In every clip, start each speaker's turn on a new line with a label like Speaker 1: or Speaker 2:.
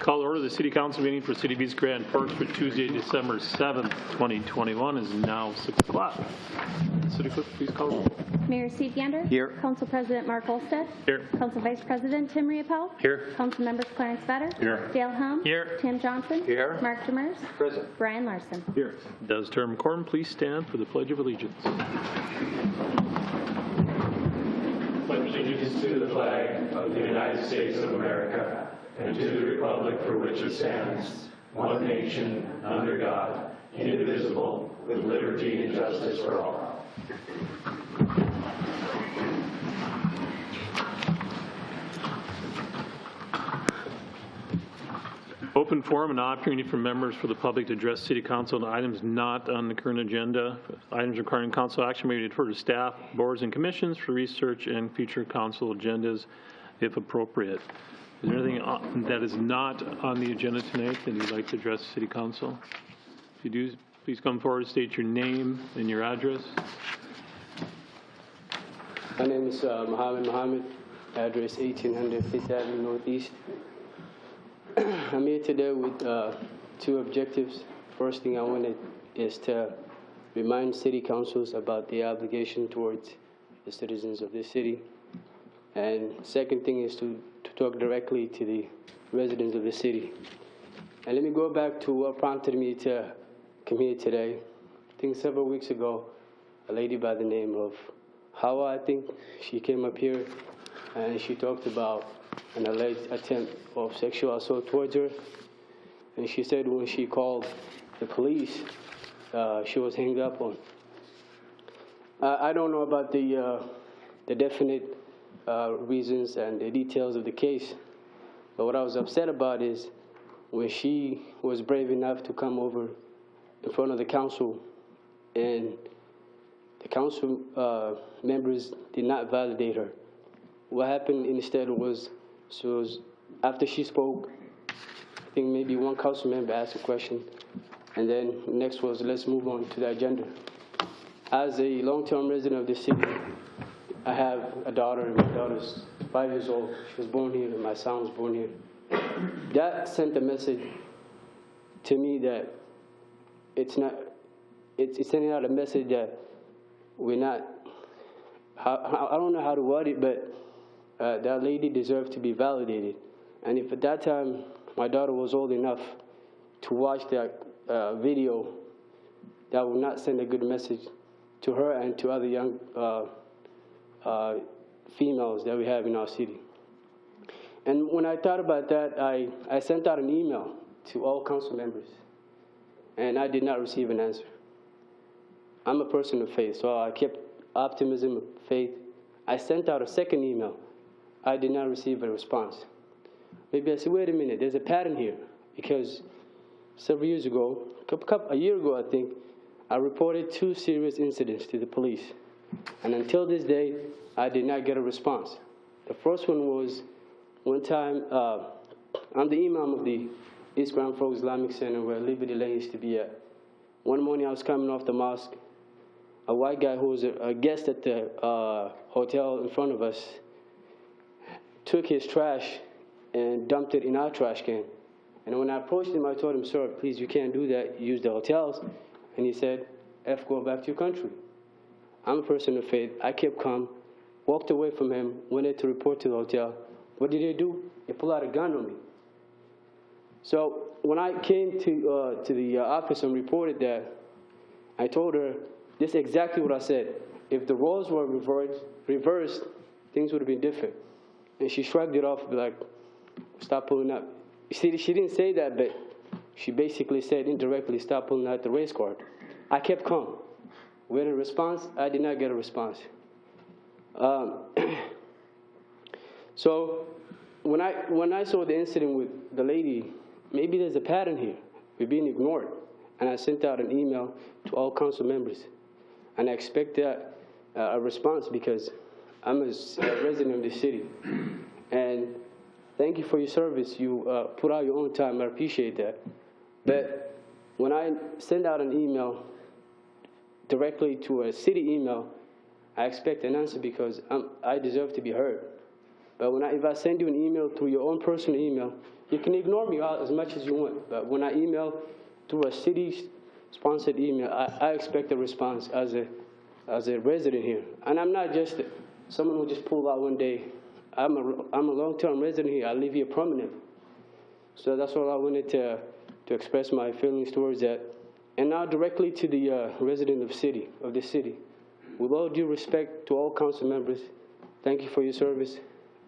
Speaker 1: Call to order the City Council meeting for City of East Grand Park for Tuesday, December 7th, 2021 is now 6 o'clock. City Clerk, please call the roll.
Speaker 2: Mayor Steve Gander.
Speaker 3: Here.
Speaker 2: Council President Mark Olstead.
Speaker 1: Here.
Speaker 2: Council Vice President Tim Riopel.
Speaker 1: Here.
Speaker 2: Council Members Clarence Vetter.
Speaker 1: Here.
Speaker 2: Dale Helm.
Speaker 1: Here.
Speaker 2: Tim Johnson.
Speaker 3: Here.
Speaker 2: Mark Demers.
Speaker 3: Present.
Speaker 2: Brian Larson.
Speaker 1: Here. Does term quorum please stand for the Pledge of Allegiance?
Speaker 4: Pledge allegiance to the flag of the United States of America and to the republic for which it stands, one nation, under God, indivisible, with liberty and justice for all.
Speaker 1: Open forum and opportunity for members for the public to address City Council on items not on the current agenda. Items requiring council action may be referred to staff, boards, and commissions for research and future council agendas if appropriate. Is there anything that is not on the agenda tonight that you'd like to address City Council? If you do, please come forward, state your name and your address.
Speaker 5: My name is Mohammed, address 1800 Fifth Avenue Northeast. I'm here today with two objectives. First thing I wanted is to remind city councils about the obligation towards the citizens of this city. And second thing is to talk directly to the residents of the city. And let me go back to what prompted me to come here today. I think several weeks ago, a lady by the name of Hawa, I think, she came up here and she talked about an alleged attempt of sexual assault towards her. And she said when she called the police, she was hanged up on. I don't know about the definite reasons and the details of the case, but what I was upset about is when she was brave enough to come over in front of the council and the council members did not validate her. What happened instead was, after she spoke, I think maybe one council member asked a question, and then next was, let's move on to the agenda. As a long-term resident of the city, I have a daughter, and my daughter's 5 years old. She was born here, and my son was born here. That sent a message to me that it's sending out a message that we're not, I don't know how to word it, but that lady deserved to be validated. And if at that time my daughter was old enough to watch that video, that would not send a good message to her and to other young females that we have in our city. And when I thought about that, I sent out an email to all council members, and I did not receive an answer. I'm a person of faith, so I kept optimism of faith. I sent out a second email. I did not receive a response. Maybe I said, wait a minute, there's a pattern here, because several years ago, a year ago I think, I reported 2 serious incidents to the police. And until this day, I did not get a response. The first one was one time, I'm the imam of the East Grand Forks Islamic Center where Liberty Lane used to be at. One morning I was coming off the mosque. A white guy who was a guest at the hotel in front of us took his trash and dumped it in our trash can. And when I approached him, I told him, sir, please, you can't do that. You use the hotels. And he said, F, go back to your country. I'm a person of faith. I kept calm, walked away from him, went in to report to the hotel. What did they do? They pulled out a gun on me. So when I came to the office and reported that, I told her, this is exactly what I said. If the roles were reversed, things would have been different. And she shrugged it off, like, stop pulling up. She didn't say that, but she basically said indirectly, stop pulling out the race card. I kept calm. With a response, I did not get a response. So when I saw the incident with the lady, maybe there's a pattern here. We're being ignored. And I sent out an email to all council members. And I expect a response because I'm a resident of the city. And thank you for your service. You put out your own time. I appreciate that. But when I send out an email directly to a city email, I expect an answer because I deserve to be heard. But if I send you an email through your own personal email, you can ignore me as much as you want. But when I email through a city-sponsored email, I expect a response as a resident here. And I'm not just someone who just pulled out one day. I'm a long-term resident here. I live here permanently. So that's all I wanted to express my feelings towards that. And now directly to the resident of the city. With all due respect to all council members, thank you for your service.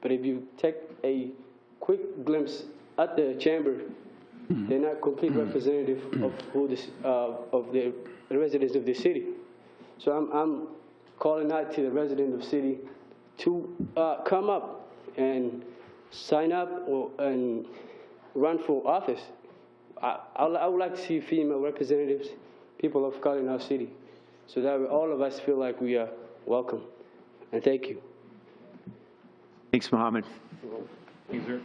Speaker 5: But if you take a quick glimpse at the chamber, they're not complete representative of of the residents of the city. So I'm calling out to the resident of the city to come up and sign up and run for office. I would like to see female representatives, people of color in our city, so that all of us feel like we are welcome. And thank you.
Speaker 3: Thanks, Mohammed.
Speaker 1: Thanks, sir.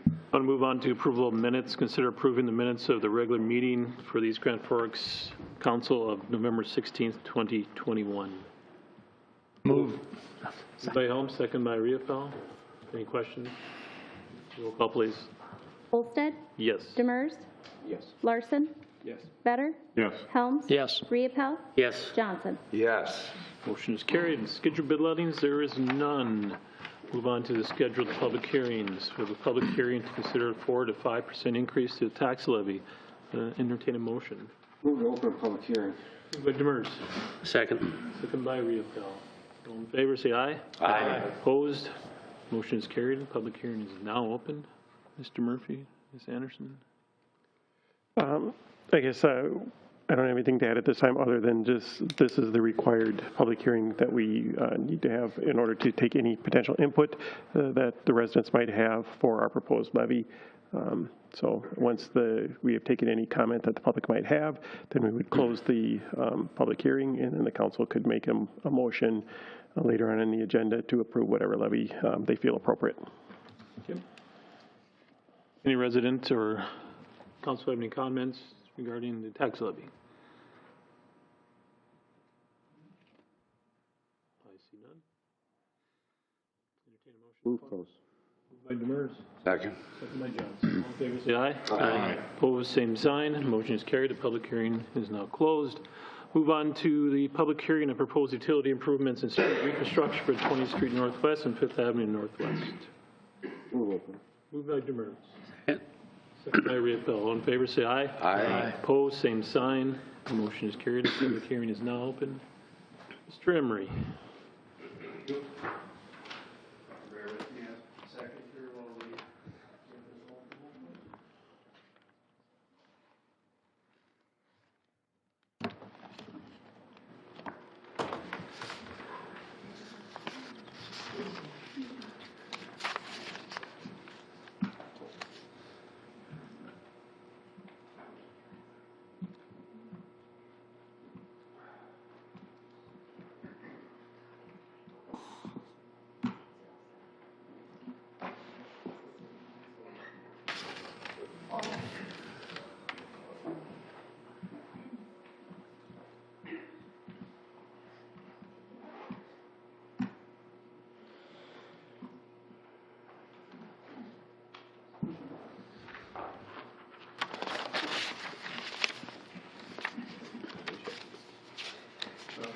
Speaker 1: I want to move on to approval of minutes. Consider approving the minutes of the regular meeting for the East Grand Forks Council of November 16th, 2021.
Speaker 3: Move.
Speaker 1: Moved by Helm, second by Riefel. Any questions? Roll call, please.
Speaker 2: Olsted,
Speaker 1: Yes.
Speaker 2: Demers,
Speaker 3: Yes.
Speaker 2: Larson,
Speaker 3: Yes.
Speaker 2: Better,
Speaker 3: Yes.
Speaker 2: Helms,
Speaker 3: Yes.
Speaker 2: Riepel,
Speaker 3: Yes.
Speaker 2: Johnson.
Speaker 3: Yes.
Speaker 1: Motion is carried. Scheduled bid lettings, there is none. Move on to the scheduled public hearings. We have a public hearing to consider a 4 to 5% increase to the tax levy. Entertain a motion.
Speaker 3: Move to open a public hearing.
Speaker 1: Moved by Demers.
Speaker 3: Second.
Speaker 1: Second by Riefel. All in favor, say aye.
Speaker 3: Aye.
Speaker 1: Opposed? Motion is carried. The public hearing is now open. Mr. Murphy, Ms. Anderson.
Speaker 6: I guess I don't have anything to add at this time other than just this is the required public hearing that we need to have in order to take any potential input that the residents might have for our proposed levy. So once we have taken any comment that the public might have, then we would close the public hearing, and then the council could make a motion later on in the agenda to approve whatever levy they feel appropriate.
Speaker 1: Okay. Any residents or council have any comments regarding the tax levy? I see none. Entertain a motion.
Speaker 3: Move close.
Speaker 1: Moved by Demers.
Speaker 3: Second.
Speaker 1: Second by Johnson. All in favor, say aye.
Speaker 3: Aye.
Speaker 1: Opposed, same sign. Motion is carried. The public hearing is now closed. Move on to the public hearing of proposed utility improvements and street reconstruction for 20th Street Northwest and 5th Avenue Northwest.
Speaker 3: Move open.
Speaker 1: Moved by Demers. Second by Riepel. All in favor, say aye.
Speaker 3: Aye.
Speaker 1: Opposed, same sign. The motion is carried. The public hearing is now open. Mr. Emery.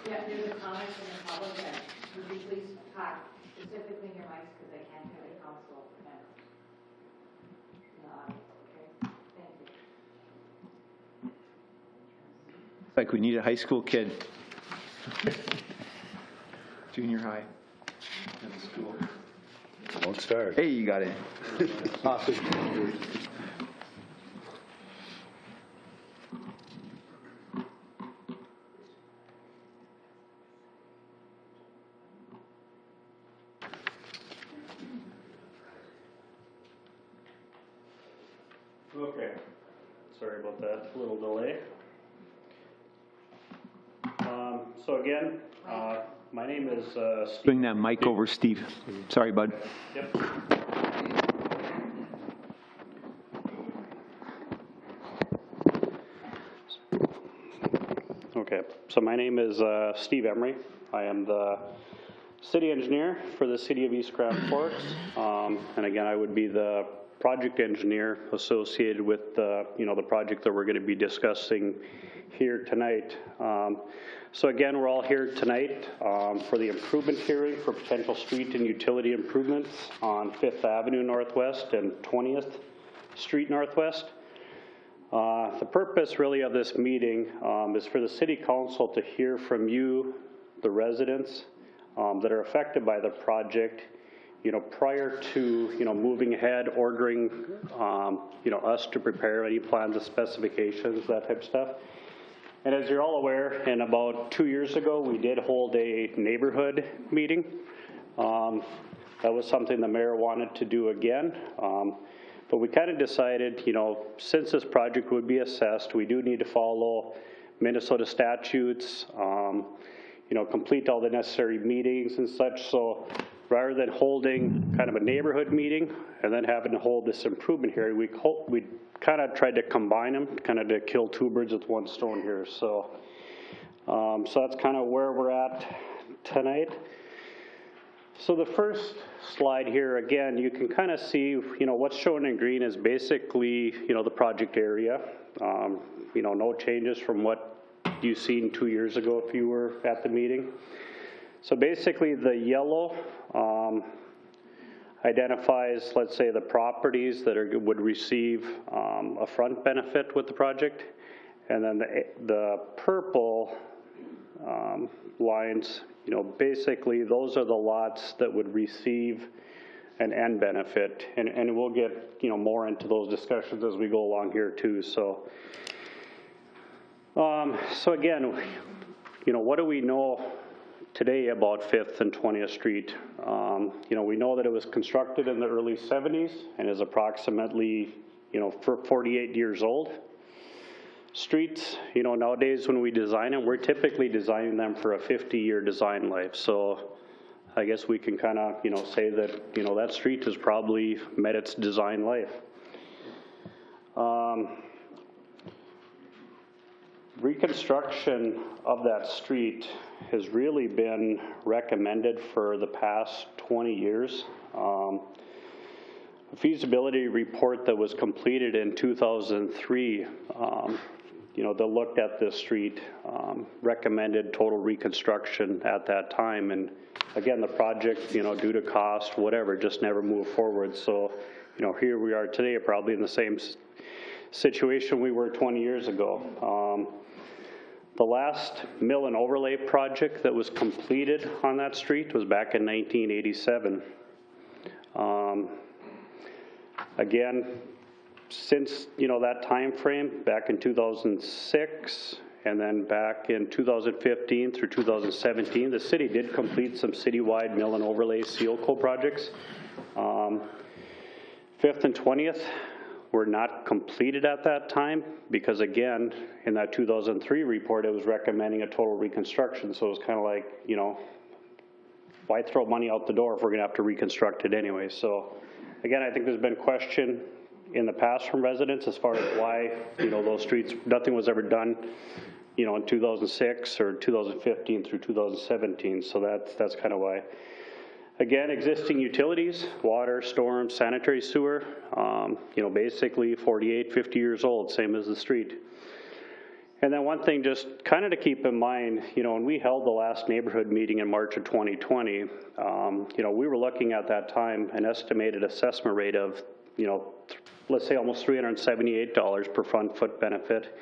Speaker 7: Yeah, there's a comment from the public that would you please talk specifically in your mics because I can't hear the council members. Okay, thank you.
Speaker 3: It's like we need a high school kid. Junior high. School.
Speaker 8: Won't start.
Speaker 3: Hey, you got it.
Speaker 8: Awesome.
Speaker 9: Okay, sorry about that little delay. So again, my name is Steve.
Speaker 3: Bring that mic over, Steve. Sorry, bud.
Speaker 9: Yep. Okay, so my name is Steve Emery. I am the city engineer for the city of East Grand Forks. And again, I would be the project engineer associated with the, the project that we're going to be discussing here tonight. So again, we're all here tonight for the improvement hearing for potential street and utility improvements on 5th Avenue Northwest and 20th Street Northwest. The purpose really of this meeting is for the City Council to hear from you, the residents that are affected by the project, prior to, moving ahead, ordering, us to prepare any plans and specifications, that type of stuff. And as you're all aware, and about 2 years ago, we did hold a neighborhood meeting. That was something the mayor wanted to do again. But we kind of decided, since this project would be assessed, we do need to follow Minnesota statutes, complete all the necessary meetings and such. So rather than holding kind of a neighborhood meeting and then having to hold this improvement hearing, we kind of tried to combine them, kind of to kill two birds with one stone here. So, so that's kind of where we're at tonight. So the first slide here, again, you can kind of see, what's shown in green is basically, the project area. No changes from what you've seen 2 years ago if you were at the meeting. So basically the yellow identifies, let's say, the properties that would receive a front benefit with the project. And then the purple lines, basically those are the lots that would receive an end benefit. And we'll get, more into those discussions as we go along here too. So, so again, what do we know today about 5th and 20th Street? We know that it was constructed in the early 70s and is approximately, 48 years old. Streets, nowadays when we design them, we're typically designing them for a 50-year design life. So I guess we can kind of, say that, that street has probably met its design life. Reconstruction of that street has really been recommended for the past 20 years. A feasibility report that was completed in 2003, that looked at this street, recommended total reconstruction at that time. And again, the project, due to cost, whatever, just never moved forward. So, here we are today, probably in the same situation we were 20 years ago. The last mill and overlay project that was completed on that street was back in 1987. Again, since, that time frame, back in 2006, and then back in 2015 through 2017, the city did complete some citywide mill and overlay seal coat projects. 5th and 20th were not completed at that time because, again, in that 2003 report, it was recommending a total reconstruction. So it was kind of like, why throw money out the door if we're going to have to reconstruct it anyway? So, again, I think there's been question in the past from residents as far as why, those streets, nothing was ever done, in 2006 or 2015 through 2017. So that's kind of why. Again, existing utilities, water, storm, sanitary sewer, basically 48, 50 years old, same as the street. And then one thing just kind of to keep in mind, when we held the last neighborhood meeting in March of 2020, we were looking at that time an estimated assessment rate of, let's say almost $378 per front foot benefit,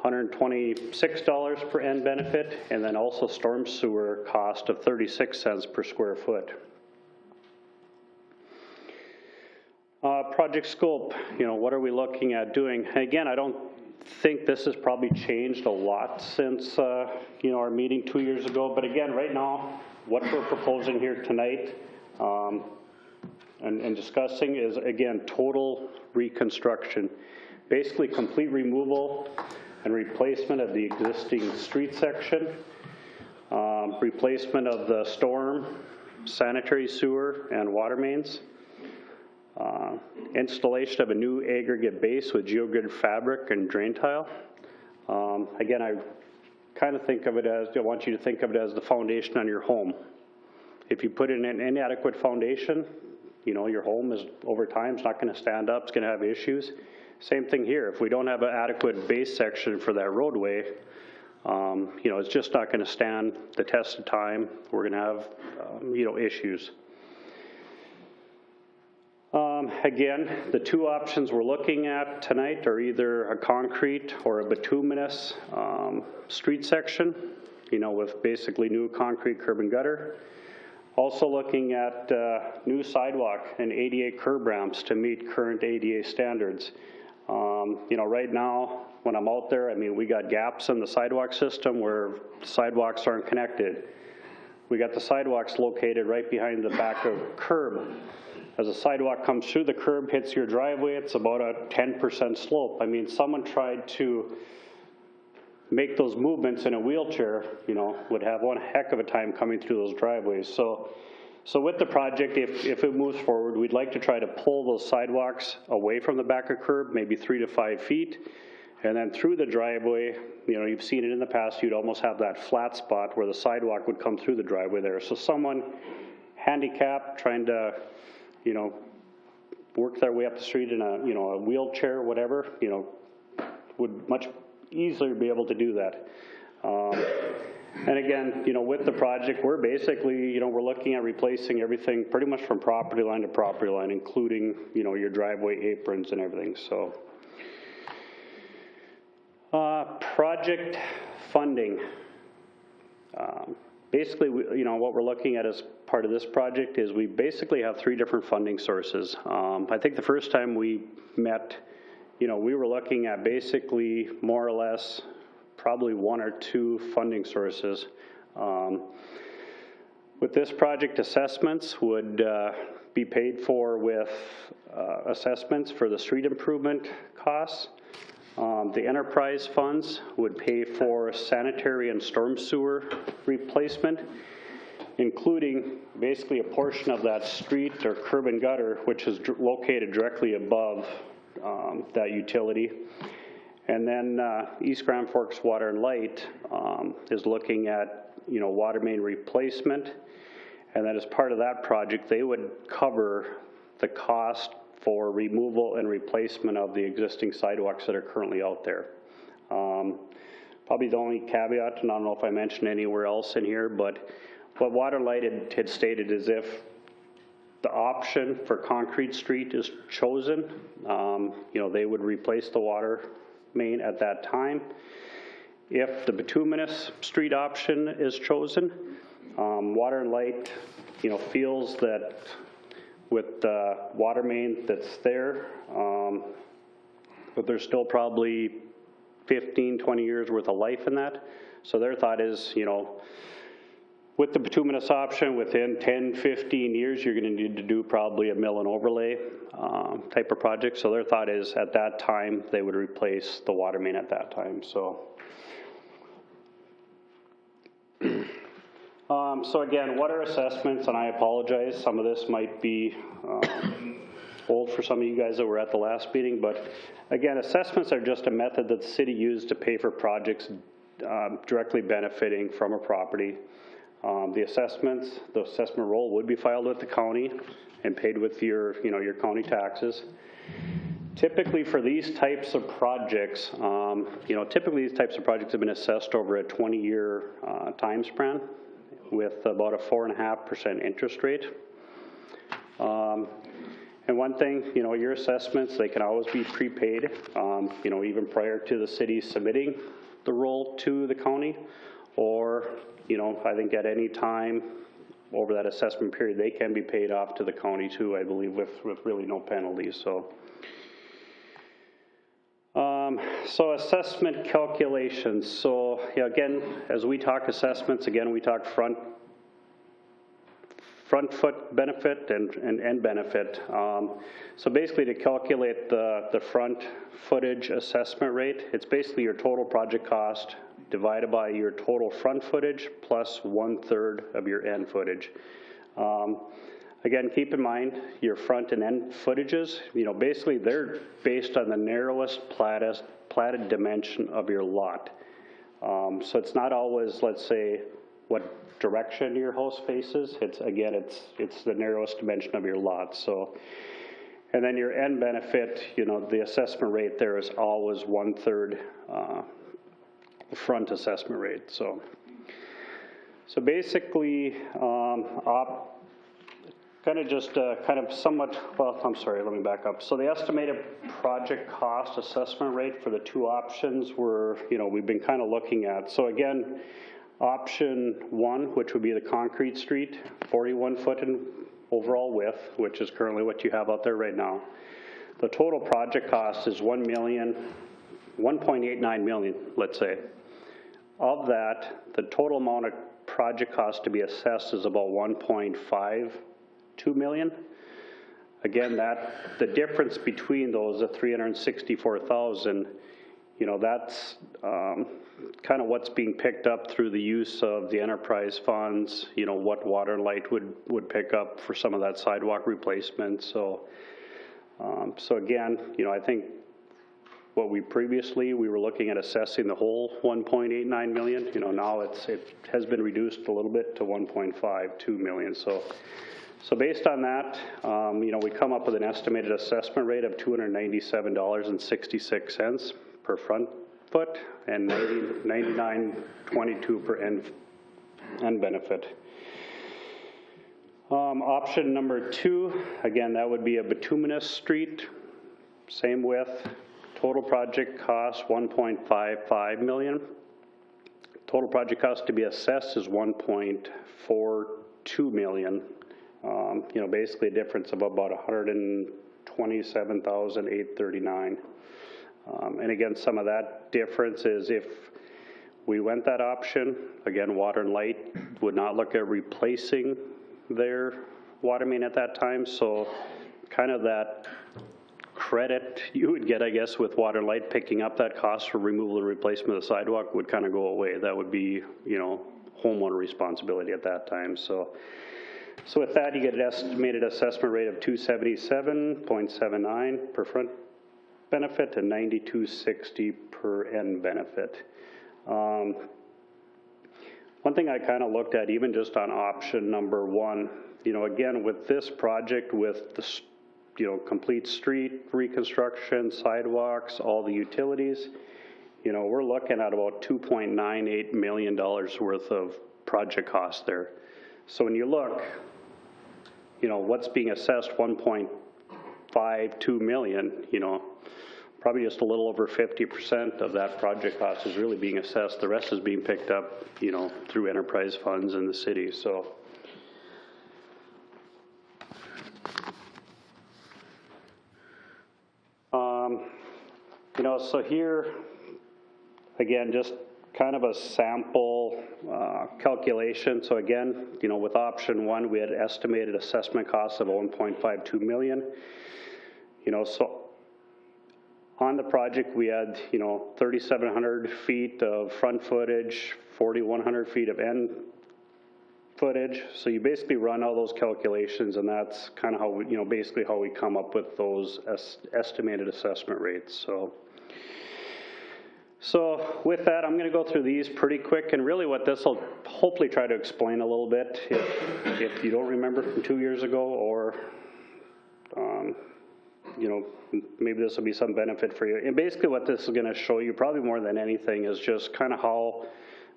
Speaker 9: $126 per end benefit, and then also storm sewer cost of 36 cents per square foot. Project scope, what are we looking at doing? Again, I don't think this has probably changed a lot since, our meeting 2 years ago. But again, right now, what we're proposing here tonight and discussing is, again, total reconstruction. Basically, complete removal and replacement of the existing street section, replacement of the storm, sanitary sewer, and water mains, installation of a new aggregate base with geogrid fabric and drain tile. Again, I kind of think of it as, I want you to think of it as the foundation on your home. If you put in an inadequate foundation, you know, your home is over time, it's not going to stand up, it's going to have issues. Same thing here. If we don't have an adequate base section for that roadway, you know, it's just not going to stand the test of time. We're going to have, you know, issues. Again, the two options we're looking at tonight are either a concrete or a bituminous street section, you know, with basically new concrete curb and gutter. Also looking at new sidewalk and ADA curb ramps to meet current ADA standards. You know, right now, when I'm out there, I mean, we got gaps in the sidewalk system where sidewalks aren't connected. We got the sidewalks located right behind the back of curb. As a sidewalk comes through the curb, hits your driveway, it's about a 10% slope. I mean, someone tried to make those movements in a wheelchair, you know, would have one heck of a time coming through those driveways. So with the project, if it moves forward, we'd like to try to pull those sidewalks away from the back of curb, maybe 3 to 5 feet, and then through the driveway. You know, you've seen it in the past, you'd almost have that flat spot where the sidewalk would come through the driveway there. So someone handicapped trying to, you know, work their way up the street in a, you know, a wheelchair, whatever, you know, would much easily be able to do that. And again, you know, with the project, we're basically, you know, we're looking at replacing everything pretty much from property line to property line, including, you know, your driveway aprons and everything. So, project funding. Basically, you know, what we're looking at as part of this project is we basically have 3 different funding sources. I think the first time we met, you know, we were looking at basically more or less probably 1 or 2 funding sources. With this project, assessments would be paid for with assessments for the street improvement costs. The enterprise funds would pay for sanitary and storm sewer replacement, including basically a portion of that street or curb and gutter, which is located directly above that utility. And then East Grand Forks Water and Light is looking at, you know, water main replacement. And then as part of that project, they would cover the cost for removal and replacement of the existing sidewalks that are currently out there. Probably the only caveat, and I don't know if I mentioned anywhere else in here, but what Water Light had stated is if the option for concrete street is chosen, you know, they would replace the water main at that time. If the bituminous street option is chosen, Water and Light, you know, feels that with the water main that's there, but there's still probably 15, 20 years worth of life in that. So their thought is, you know, with the bituminous option, within 10, 15 years, you're going to need to do probably a mill and overlay type of project. So their thought is at that time, they would replace the water main at that time. So, so again, what are assessments? And I apologize, some of this might be old for some of you guys that were at the last meeting, but again, assessments are just a method that the city used to pay for projects directly benefiting from a property. The assessment roll would be filed with the county and paid with your, you know, your county taxes. Typically for these types of projects, you know, typically these types of projects have been assessed over a 20-year time span with about a 4.5% interest rate. And one thing, you know, your assessments, they can always be prepaid, you know, even prior to the city submitting the roll to the county, or, you know, I think at any time over that assessment period, they can be paid off to the county too, I believe, with really no penalties. So assessment calculations. So yeah, again, as we talk assessments, again, we talk front foot benefit and end benefit. So basically to calculate the front footage assessment rate, it's basically your total project cost divided by your total front footage plus 1/3 of your end footage. Again, keep in mind your front and end footages, you know, basically they're based on the narrowest platted dimension of your lot. So it's not always, let's say, what direction your house faces. It's, again, it's the narrowest dimension of your lot, so. And then your end benefit, you know, the assessment rate there is always 1/3 the front assessment rate, so. So basically, kind of somewhat, well, I'm sorry, let me back up. So the estimated project cost assessment rate for the two options were, you know, we've been kind of looking at. So again, option 1, which would be the concrete street, 41 foot in overall width, which is currently what you have out there right now. The total project cost is $1.89 million, let's say. Of that, the total amount of project cost to be assessed is about $1.52 million. Again, the difference between those, the $364,000, you know, that's kind of what's being picked up through the use of the enterprise funds, you know, what water and light would pick up for some of that sidewalk replacement. So, so again, you know, I think what we were looking at assessing the whole 1.89 million, you know, now it has been reduced a little bit to 1.52 million. So based on that, you know, we come up with an estimated assessment rate of $297.66 per front foot and $99.22 per end benefit. Option number 2, again, that would be a bituminous street, same width. Total project cost $1.55 million. Total project cost to be assessed is $1.42 million. You know, basically a difference of about $127,839. And again, some of that difference is if we went that option, again, Water and Light would not look at replacing their water main at that time. So kind of that credit you would get, I guess, with Water and Light picking up that cost for removal and replacement of the sidewalk would kind of go away. That would be, you know, homeowner responsibility at that time. So with that, you get an estimated assessment rate of $277.79 per front benefit and $92.60 per end benefit. One thing I kind of looked at, even just on option number 1, you know, again, with this project, with the, you know, complete street reconstruction, sidewalks, all the utilities, you know, we're looking at about $2.98 million worth of project cost there. So when you look, you know, what's being assessed, $1.52 million, you know, probably just a little over 50% of that project cost is really being assessed. The rest is being picked up, you know, through enterprise funds in the city. So. You know, so here, again, just kind of a sample calculation. So again, you know, with option 1, we had estimated assessment costs of $1.52 million. You know, so on the project, we had, you know, 3,700 feet of front footage, 4,100 feet of end footage. So you basically run all those calculations, and that's kind of how we, you know, basically how we come up with those estimated assessment rates. So with that, I'm going to go through these pretty quick, and really what this will hopefully try to explain a little bit, if you don't remember from 2 years ago, or you know, maybe this will be some benefit for you. And basically what this is going to show you, probably more than anything, is just kind of how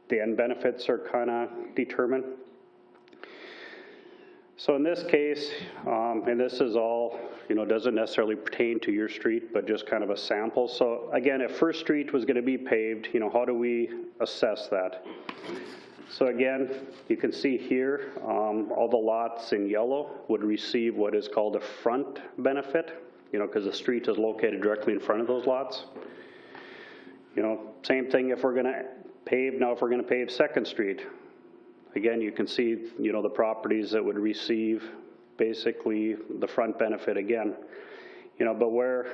Speaker 9: the end benefits are kind of determined. So in this case, and this is all, you know, doesn't necessarily pertain to your street, but just kind of a sample. So again, if First Street was going to be paved, you know, how do we assess that? So again, you can see here, all the lots in yellow would receive what is called a front benefit, you know, because the street is located directly in front of those lots. You know, same thing if we're going to pave, now if we're going to pave Second Street. Again, you can see, you know, the properties that would receive basically the front benefit again. You know, but where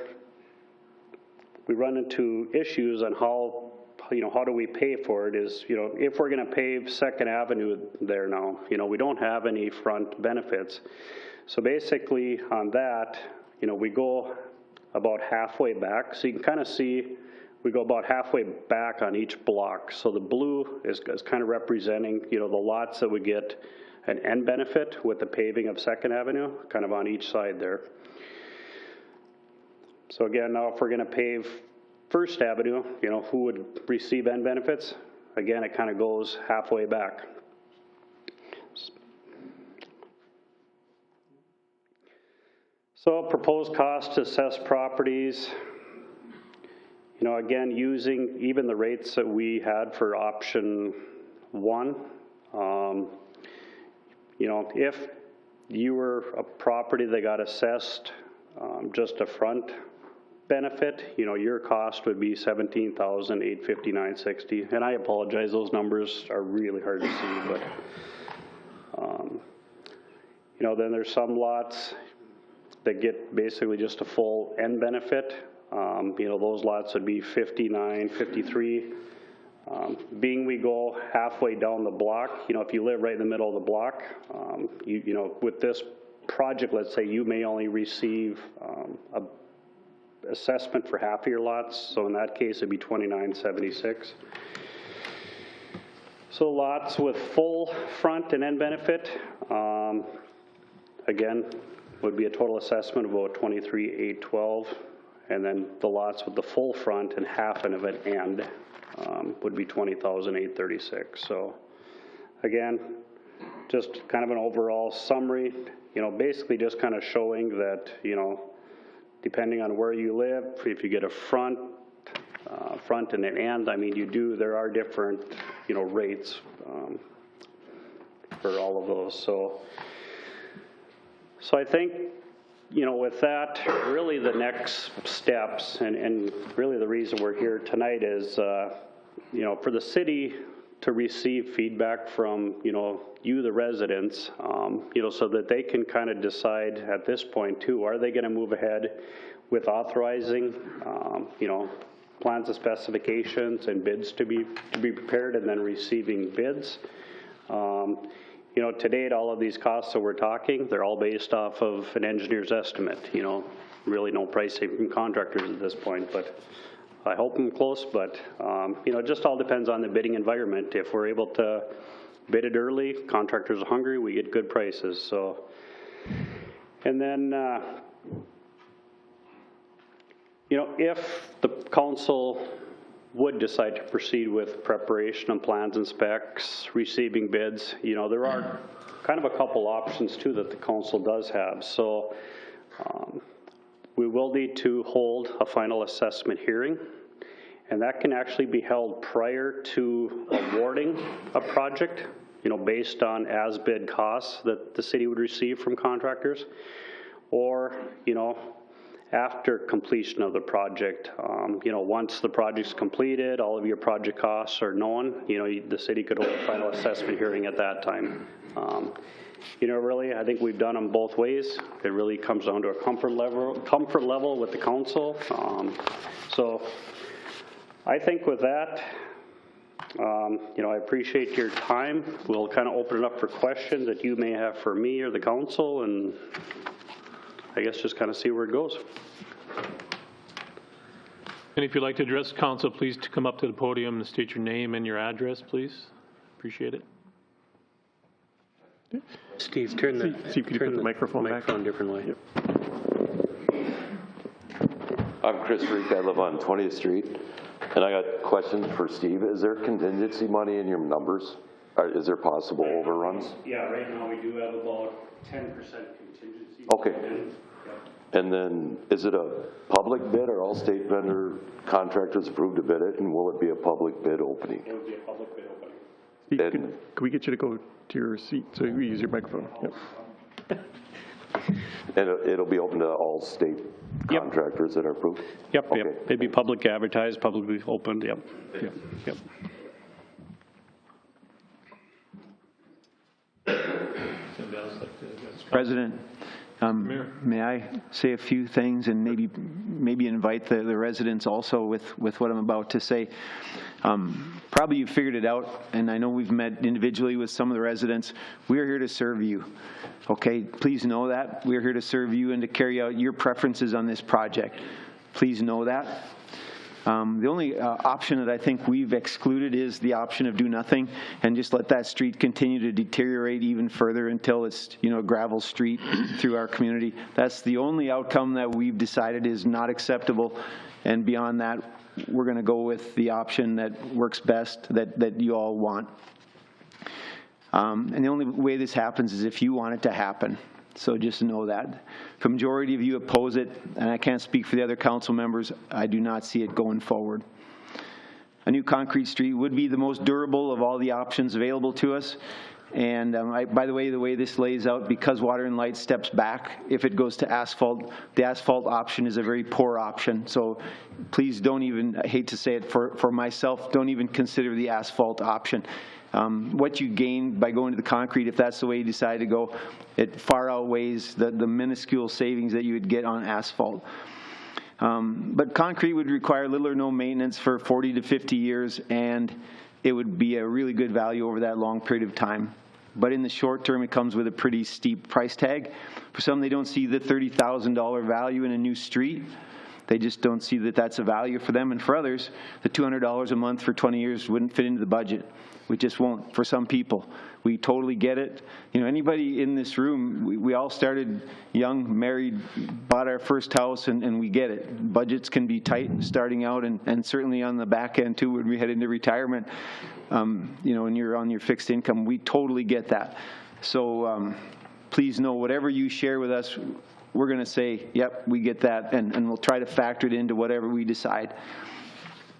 Speaker 9: we run into issues on how, you know, how do we pay for it is, you know, if we're going to pave Second Avenue there now, you know, we don't have any front benefits. So basically on that, you know, we go about halfway back. So you can kind of see we go about halfway back on each block. So the blue is kind of representing, the lots that would get an end benefit with the paving of 2nd Avenue, kind of on each side there. So again, now if we're going to pave 1st Avenue, who would receive end benefits? Again, it kind of goes halfway back. So proposed cost to assess properties, again, using even the rates that we had for option 1. If you were a property that got assessed just a front benefit, your cost would be $17,859.60. And I apologize, those numbers are really hard to see, but then there's some lots that get basically just a full end benefit. Those lots would be 59, 53. Being we go halfway down the block, if you live right in the middle of the block, with this project, let's say you may only receive a assessment for half of your lots. So in that case, it'd be $29.76. So lots with full front and end benefit, again, would be a total assessment of about $23,812, and then the lots with the full front and half of it end would be $20,836. So again, just kind of an overall summary, basically just kind of showing that, depending on where you live, if you get a front and an end, there are different, rates for all of those. So I think, with that, really the next steps, and really the reason we're here tonight is, for the city to receive feedback from, you, the residents, so that they can kind of decide at this point too, are they going to move ahead with authorizing, plans and specifications and bids to be prepared, and then receiving bids. To date, all of these costs that we're talking, they're all based off of an engineer's estimate, really no pricing from contractors at this point, but I hope I'm close, but, it just all depends on the bidding environment. If we're able to bid it early, contractors are hungry, we get good prices, so. And then, if the council would decide to proceed with preparation of plans and specs, receiving bids, there are kind of a couple options too that the council does have. So we will need to hold a final assessment hearing, and that can actually be held prior to awarding a project, based on as-bid costs that the city would receive from contractors, or, after completion of the project. Once the project's completed, all of your project costs are known, the city could hold a final assessment hearing at that time. Really, I think we've done them both ways. It really comes down to a comfort level with the council. So I think with that, I appreciate your time. We'll kind of open it up for questions that you may have for me or the council, and I guess just kind of see where it goes.
Speaker 1: And if you'd like to address council, please come up to the podium and state your name and your address, please. Appreciate it.
Speaker 9: Steve, turn the,
Speaker 6: See if you can put the microphone back.
Speaker 9: differently.
Speaker 6: Yep.
Speaker 10: I'm Chris Reek. I live on 20th Street, and I got questions for Steve. Is there contingency money in your numbers? Is there possible overruns?
Speaker 9: Yeah, right now we do have about 10% contingency.
Speaker 10: Okay. And then, is it a public bid, or all state vendor contractors approved to bid it, and will it be a public bid opening?
Speaker 9: It would be a public bid opening.
Speaker 6: Steve,
Speaker 10: And-
Speaker 6: can we get you to go to your seat so you use your microphone? Yep.
Speaker 10: And it'll be open to all state contractors that are approved?
Speaker 9: Yep,
Speaker 10: Okay.
Speaker 9: yep. It'd be public advertised, publicly opened, yep. Yep.
Speaker 3: President, may I say a few things and maybe invite the residents also with what I'm about to say? Probably you've figured it out, and I know we've met individually with some of the residents. We are here to serve you, okay? Please know that. We're here to serve you and to carry out your preferences on this project. Please know that. The only option that I think we've excluded is the option of do nothing and just let that street continue to deteriorate even further until it's, a gravel street through our community. That's the only outcome that we've decided is not acceptable. And beyond that, we're going to go with the option that works best, that you all want. And the only way this happens is if you want it to happen. So just know that. If a majority of you oppose it, and I can't speak for the other council members, I do not see it going forward. A new concrete street would be the most durable of all the options available to us. And by the way this lays out, because Water and Light steps back, if it goes to asphalt, the asphalt option is a very poor option. So please don't even, I hate to say it for myself, don't even consider the asphalt option. What you gain by going to the concrete, if that's the way you decide to go, it far outweighs the minuscule savings that you would get on asphalt. But concrete would require little or no maintenance for 40 to 50 years, and it would be a really good value over that long period of time. But in the short term, it comes with a pretty steep price tag. For some, they don't see the $30,000 value in a new street. They just don't see that that's a value for them. And for others, the $200 a month for 20 years wouldn't fit into the budget. We just won't for some people. We totally get it. Anybody in this room, we all started young, married, bought our first house, and we get it. Budgets can be tight starting out, and certainly on the back end too when we head into retirement, and you're on your fixed income. We totally get that. So please know, whatever you share with us, we're going to say, yep, we get that, and we'll try to factor it into whatever we decide.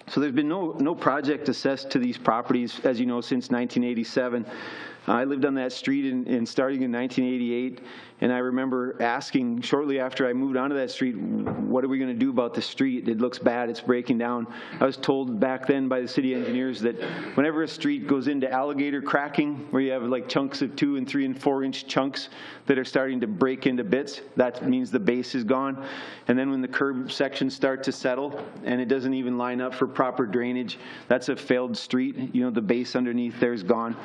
Speaker 3: So there's been no project assessed to these properties, as you know, since 1987. I lived on that street starting in 1988, and I remember asking shortly after I moved onto that street, what are we going to do about the street? It looks bad, it's breaking down. I was told back then by the city engineers that whenever a street goes into alligator cracking, where you have like chunks of 2 and 3 and 4 inch chunks that are starting to break into bits, that means the base is gone. And then when the curb sections start to settle and it doesn't even line up for proper drainage, that's a failed street. The base underneath there is gone.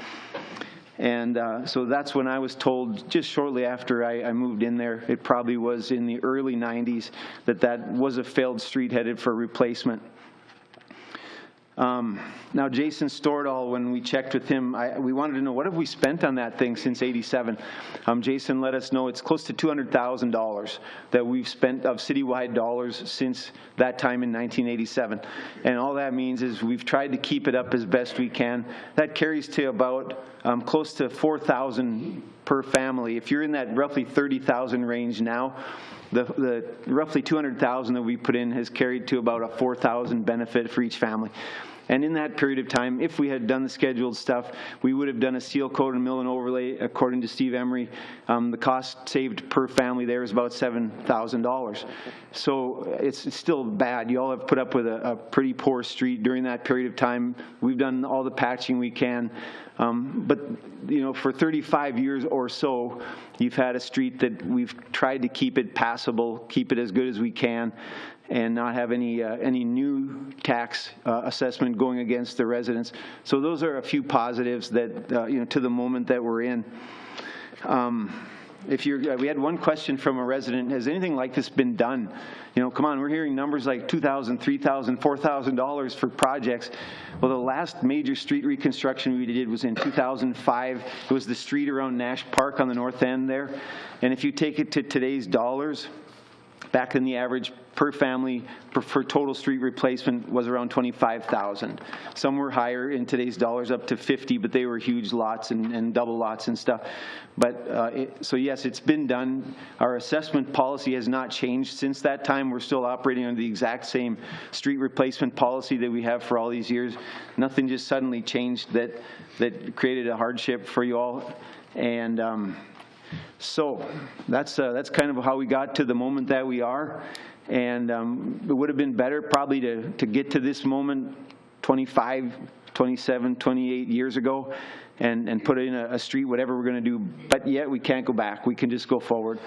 Speaker 3: And so that's when I was told, just shortly after I moved in there, it probably was in the early 90s, that was a failed street headed for replacement. Now, Jason Stordahl, when we checked with him, we wanted to know, what have we spent on that thing since '87? Jason let us know it's close to $200,000 that we've spent of citywide dollars since that time in 1987. And all that means is we've tried to keep it up as best we can. That carries to about close to $4,000 per family. If you're in that roughly $30,000 range now, the roughly $200,000 that we put in has carried to about a $4,000 benefit for each family. And in that period of time, if we had done the scheduled stuff, we would have done a seal coat and mill and overlay. According to Steve Emery, the cost saved per family there is about $7,000. So it's still bad. You all have put up with a pretty poor street during that period of time. We've done all the patching we can. But, for 35 years or so, you've had a street that we've tried to keep it passable, keep it as good as we can, and not have any new tax assessment going against the residents. So those are a few positives that, to the moment that we're in. We had one question from a resident, has anything like this been done? Come on, we're hearing numbers like $2,000, $3,000, $4,000 for projects. Well, the last major street reconstruction we did was in 2005. It was the street around Nash Park on the north end there. And if you take it to today's dollars, back then the average per family for total street replacement was around $25,000. Some were higher in today's dollars, up to 50, but they were huge lots and double lots and stuff. But so yes, it's been done. Our assessment policy has not changed since that time. We're still operating under the exact same street replacement policy that we have for all these years. Nothing just suddenly changed that created a hardship for you all. And so that's kind of how we got to the moment that we are. And it would have been better probably to get to this moment 25, 27, 28 years ago and put in a street, whatever we're going to do. But yet we can't go back. We can just go forward.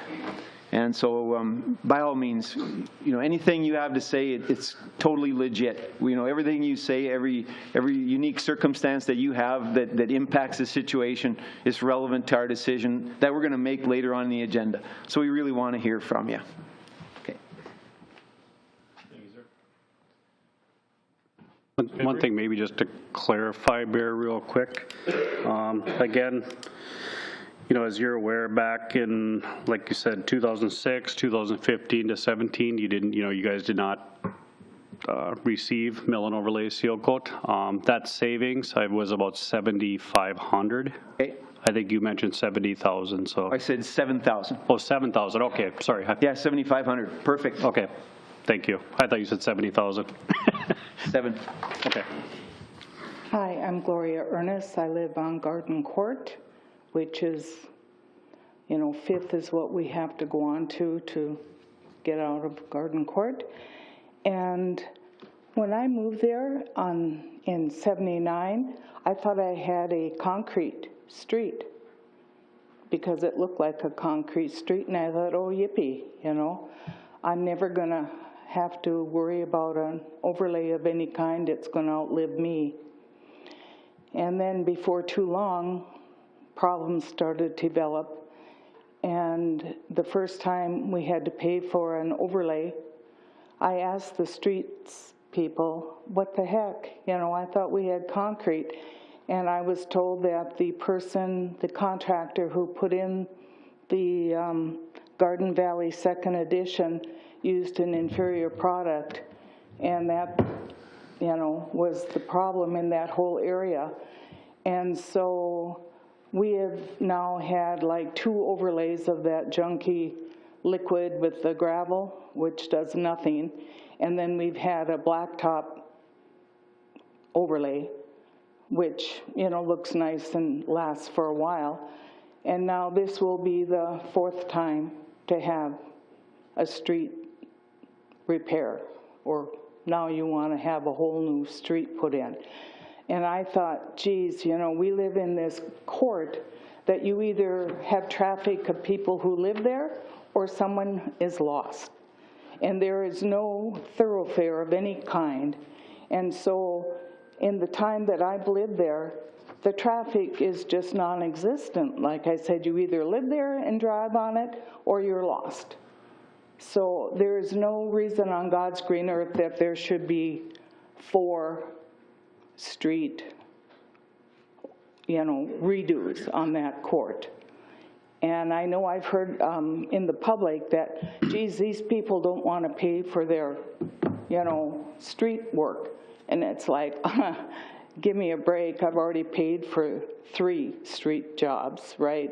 Speaker 3: And so by all means, anything you have to say, it's totally legit. Everything you say, every unique circumstance that you have that impacts the situation is relevant to our decision that we're going to make later on in the agenda. So we really want to hear from you. Okay.
Speaker 1: Thank you, sir.
Speaker 9: One thing maybe just to clarify, Bear, real quick. Again, you know, as you're aware, back in, like you said, 2006, 2015 to 17, you didn't, you know, you guys did not receive mill and overlay seal coat. That savings was about 7,500.
Speaker 3: Okay.
Speaker 9: I think you mentioned 70,000, so.
Speaker 3: I said 7,000.
Speaker 9: Oh, 7,000, okay, sorry.
Speaker 3: Yeah, 7,500, perfect.
Speaker 9: Okay, thank you. I thought you said 70,000.
Speaker 3: 7.
Speaker 9: Okay.
Speaker 11: Hi, I'm Gloria Ernest. I live on Garden Court, which is, you know, 5th is what we have to go on to get out of Garden Court. And when I moved there in 79, I thought I had a concrete street because it looked like a concrete street, and I thought, oh, yippee, you know, I'm never going to have to worry about an overlay of any kind. It's going to outlive me. And then before too long, problems started to develop, and the first time we had to pay for an overlay, I asked the streets people, what the heck? You know, I thought we had concrete. And I was told that the person, the contractor who put in the Garden Valley Second Edition used an inferior product. And that, you know, was the problem in that whole area. And so we have now had like 2 overlays of that junky liquid with the gravel, which does nothing. And then we've had a blacktop overlay, which, you know, looks nice and lasts for a while. And now this will be the 4th time to have a street repair, or now you want to have a whole new street put in. And I thought, geez, you know, we live in this court that you either have traffic of people who live there or someone is lost. And there is no thoroughfare of any kind. And so in the time that I've lived there, the traffic is just non-existent. Like I said, you either live there and drive on it or you're lost. So there is no reason on God's green earth that there should be 4 street, you know, redos on that court. And I know I've heard in the public that, geez, these people don't want to pay for their, you know, street work. And it's like, give me a break. I've already paid for 3 street jobs, right?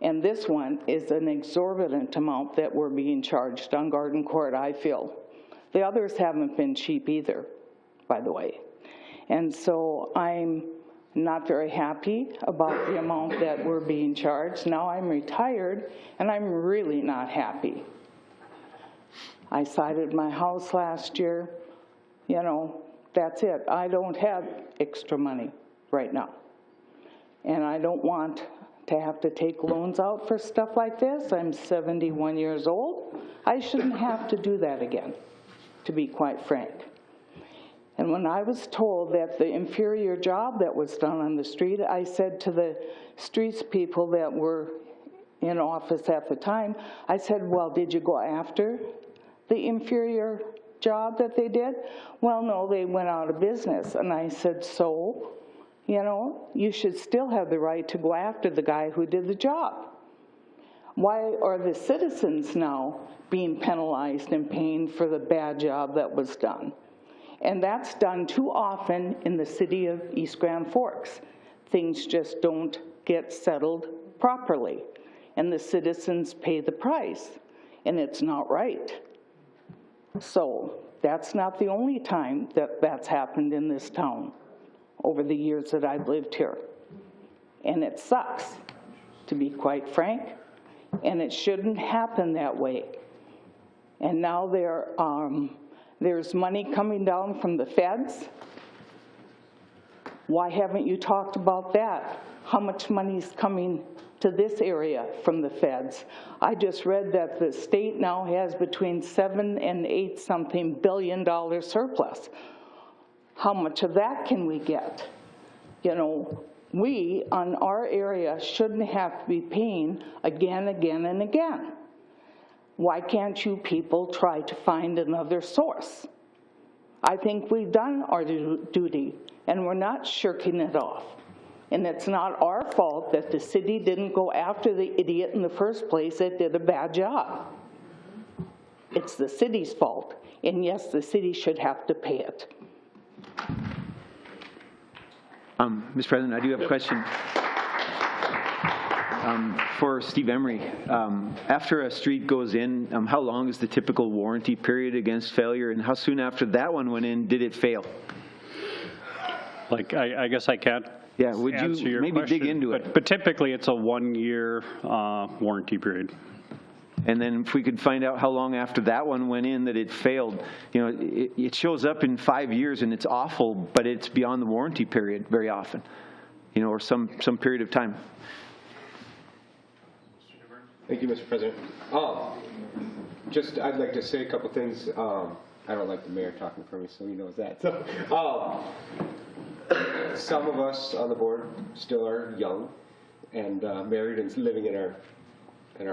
Speaker 11: And this one is an exorbitant amount that we're being charged on Garden Court, I feel. The others haven't been cheap either, by the way. And so I'm not very happy about the amount that we're being charged. Now I'm retired, and I'm really not happy. I sided my house last year. You know, that's it. I don't have extra money right now. And I don't want to have to take loans out for stuff like this. I'm 71 years old. I shouldn't have to do that again, to be quite frank. And when I was told that the inferior job that was done on the street, I said to the streets people that were in office at the time, I said, well, did you go after the inferior job that they did? Well, no, they went out of business. And I said, so, you know, you should still have the right to go after the guy who did the job. Why are the citizens now being penalized and paying for the bad job that was done? And that's done too often in the city of East Grand Forks. Things just don't get settled properly, and the citizens pay the price, and it's not right. So that's not the only time that that's happened in this town over the years that I've lived here. And it sucks, to be quite frank, and it shouldn't happen that way. And now there's money coming down from the feds. Why haven't you talked about that? How much money is coming to this area from the feds? I just read that the state now has between $7 and $8 billion surplus. How much of that can we get? You know, we on our area shouldn't have to be paying again, and again. Why can't you people try to find another source? I think we've done our duty, and we're not shirking it off. And it's not our fault that the city didn't go after the idiot in the first place that did a bad job. It's the city's fault, and yes, the city should have to pay it.
Speaker 3: Mr. President, I do have a question for Steve Emery. After a street goes in, how long is the typical warranty period against failure, and how soon after that one went in did it fail?
Speaker 9: Like, I guess I can't
Speaker 3: Yeah, would
Speaker 9: answer
Speaker 3: you
Speaker 9: your
Speaker 3: maybe
Speaker 9: question,
Speaker 3: dig into it?
Speaker 9: but typically it's a 1-year warranty period.
Speaker 3: And then if we could find out how long after that one went in that it failed, you know, it shows up in 5 years and it's awful, but it's beyond the warranty period very often, you know, or some period of time.
Speaker 12: Thank you, Mr. President. I'd like to say a couple things. I don't like the mayor talking for me, so he knows that. So, some of us on the board still are young and married and living in our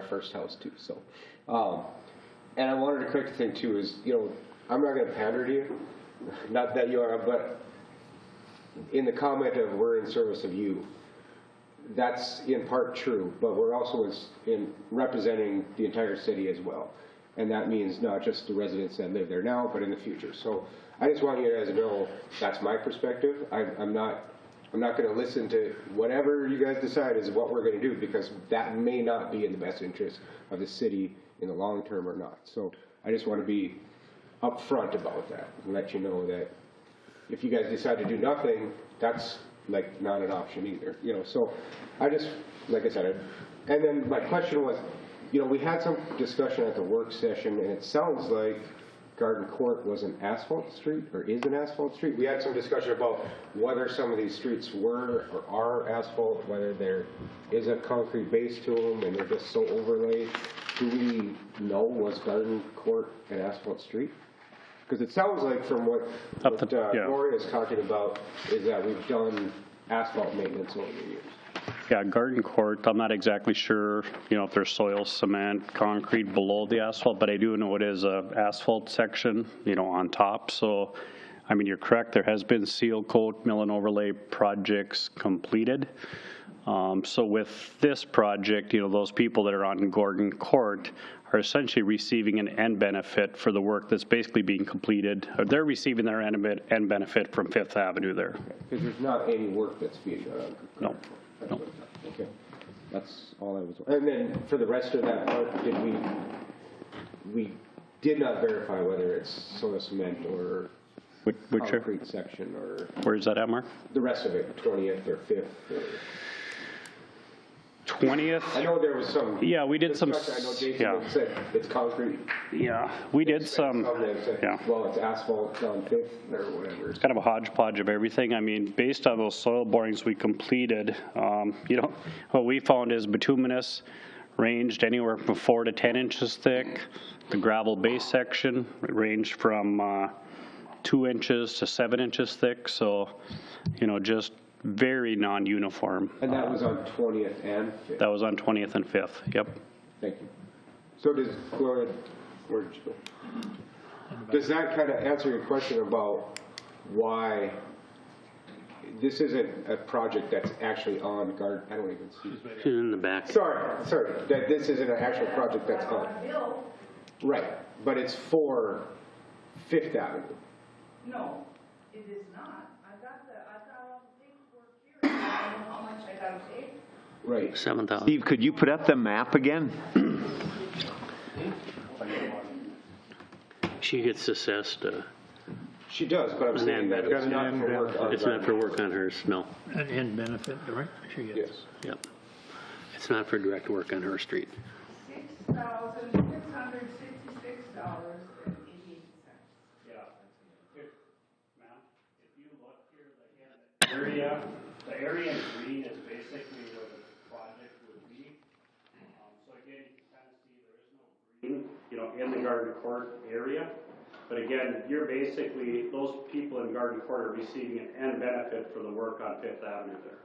Speaker 12: first house too. So, and I wanted to correct the thing too is, you know, I'm not going to pander to you, not that you are, but in the comment of we're in service of you, that's in part true, but we're also in representing the entire city as well. And that means not just the residents that live there now, but in the future. So I just want you guys to know that's my perspective. I'm not going to listen to whatever you guys decide is what we're going to do, because that may not be in the best interest of the city in the long term or not. So I just want to be upfront about that and let you know that if you guys decide to do nothing, that's like not an option either, you know. So I just, like I said, and then my question was, you know, we had some discussion at the work session, and it sounds like Garden Court was an asphalt street or is an asphalt street. We had some discussion about whether some of these streets were or are asphalt, whether there is a concrete base to them and they're just so overlaid. Do we know, was Garden Court an asphalt street? Because it sounds like from what Gloria is talking about is that we've done asphalt maintenance over the years.
Speaker 9: Yeah, Garden Court, I'm not exactly sure, you know, if there's soil, cement, concrete below the asphalt, but I do know it is a asphalt section, you know, on top. So, I mean, you're correct, there has been seal coat, mill and overlay projects completed. So with this project, you know, those people that are on Gordon Court are essentially receiving an end benefit for the work that's basically being completed. They're receiving their end benefit from Fifth Avenue there.
Speaker 12: Because there's not any work that's being done.
Speaker 9: No. No.
Speaker 12: Okay, that's all I was. And then for the rest of that part, we did not verify whether it's soda cement or concrete section or.
Speaker 9: Where is that at, Mark?
Speaker 12: The rest of it, 20th or 5th.
Speaker 9: 20th.
Speaker 12: I know there was some.
Speaker 9: Yeah, we did some.
Speaker 12: I know Jason said it's concrete.
Speaker 9: Yeah, we did some.
Speaker 12: Yeah. Well, it's asphalt on 5th or whatever.
Speaker 9: It's kind of a hodgepodge of everything. I mean, based on those soil borings we completed, you know, what we found is bituminous ranged anywhere from 4 to 10 inches thick. The gravel base section ranged from 2 inches to 7 inches thick. So, you know, just very non-uniform.
Speaker 12: And that was on 20th and 5th?
Speaker 9: That was on 20th and 5th, yep.
Speaker 12: Thank you. So does Gloria, where did you go? Does that kind of answer your question about why this isn't a project that's actually on Garden? I don't even see.
Speaker 13: She's in the back.
Speaker 12: Sorry, that this isn't an actual project that's on. Right, but it's for Fifth Avenue.
Speaker 7: No, it is not. I got all the paperwork here. I don't know how much I got to pay.
Speaker 12: Right.
Speaker 13: 7,000.
Speaker 3: Steve, could you put up the map again?
Speaker 13: She gets assessed.
Speaker 12: She does, but I'm saying that it's not for work on.
Speaker 13: It's not for work on hers, no.
Speaker 1: An end benefit, right? She gets.
Speaker 12: Yes.
Speaker 13: Yep. It's not for direct work on her street.
Speaker 7: $6,666.88.
Speaker 9: Yeah. Ma'am, if you look here, the area in green is basically where the project would be. So again, you can kind of see there is no green, you know, in the Garden Court area. But again, you're basically, those people in Garden Court are receiving an end benefit for the work on Fifth Avenue there.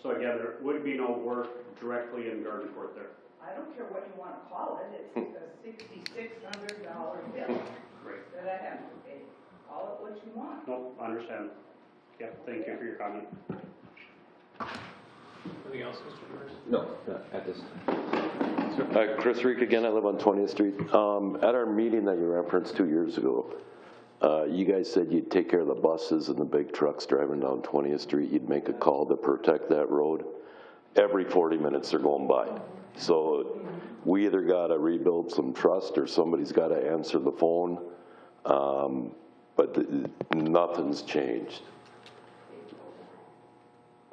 Speaker 9: So again, there would be no work directly in Garden Court there.
Speaker 7: I don't care what you want to call it. It's a $6,600 bill that I have to pay. Call
Speaker 11: want.
Speaker 9: Nope, I understand. Yep, thank you for your comment.
Speaker 1: Anything else, Mr. Burris?
Speaker 12: No, not at this time.
Speaker 10: Chris Reek again, I live on 20th Street. At our meeting that you referenced 2 years ago, you guys said you'd take care of the buses and the big trucks driving down 20th Street. You'd make a call to protect that road. Every 40 minutes they're going by. So we either got to rebuild some trust or somebody's got to answer the phone. But nothing's changed.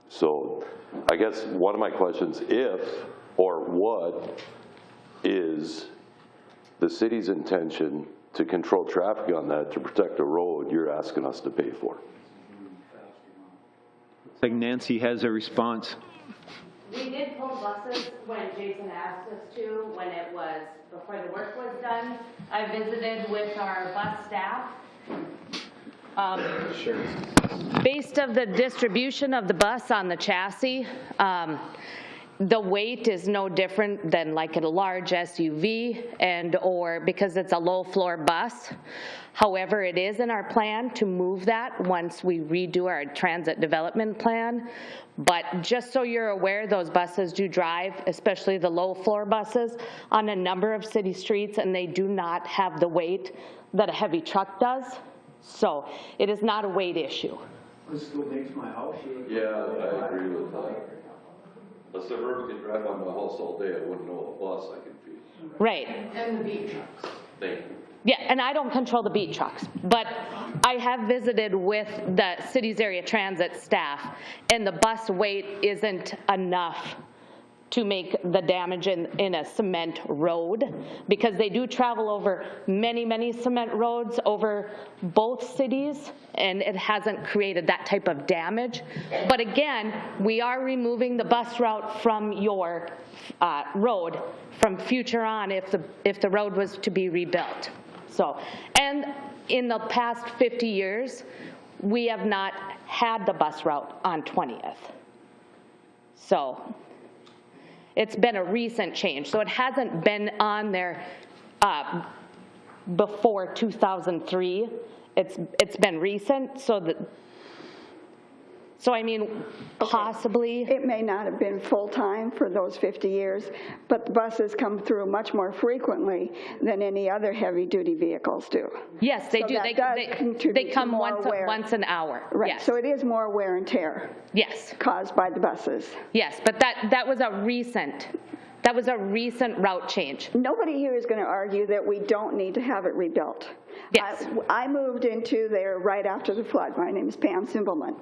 Speaker 10: So I guess one of my questions, if or what is the city's intention to control traffic on that to protect a road you're asking us to pay for?
Speaker 3: It's like Nancy has a response.
Speaker 7: We did pull buses when Jason asked us to, when it was, before the work was done. I visited with our bus staff. Based of the distribution of the bus on the chassis, the weight is no different than like a large SUV and or because it's a low floor bus. However, it is in our plan to move that once we redo our transit development plan. But just so you're aware, those buses do drive, especially the low floor buses, on a number of city streets, and they do not have the weight that a heavy truck does. So it is not a weight issue.
Speaker 3: This is what makes my house.
Speaker 10: Yeah, I agree with that. A Suburban could drive on my house all day, I wouldn't know a bus I could feed.
Speaker 7: Right. And the beat trucks.
Speaker 10: Thank you.
Speaker 7: Yeah, and I don't control the beat trucks, but I have visited with the city's area transit staff, and the bus weight isn't enough to make the damage in a cement road, because they do travel over many, many cement roads over both cities, and it hasn't created that type of damage. But again, we are removing the bus route from your road from future on if the road was to be rebuilt. So, and in the past 50 years, we have not had the bus route on 20th. So it's been a recent change. So it hasn't been on there before 2003. It's been recent. So I mean, possibly.
Speaker 14: It may not have been full-time for those 50 years, but the buses come through much more frequently than any other heavy-duty vehicles do.
Speaker 7: Yes, they
Speaker 14: So
Speaker 7: do.
Speaker 14: that
Speaker 7: They come
Speaker 14: more wear.
Speaker 7: once an hour.
Speaker 14: Right,
Speaker 7: Yes.
Speaker 14: so it is more wear and tear.
Speaker 7: Yes.
Speaker 14: Caused by the buses.
Speaker 7: Yes, but that was a recent route change.
Speaker 14: Nobody here is going to argue that we don't need to have it rebuilt.
Speaker 7: Yes.
Speaker 14: I moved into there right after the flood. My name is Pam Simbelman.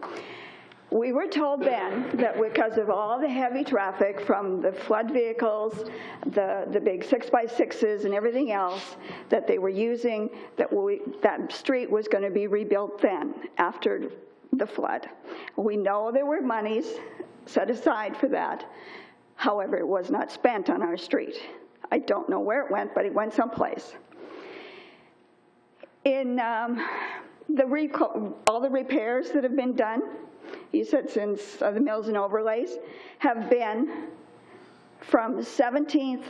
Speaker 14: We were told then that because of all the heavy traffic from the flood vehicles, the big 6x6s and everything else that they were using, that street was going to be rebuilt then after the flood. We know there were monies set aside for that. However, it was not spent on our street. I don't know where it went, but it went someplace. In all the repairs that have been done, you said since the mills and overlays, have been from 17th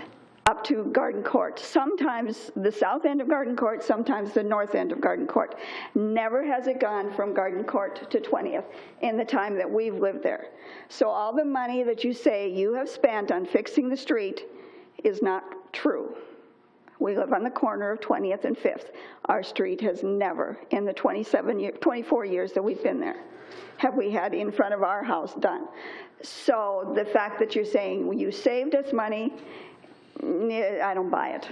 Speaker 14: up to Garden Court. Sometimes the south end of Garden Court, sometimes the north end of Garden Court. Never has it gone from Garden Court to 20th in the time that we've lived there. So all the money that you say you have spent on fixing the street is not true. We live on the corner of 20th and 5th. Our street has never, in the 24 years that we've been there, have we had in front of our house done. So the fact that you're saying you saved us money, I don't buy it.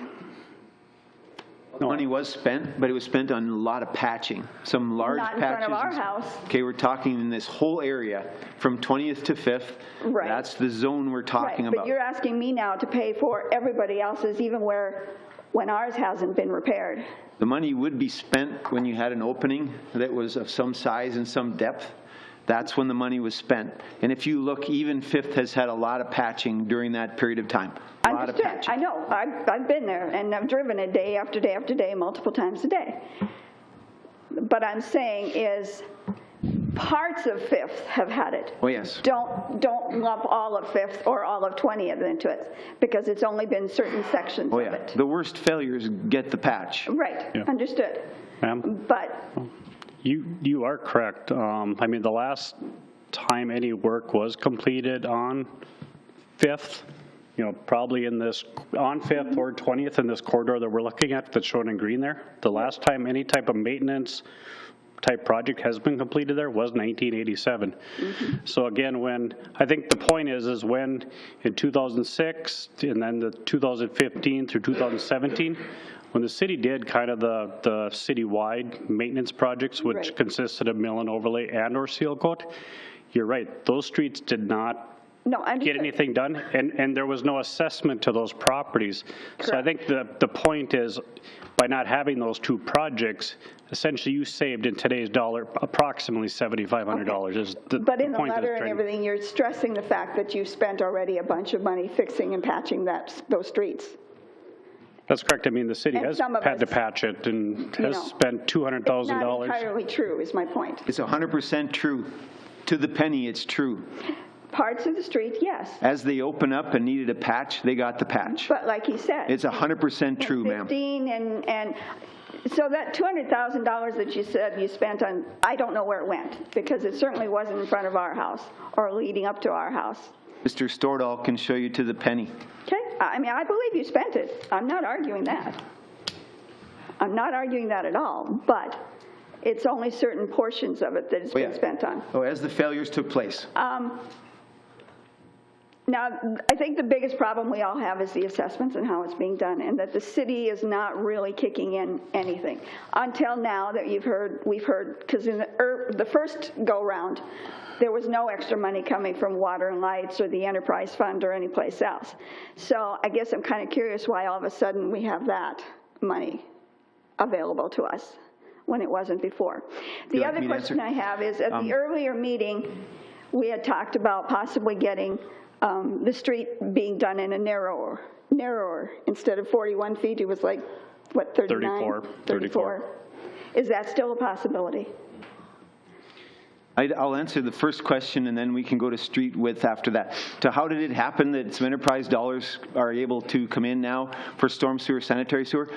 Speaker 3: Money was spent, but it was spent on a lot of patching, some large patches.
Speaker 14: Not in front of our house.
Speaker 3: Okay, we're talking in this whole area from 20th to 5th.
Speaker 14: Right.
Speaker 3: That's the zone we're talking
Speaker 14: Right,
Speaker 3: about.
Speaker 14: but you're asking me now to pay for everybody else's, even when ours hasn't been repaired.
Speaker 3: The money would be spent when you had an opening that was of some size and some depth. That's when the money was spent. And if you look, even 5th has had a lot of patching during that period of time. A lot of patching.
Speaker 14: I know. I've been there, and I've driven it day after day after day, multiple times a day. But I'm saying is parts of 5th have had it.
Speaker 3: Oh, yes.
Speaker 14: Don't lump all of 5th or all of 20th into it, because it's only been certain sections
Speaker 3: Oh,
Speaker 14: of
Speaker 3: yeah.
Speaker 14: it.
Speaker 3: The worst failures get the patch.
Speaker 14: Right, understood.
Speaker 9: Ma'am?
Speaker 14: But
Speaker 9: You are correct. I mean, the last time any work was completed on 5th, probably on 5th or 20th in this corridor that we're looking at that's shown in green there. The last time any type of maintenance type project has been completed there was 1987. So again, I think the point is when in 2006 and then the 2015 through 2017, when the city did kind of the citywide maintenance projects, which consisted of mill and overlay and or seal coat, you're right, those streets did not get anything done, and there was no assessment to those properties. Correct. So I think the point is, by not having those two projects, essentially you saved in today's dollar approximately $7,500.
Speaker 14: But in the letter and everything, you're stressing the fact that you spent already a bunch of money fixing and patching those streets.
Speaker 9: That's correct. I mean, the city has had to patch it and has spent $200,000. It's not
Speaker 14: entirely true, is my point.
Speaker 3: It's 100% true. To the penny, it's true.
Speaker 14: Parts of the street, yes.
Speaker 3: As they open up and needed a patch, they got the patch.
Speaker 14: But like he said.
Speaker 3: It's 100% true, ma'am.
Speaker 14: 15 and so that $200,000 that you said you spent on, I don't know where it went, because it certainly wasn't in front of our house or leading up to our house.
Speaker 3: Mr. Stordahl can show you to the penny.
Speaker 14: Okay, I mean, I believe you spent it. I'm not arguing that. I'm not arguing that at all, but it's only certain portions of it that it's been spent on.
Speaker 3: Oh, as the failures took place.
Speaker 14: Now, I think the biggest problem we all have is the assessments and how it's being done, and that the city is not really kicking in anything. Until now that we've heard, because in the first go-round, there was no extra money coming from Water and Lights or the Enterprise Fund or any place else. So I guess I'm kind of curious why all of a sudden we have that money available to us when it wasn't before. The other question I have is, at the earlier meeting, we had talked about possibly getting the street being done in a narrower. Instead of 41 feet, it was like, what, 39? 34. Is that still a possibility?
Speaker 3: I'll answer the first question, and then we can go to street width after that. To how did it happen that some enterprise dollars are able to come in now for storm sewer, sanitary sewer?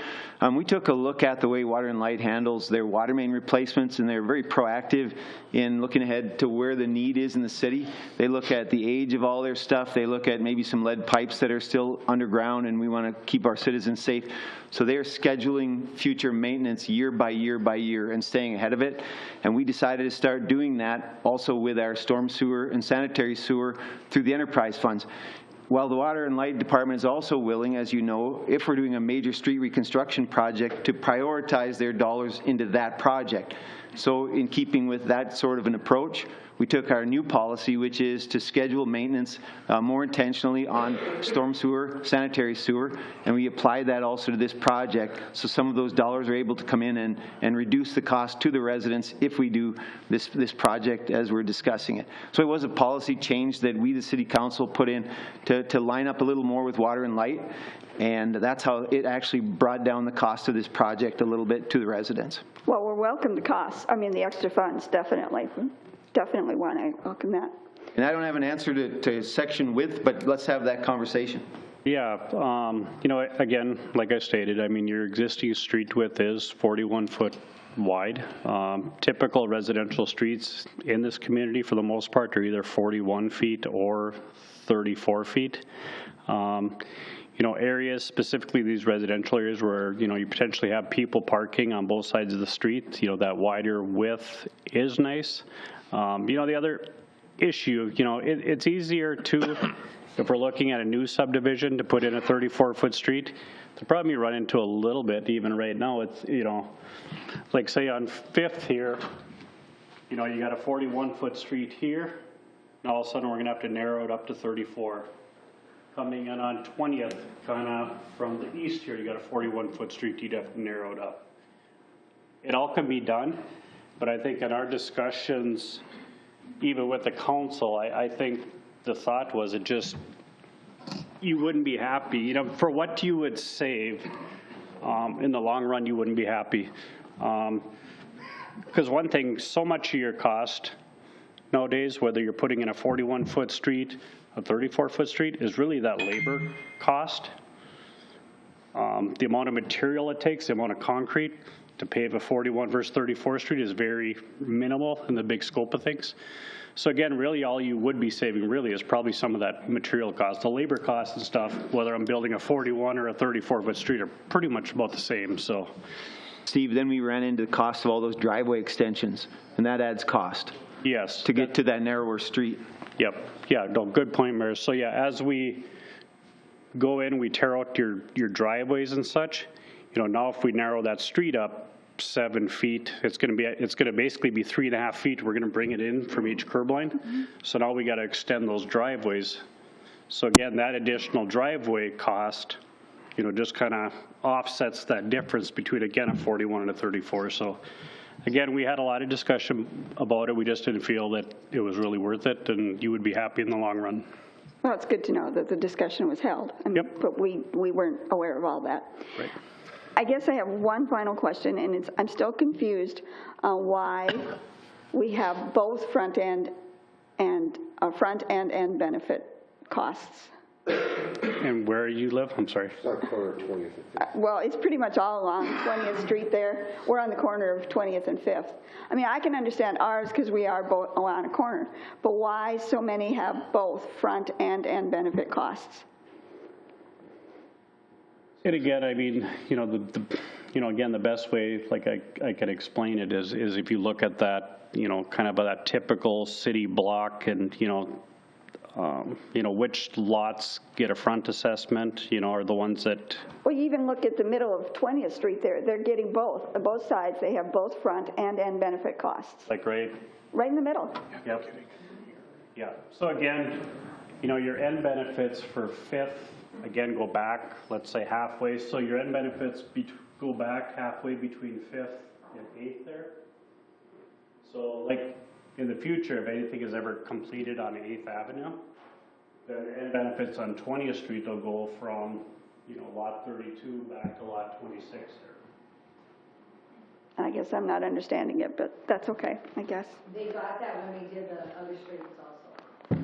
Speaker 3: We took a look at the way Water and Light handles their water main replacements, and they're very proactive in looking ahead to where the need is in the city. They look at the age of all their stuff. They look at maybe some lead pipes that are still underground, and we want to keep our citizens safe. So they are scheduling future maintenance year by year by year and staying ahead of it. And we decided to start doing that also with our storm sewer and sanitary sewer through the enterprise funds. While the Water and Light Department is also willing, as you know, if we're doing a major street reconstruction project, to prioritize their dollars into that project. So in keeping with that sort of an approach, we took our new policy, which is to schedule maintenance more intentionally on storm sewer, sanitary sewer, and we applied that also to this project, so some of those dollars are able to come in and reduce the cost to the residents if we do this project as we're discussing it. So it was a policy change that we, the City Council, put in to line up a little more with Water and Light, and that's how it actually brought down the cost of this project a little bit to the residents.
Speaker 14: Well, we're welcome to costs. I mean, the extra funds, definitely. Definitely want to welcome that.
Speaker 3: And I don't have an answer to section width, but let's have that conversation.
Speaker 9: Yeah, again, like I stated, I mean, your existing street width is 41 foot wide. Typical residential streets in this community, for the most part, are either 41 feet or 34 feet. Areas, specifically these residential areas where, you potentially have people parking on both sides of the street, that wider width is nice. The other issue, it's easier to, if we're looking at a new subdivision, to put in a 34-foot street. The problem you run into a little bit, even right now, it's, like say on 5th here, you got a 41-foot street here, and all of a sudden we're going to have to narrow it up to 34. Coming in on 20th, kind of from the east here, you got a 41-foot street, you'd have to narrow it up. It all can be done, but I think in our discussions, even with the council, I think the thought was you wouldn't be happy. For what you would save, in the long run, you wouldn't be happy. Because one thing, so much of your cost nowadays, whether you're putting in a 41-foot street, a 34-foot street, is really that labor cost. The amount of material it takes, the amount of concrete. to pave a 41 versus 34th Street is very minimal in the big scope of things. So again, really all you would be saving really is probably some of that material cost. The labor costs and stuff, whether I'm building a 41 or a 34-foot street, are pretty much about the same. So,
Speaker 3: Steve, then we ran into the cost of all those driveway extensions, and that adds cost
Speaker 9: yes.
Speaker 3: to get to that narrower street.
Speaker 9: Yep. Yeah, no, good point, Mayor. So yeah, as we go in, we tear out your driveways and such, you know, now if we narrow that street up 7 feet, it's going to basically be 3.5 feet. We're going to bring it in from each curb line. Mm-hmm. So now we got to extend those driveways. So again, that additional driveway cost, you know, just kind of offsets that difference between, again, a 41 and a 34. So again, we had a lot of discussion about it. We just didn't feel that it was really worth it, and you would be happy in the long run.
Speaker 14: Well, it's good to know that the discussion was held.
Speaker 9: Yep.
Speaker 14: But we weren't aware of all that.
Speaker 9: Right.
Speaker 14: I guess I have one final question, and I'm still confused on why we have both front end and benefit costs.
Speaker 9: And where you live? I'm sorry.
Speaker 12: It's on corner of 20th and 5th.
Speaker 14: Well, it's pretty much all along 20th Street there. We're on the corner of 20th and 5th. I mean, I can understand ours because we are both on a corner, but why so many have both front end and benefit costs?
Speaker 9: And again, I mean, you know, again, the best way, like I could explain it is if you look at that, you know, kind of that typical city block, and you know, which lots get a front assessment, you know, are the ones that.
Speaker 14: Well, you even look at the middle of 20th Street there. They're getting both sides. They have both front and benefit costs.
Speaker 9: Like right
Speaker 14: in the middle.
Speaker 9: Yep. Yeah. So again, you know, your end benefits for 5th. Again, go back, let's say halfway. So your end benefits go back halfway between 5th and 8th there. So like in the future, if anything is ever completed on 8th Avenue, the end benefits on 20th Street will go from, you know, lot 32 back to lot 26 there.
Speaker 14: I guess I'm not understanding it, but that's okay, I guess.
Speaker 15: They got that when we did the other streets also.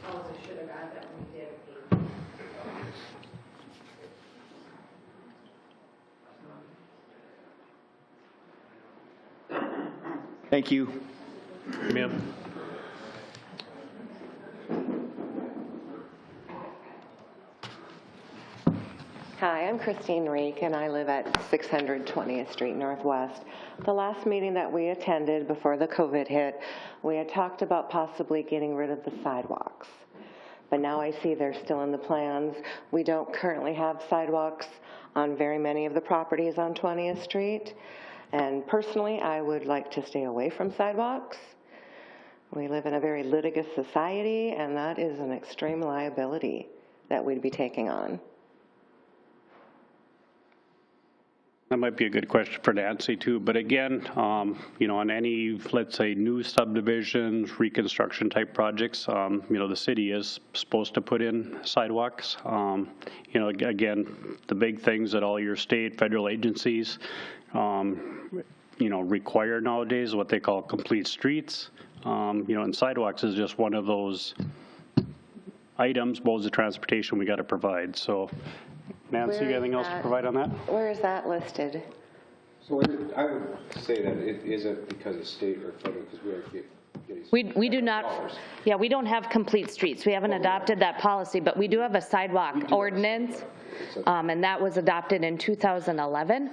Speaker 15: Also should have got that when we did 8th.
Speaker 3: Thank you.
Speaker 1: Ma'am.
Speaker 16: Hi, I'm Christine Reek, and I live at 600 20th Street Northwest. The last meeting that we attended before the COVID hit, we had talked about possibly getting rid of the sidewalks. But now I see they're still in the plans. We don't currently have sidewalks on very many of the properties on 20th Street. And personally, I would like to stay away from sidewalks. We live in a very litigious society, and that is an extreme liability that we'd be taking on.
Speaker 9: That might be a good question for Nancy too, but again, you know, on any, let's say, new subdivisions, reconstruction type projects, you know, the city is supposed to put in sidewalks. You know, again, the big things that all your state, federal agencies, you know, require nowadays, what they call complete streets. You know, and sidewalks is just one of those items, modes of transportation we got to provide. So, Nancy, you got anything else to provide on that?
Speaker 16: Where is that listed?
Speaker 12: So I would say that it isn't because of state or federal, because we are getting.
Speaker 7: We do not, yeah, we don't have complete streets. We haven't adopted that policy, but we do have a sidewalk ordinance, and that was adopted in 2011.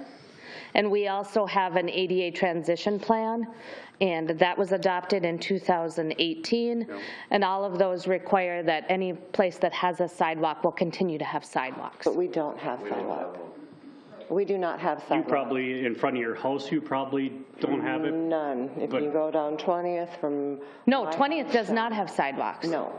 Speaker 7: And we also have an ADA transition plan, and that was adopted in 2018. And all of those require that any place that has a sidewalk will continue to have sidewalks.
Speaker 16: But we don't have sidewalk. We do not have sidewalk.
Speaker 9: You probably, in front of your house, you probably don't have it?
Speaker 16: None. If you go down 20th from...
Speaker 7: No, 20th does not have sidewalks.
Speaker 16: No.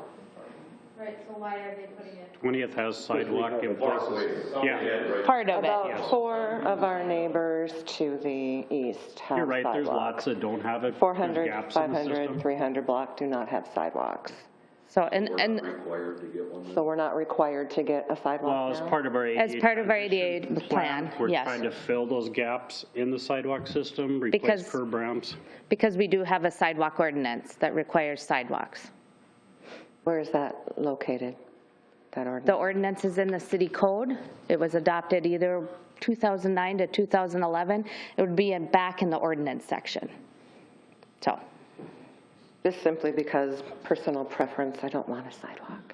Speaker 15: Right, so why are they putting it?
Speaker 9: 20th has sidewalk in places. Yeah.
Speaker 7: Part of it.
Speaker 16: About 4 of our neighbors to the east have
Speaker 9: You're right,
Speaker 16: sidewalks.
Speaker 9: there's lots that don't have it.
Speaker 16: 400,
Speaker 9: gaps in the
Speaker 16: 500,
Speaker 9: system.
Speaker 16: 300 block do not have sidewalks.
Speaker 7: So, and
Speaker 16: So we're not required to get a sidewalk
Speaker 9: Well, as
Speaker 16: now?
Speaker 9: part of our ADA.
Speaker 7: as part of our ADA plan,
Speaker 9: We're
Speaker 7: yes.
Speaker 9: trying to fill those gaps in the sidewalk system, replace curb ramps.
Speaker 7: Because we do have a sidewalk ordinance that requires sidewalks.
Speaker 16: Where is that located, that ordinance?
Speaker 7: The ordinance is in the city code. It was adopted either 2009 to 2011, it would be back in the ordinance section. So.
Speaker 16: Just simply because personal preference, I don't want a sidewalk.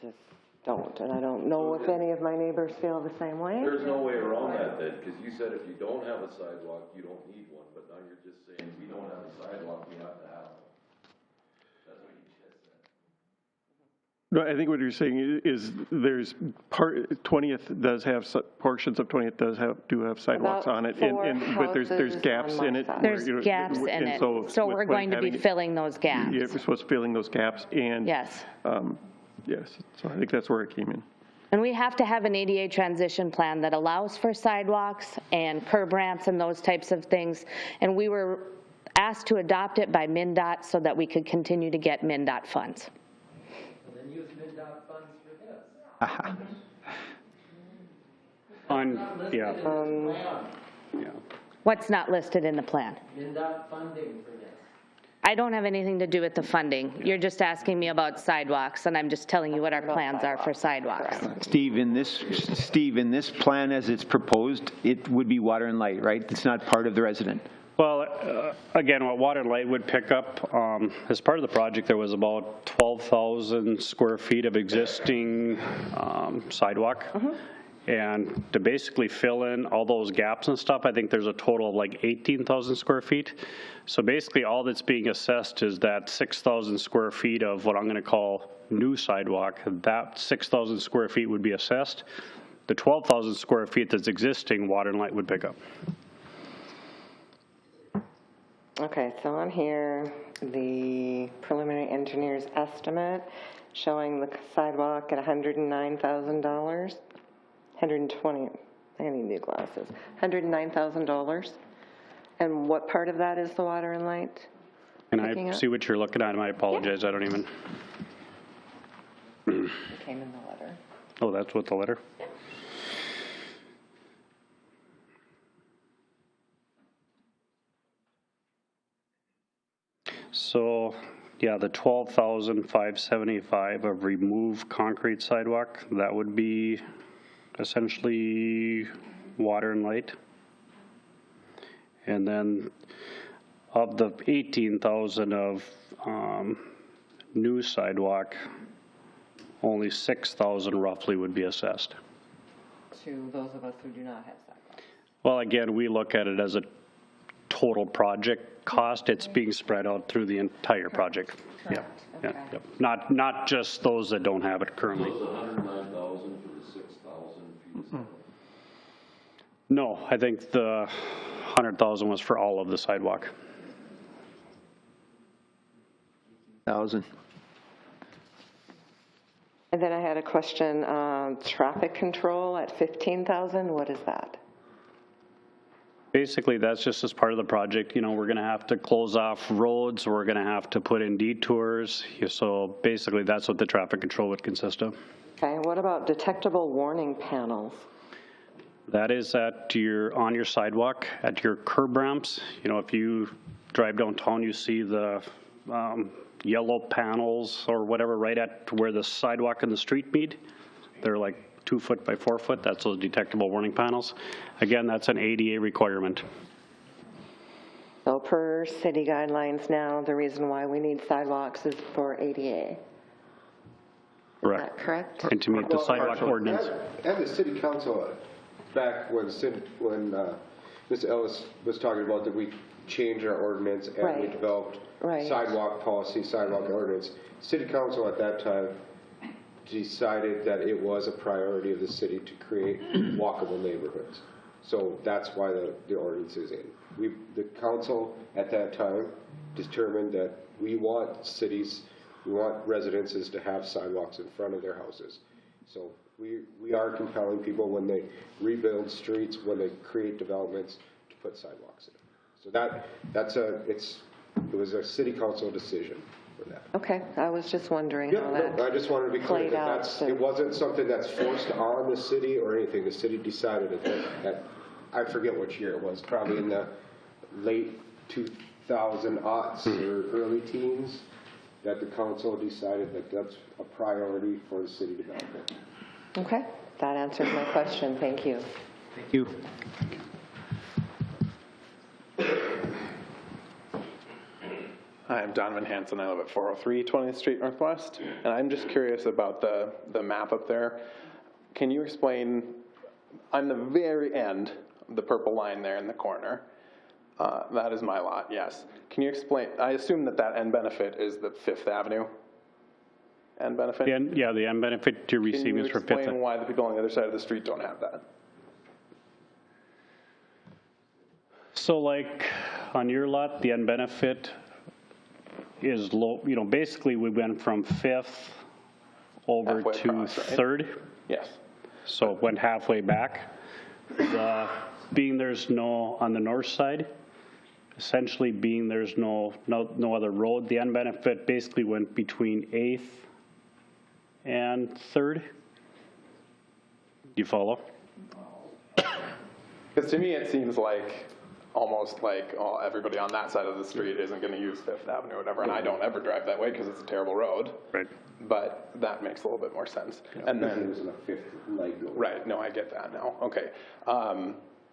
Speaker 16: Just don't, and I don't know if any of my neighbors feel the same way.
Speaker 10: There's no way around that then, because you said if you don't have a sidewalk, you don't need one, but now you're just saying we don't have a sidewalk, we have to have one. That's what you just said.
Speaker 6: No, I think what you're saying is there's 20th does have, portions of 20th do have sidewalks
Speaker 16: About
Speaker 6: on it,
Speaker 16: four
Speaker 6: but there's gaps
Speaker 16: on
Speaker 6: in
Speaker 16: my
Speaker 6: it.
Speaker 16: side.
Speaker 7: There's
Speaker 6: where, you know,
Speaker 7: gaps in
Speaker 6: and
Speaker 7: it,
Speaker 6: so
Speaker 7: we're going to be filling those gaps.
Speaker 6: Yeah, we're supposed to filling those gaps, and
Speaker 7: Yes.
Speaker 6: yes, so I think that's where it came in.
Speaker 7: And we have to have an ADA transition plan that allows for sidewalks and curb ramps and those types of things. And we were asked to adopt it by MnDOT so that we could continue to get MnDOT funds.
Speaker 4: Well, then use MnDOT funds for this.
Speaker 7: What's not listed in the plan?
Speaker 4: MnDOT funding for this.
Speaker 7: I don't have anything to do with the funding. You're just asking me about sidewalks, and I'm just telling you what our plans are for sidewalks.
Speaker 3: Steve, in this plan as it's proposed, it would be water and light, right? It's not part of the resident.
Speaker 9: Well, again, what Water and Light would pick up, as part of the project, there was about 12,000 square feet of existing sidewalk. And to basically fill in all those gaps and stuff, I think there's a total of like 18,000 square feet. So basically all that's being assessed is that 6,000 square feet of what I'm going to call new sidewalk. That 6,000 square feet would be assessed. The 12,000 square feet that's existing, Water and Light would pick up.
Speaker 16: Okay, so on here, the preliminary engineer's estimate showing the sidewalk at $109,000. 120, I need new glasses, $109,000. And what part of that is the Water and Light?
Speaker 9: And I see what you're looking at, and I apologize, I don't even.
Speaker 16: It came in the letter.
Speaker 9: Oh, that's what the letter? So, yeah, the 12,575 of remove concrete sidewalk, that would be essentially Water and Light. And then of the 18,000 of new sidewalk, only 6,000 roughly would be assessed.
Speaker 16: To those of us who do not have sidewalks.
Speaker 9: Well, again, we look at it as a total project cost. It's being spread out through the entire project. Yeah,
Speaker 16: Okay.
Speaker 9: yeah, yep. Not just those that don't have it currently.
Speaker 10: So it's 109,000 for the 6,000 feet.
Speaker 9: No, I think the 100,000 was for all of the sidewalk.
Speaker 3: 1,000.
Speaker 16: And then I had a question, traffic control at 15,000, what is that?
Speaker 9: Basically, that's just as part of the project. You know, we're going to have to close off roads. We're going to have to put in detours. So basically, that's what the traffic control would consist of.
Speaker 16: Okay, what about detectable warning panels?
Speaker 9: That is on your sidewalk, at your curb ramps. You know, if you drive downtown, you see the yellow panels or whatever right at where the sidewalk and the street meet. They're like 2 foot by 4 foot. That's those detectable warning panels. Again, that's an ADA requirement.
Speaker 16: So per city guidelines now, the reason why we need sidewalks is for ADA.
Speaker 9: Correct.
Speaker 16: Is that correct?
Speaker 9: And to meet the sidewalk ordinance.
Speaker 12: And the city council, back when Ms. Ellis was talking about that we changed our ordinance and we
Speaker 16: Right.
Speaker 12: developed
Speaker 16: Right.
Speaker 12: sidewalk policy, sidewalk ordinance. City council at that time decided that it was a priority of the city to create walkable neighborhoods. So that's why the ordinance is in. The council at that time determined that we want residences to have sidewalks in front of their houses. So we are compelling people when they rebuild streets, when they create developments, to put sidewalks in. So it was a city council decision for that.
Speaker 16: Okay, I was just wondering how that
Speaker 12: I just wanted to be clear
Speaker 16: played out.
Speaker 12: it wasn't something that's forced on the city or anything. The city decided that I forget which year it was, probably in the late 2000s or early teens, that the council decided that that's a priority for the city development.
Speaker 16: Okay, That answers my question. Thank you.
Speaker 3: Thank you.
Speaker 17: Hi, I'm Donovan Hanson. I live at 403 20th Street Northwest, and I'm just curious about the map up there. Can you explain, on the very end, the purple line there in the corner, that is my lot, yes. Can you explain, I assume that end benefit is the Fifth Avenue end benefit?
Speaker 9: Yeah, the end benefit you're receiving is for
Speaker 17: Can you
Speaker 9: Fifth.
Speaker 17: explain why the people on the other side of the street don't have that?
Speaker 9: So like on your lot, the end benefit is low, basically we went from Fifth over
Speaker 17: Halfway
Speaker 9: to
Speaker 17: across, right?
Speaker 9: Third.
Speaker 17: Yes.
Speaker 9: So it went halfway back. Being there's no, on the north side, essentially being there's no other road, the end benefit basically went between 8th and 3rd. Do you follow?
Speaker 17: Because to me it seems like almost like everybody on that side of the street isn't going to use Fifth Avenue or whatever, and I don't ever drive that way because it's a terrible road.
Speaker 9: Right.
Speaker 17: But that makes a little bit more sense. And then
Speaker 8: There's a fifth leg.
Speaker 17: right, no, I get that now. Okay.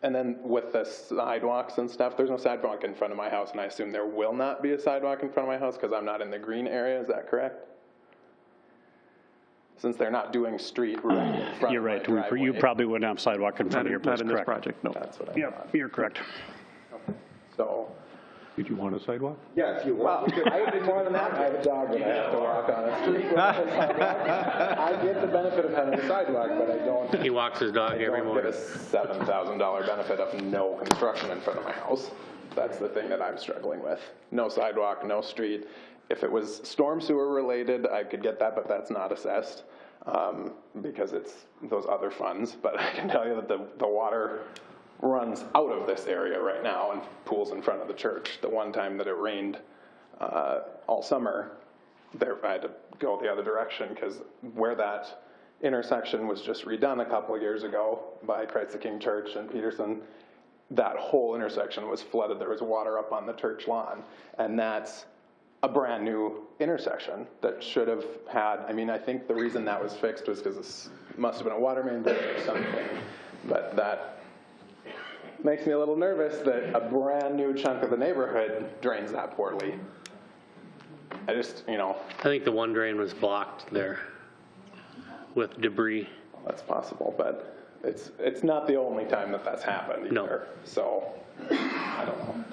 Speaker 17: And then with the sidewalks and stuff, there's no sidewalk in front of my house, and I assume there will not be a sidewalk in front of my house because I'm not in the green area. Is that correct? Since they're not doing street right in front
Speaker 9: You're
Speaker 17: of my
Speaker 9: right.
Speaker 17: driveway.
Speaker 9: You probably wouldn't have sidewalk in front of your place,
Speaker 6: Not in this
Speaker 9: correct?
Speaker 6: project, no.
Speaker 17: That's what I
Speaker 9: Yeah,
Speaker 17: thought.
Speaker 9: you're correct.
Speaker 17: So,
Speaker 8: Did you want a sidewalk?
Speaker 12: Yeah, if you want.
Speaker 17: I would do more than that. I have a dog that I have to walk on a street. I get the benefit of having a sidewalk, but I don't.
Speaker 13: He walks his dog every
Speaker 17: I don't
Speaker 13: morning.
Speaker 17: get a $7,000 benefit of no construction in front of my house. That's the thing that I'm struggling with. No sidewalk, no street. If it was storm sewer related, I could get that, but that's not assessed because it's those other funds. But I can tell you that the water runs out of this area right now and pools in front of the church. The one time that it rained all summer, I had to go the other direction because where that intersection was just redone a couple of years ago by Christ the King Church and Peterson, that whole intersection was flooded. There was water up on the church lawn, and that's a brand new intersection that should have had, I think the reason that was fixed was because this must have been a water main break or something, but that makes me a little nervous that a brand new chunk of the neighborhood drains that poorly. I just,
Speaker 13: I think the one drain was blocked there with debris.
Speaker 17: that's possible, but it's not the only time that that's happened either.
Speaker 13: No.
Speaker 17: So, I don't know.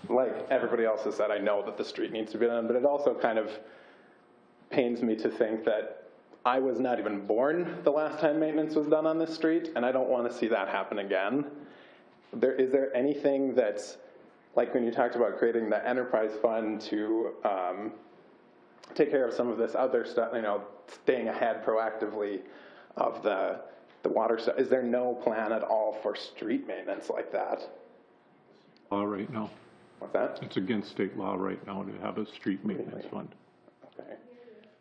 Speaker 17: Like everybody else has said, I know that the street needs to be done, but it also kind of pains me to think that I was not even born the last time maintenance was done on this street, and I don't want to see that happen again. Is there anything that's, like when you talked about creating the enterprise fund to take care of some of this other stuff, staying ahead proactively of the water stuff, is there no plan at all for street maintenance like that?
Speaker 8: Law right now.
Speaker 17: What's that?
Speaker 8: It's against state law right now to have a street maintenance fund.
Speaker 17: Okay.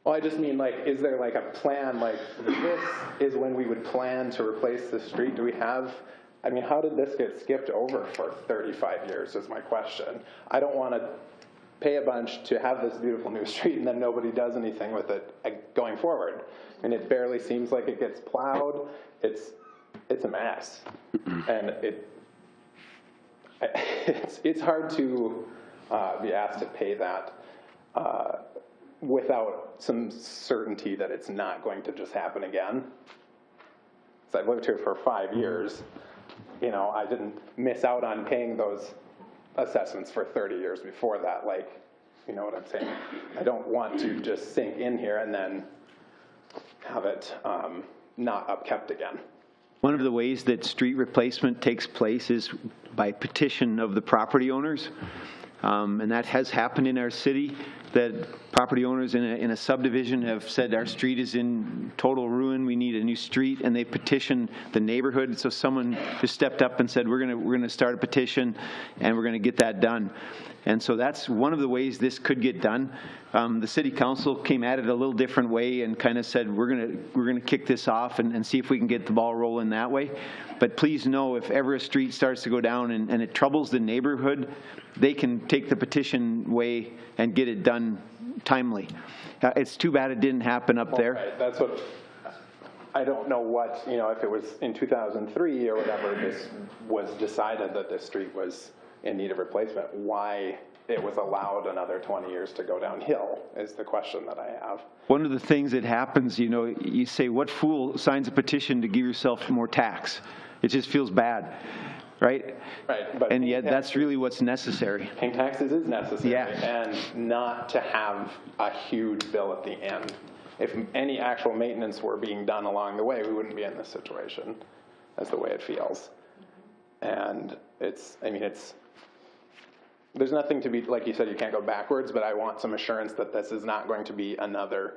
Speaker 17: Well, I just mean, is there a plan, this is when we would plan to replace the street? Do we have, how did this get skipped over for 35 years is my question. I don't want to pay a bunch to have this beautiful new street and then nobody does anything with it going forward. It barely seems like it gets plowed. It's a mess. And it's hard to be asked to pay that without some certainty that it's not going to just happen again. So I've lived here for 5 years. I didn't miss out on paying those assessments for 30 years before that. You know what I'm saying? I don't want to just sink in here and then have it not upkept again.
Speaker 3: One of the ways that street replacement takes place is by petition of the property owners. And that has happened in our city, that property owners in a subdivision have said our street is in total ruin, we need a new street, and they petition the neighborhood. So someone just stepped up and said, we're going to start a petition and we're going to get that done. And so that's one of the ways this could get done. The city council came at it a little different way and kind of said, we're going to kick this off and see if we can get the ball rolling that way. But please know, if ever a street starts to go down and it troubles the neighborhood, they can take the petition way and get it done timely. It's too bad it didn't happen up there.
Speaker 17: Right, that's what I don't know what, if it was in 2003 or whatever, this was decided that this street was in need of replacement, why it was allowed another 20 years to go downhill is the question that I have.
Speaker 3: One of the things that happens, you say, what fool signs a petition to give yourself more tax? It just feels bad, right?
Speaker 17: Right. But
Speaker 3: and yet that's really what's necessary.
Speaker 17: Paying taxes is necessary.
Speaker 3: Yeah.
Speaker 17: And not to have a huge bill at the end. If any actual maintenance were being done along the way, we wouldn't be in this situation. That's the way it feels. And there's nothing to be, like you said, you can't go backwards, but I want some assurance that this is not going to be another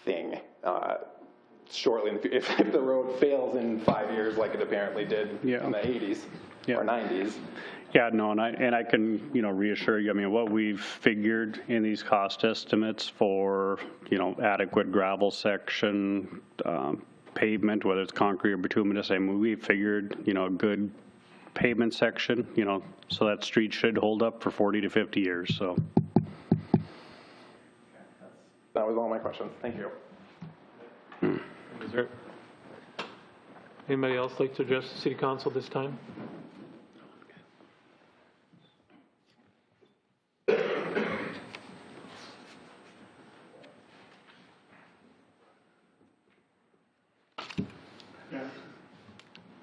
Speaker 17: thing shortly in the future. If the road fails in 5 years like it apparently did in the 80s or 90s.
Speaker 9: Yeah, no, and I can, reassure you, what we've figured in these cost estimates for, adequate gravel section, pavement, whether it's concrete or bituminous, we figured, a good pavement section, so that street should hold up for 40 to 50 years, so.
Speaker 17: That was all my questions. Thank you.
Speaker 1: Is there anybody else like to address the city council this time?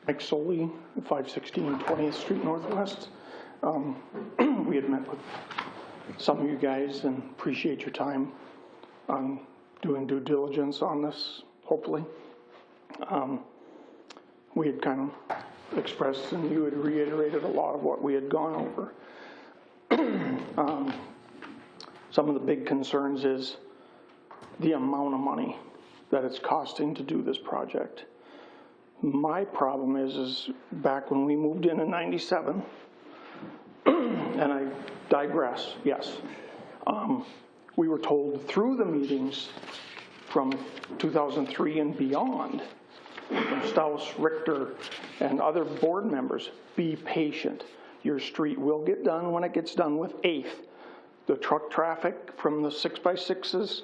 Speaker 18: Mike Soley, 516 20th Street Northwest. We had met with some of you guys and appreciate your time on doing due diligence on this, hopefully. We had kind of expressed and you had reiterated a lot of what we had gone over. Some of the big concerns is the amount of money that it's costing to do this project. My problem is back when we moved in 97, and I digress, yes, we were told through the meetings from 2003 and beyond, from Staus, Richter, and other board members, be patient. Your street will get done when it gets done with 8th. The truck traffic from the 6x6s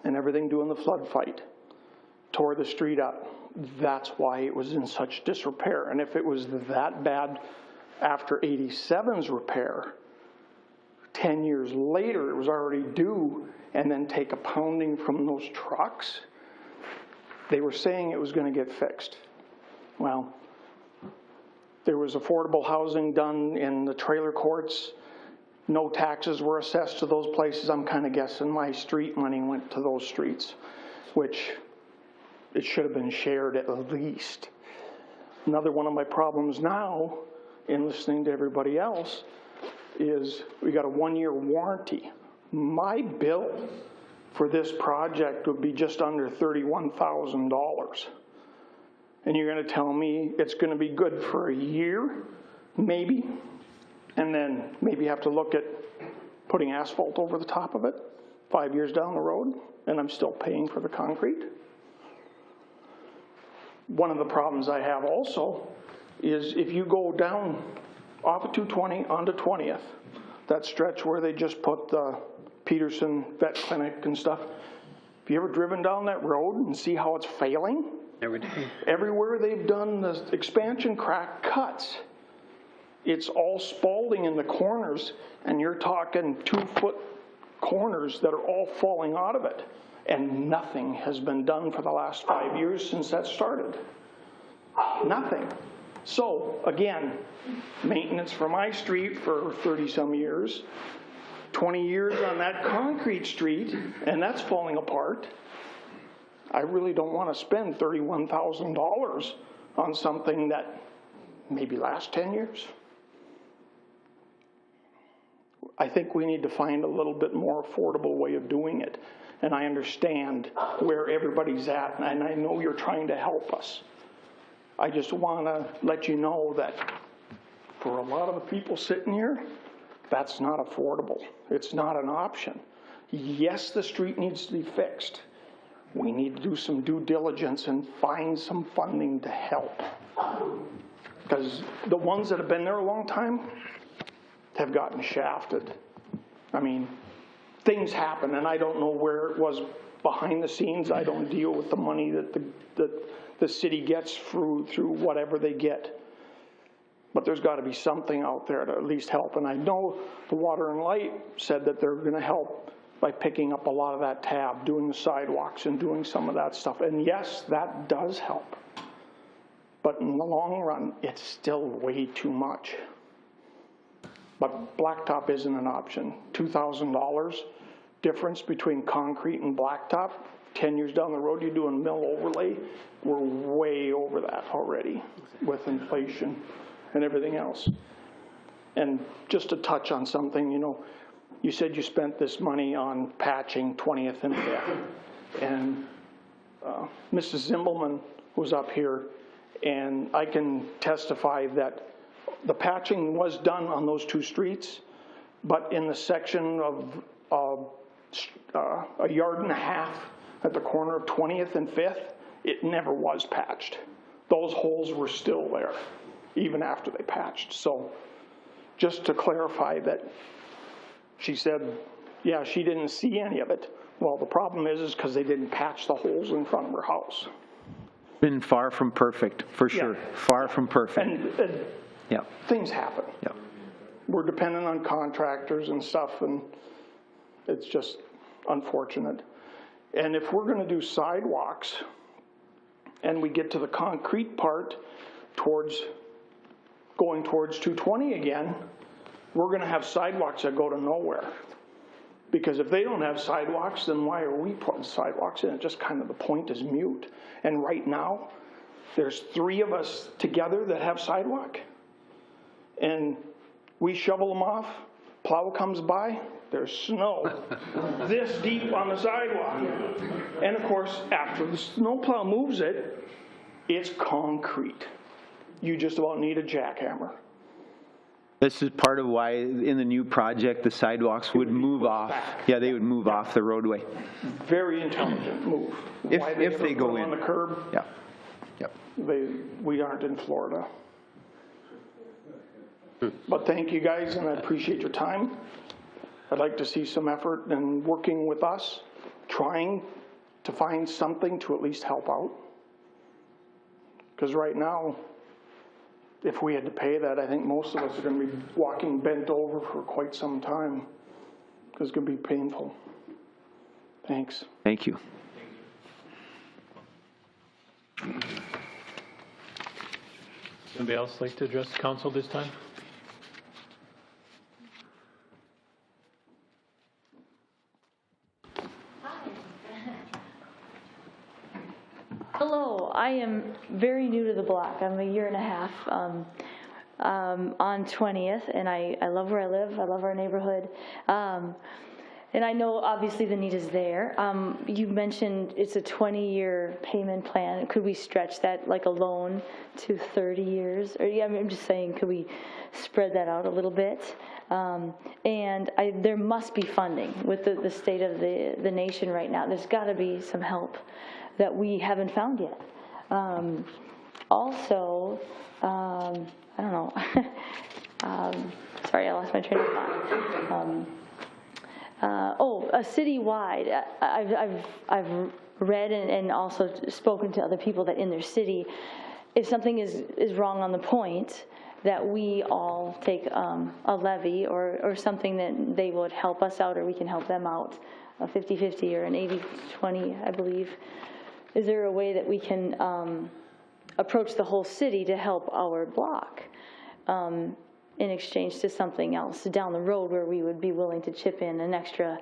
Speaker 18: and everything doing the flood fight tore the street up. That's why it was in such disrepair. And if it was that bad after 87's repair, 10 years later it was already due, and then take a pounding from those trucks, they were saying it was going to get fixed. Well, there was affordable housing done in the trailer courts. No taxes were assessed to those places. I'm kind of guessing my street money went to those streets, which it should have been shared at least. Another one of my problems now, in listening to everybody else, is we got a 1-year warranty. My bill for this project would be just under $31,000. And you're going to tell me it's going to be good for a year, maybe, and then maybe have to look at putting asphalt over the top of it 5 years down the road, and I'm still paying for the concrete. One of the problems I have also is if you go down off of 220 onto 20th, that stretch where they just put the Peterson Vet Clinic and stuff, have you ever driven down that road and see how it's failing?
Speaker 13: Every day.
Speaker 18: Everywhere they've done the expansion crack cuts, it's all spalding in the corners, and you're talking 2-foot corners that are all falling out of it. And nothing has been done for the last 5 years since that started. Nothing. So, again, maintenance for my street for 30-some years, 20 years on that concrete street, and that's falling apart. I really don't want to spend $31,000 on something that maybe lasts 10 years. I think we need to find a little bit more affordable way of doing it. And I understand where everybody's at, and I know you're trying to help us. I just want to let you know that for a lot of the people sitting here, that's not affordable. It's not an option. Yes, the street needs to be fixed. We need to do some due diligence and find some funding to help. Because the ones that have been there a long time have gotten shafted. I mean, things happen, and I don't know where it was behind the scenes. I don't deal with the money that the city gets through whatever they get. But there's got to be something out there to at least help. And I know the Water and Light said that they're going to help by picking up a lot of that tab, doing the sidewalks and doing some of that stuff. And yes, that does help. But in the long run, it's still way too much. But blacktop isn't an option. $2,000 difference between concrete and blacktop. 10 years down the road, you're doing mill overlay. We're way over that already with inflation and everything else. And just to touch on something, you know, you said you spent this money on patching 20th and 5th. And Mrs. Zimbelman was up here, and I can testify that the patching was done on those two streets, but in the section of a yard and a half at the corner of 20th and 5th, it never was patched. Those holes were still there, even after they patched. So just to clarify that, she said, yeah, she didn't see any of it. Well, the problem is because they didn't patch the holes in front of her house.
Speaker 3: Been far from perfect, for sure.
Speaker 18: Yeah.
Speaker 3: Far from perfect.
Speaker 18: And
Speaker 3: yeah.
Speaker 18: Things happen.
Speaker 3: Yeah.
Speaker 18: We're dependent on contractors and stuff, and it's just unfortunate. And if we're going to do sidewalks and we get to the concrete part going towards 220 again, we're going to have sidewalks that go to nowhere. Because if they don't have sidewalks, then why are we putting sidewalks in? It just kind of, the point is mute. And right now, there's 3 of us together that have sidewalk. And we shovel them off, plow comes by, there's snow this deep on the sidewalk. And of course, after the snowplow moves it, it's concrete. You just about need a jackhammer.
Speaker 3: This is part of why in the new project, the sidewalks would move off. Yeah, they would move off the roadway.
Speaker 18: Very intelligent move.
Speaker 3: If they go in.
Speaker 18: On the curb.
Speaker 3: Yeah. Yep.
Speaker 18: We aren't in Florida. But thank you guys, and I appreciate your time. I'd like to see some effort in working with us, trying to find something to at least help out. Because right now, if we had to pay that, I think most of us are going to be walking bent over for quite some time. Because it's going to be painful. Thanks.
Speaker 3: Thank you.
Speaker 1: Anybody else like to address the council this time?
Speaker 19: Hello, I am very new to the block. I'm a year and a half on 20th, and I love where I live. I love our neighborhood. And I know obviously the need is there. You mentioned it's a 20-year payment plan. Could we stretch that like a loan to 30 years? Or yeah, I'm just saying, could we spread that out a little bit? And there must be funding with the state of the nation right now. There's got to be some help that we haven't found yet. Also, I don't know. Sorry, I lost my train of thought. Citywide. I've read and also spoken to other people that in their city, if something is wrong on the point, that we all take a levy or something that they would help us out or we can help them out, a 50-50 or an 80-20, I believe. Is there a way that we can approach the whole city to help our block in exchange to something else down the road where we would be willing to chip in an extra,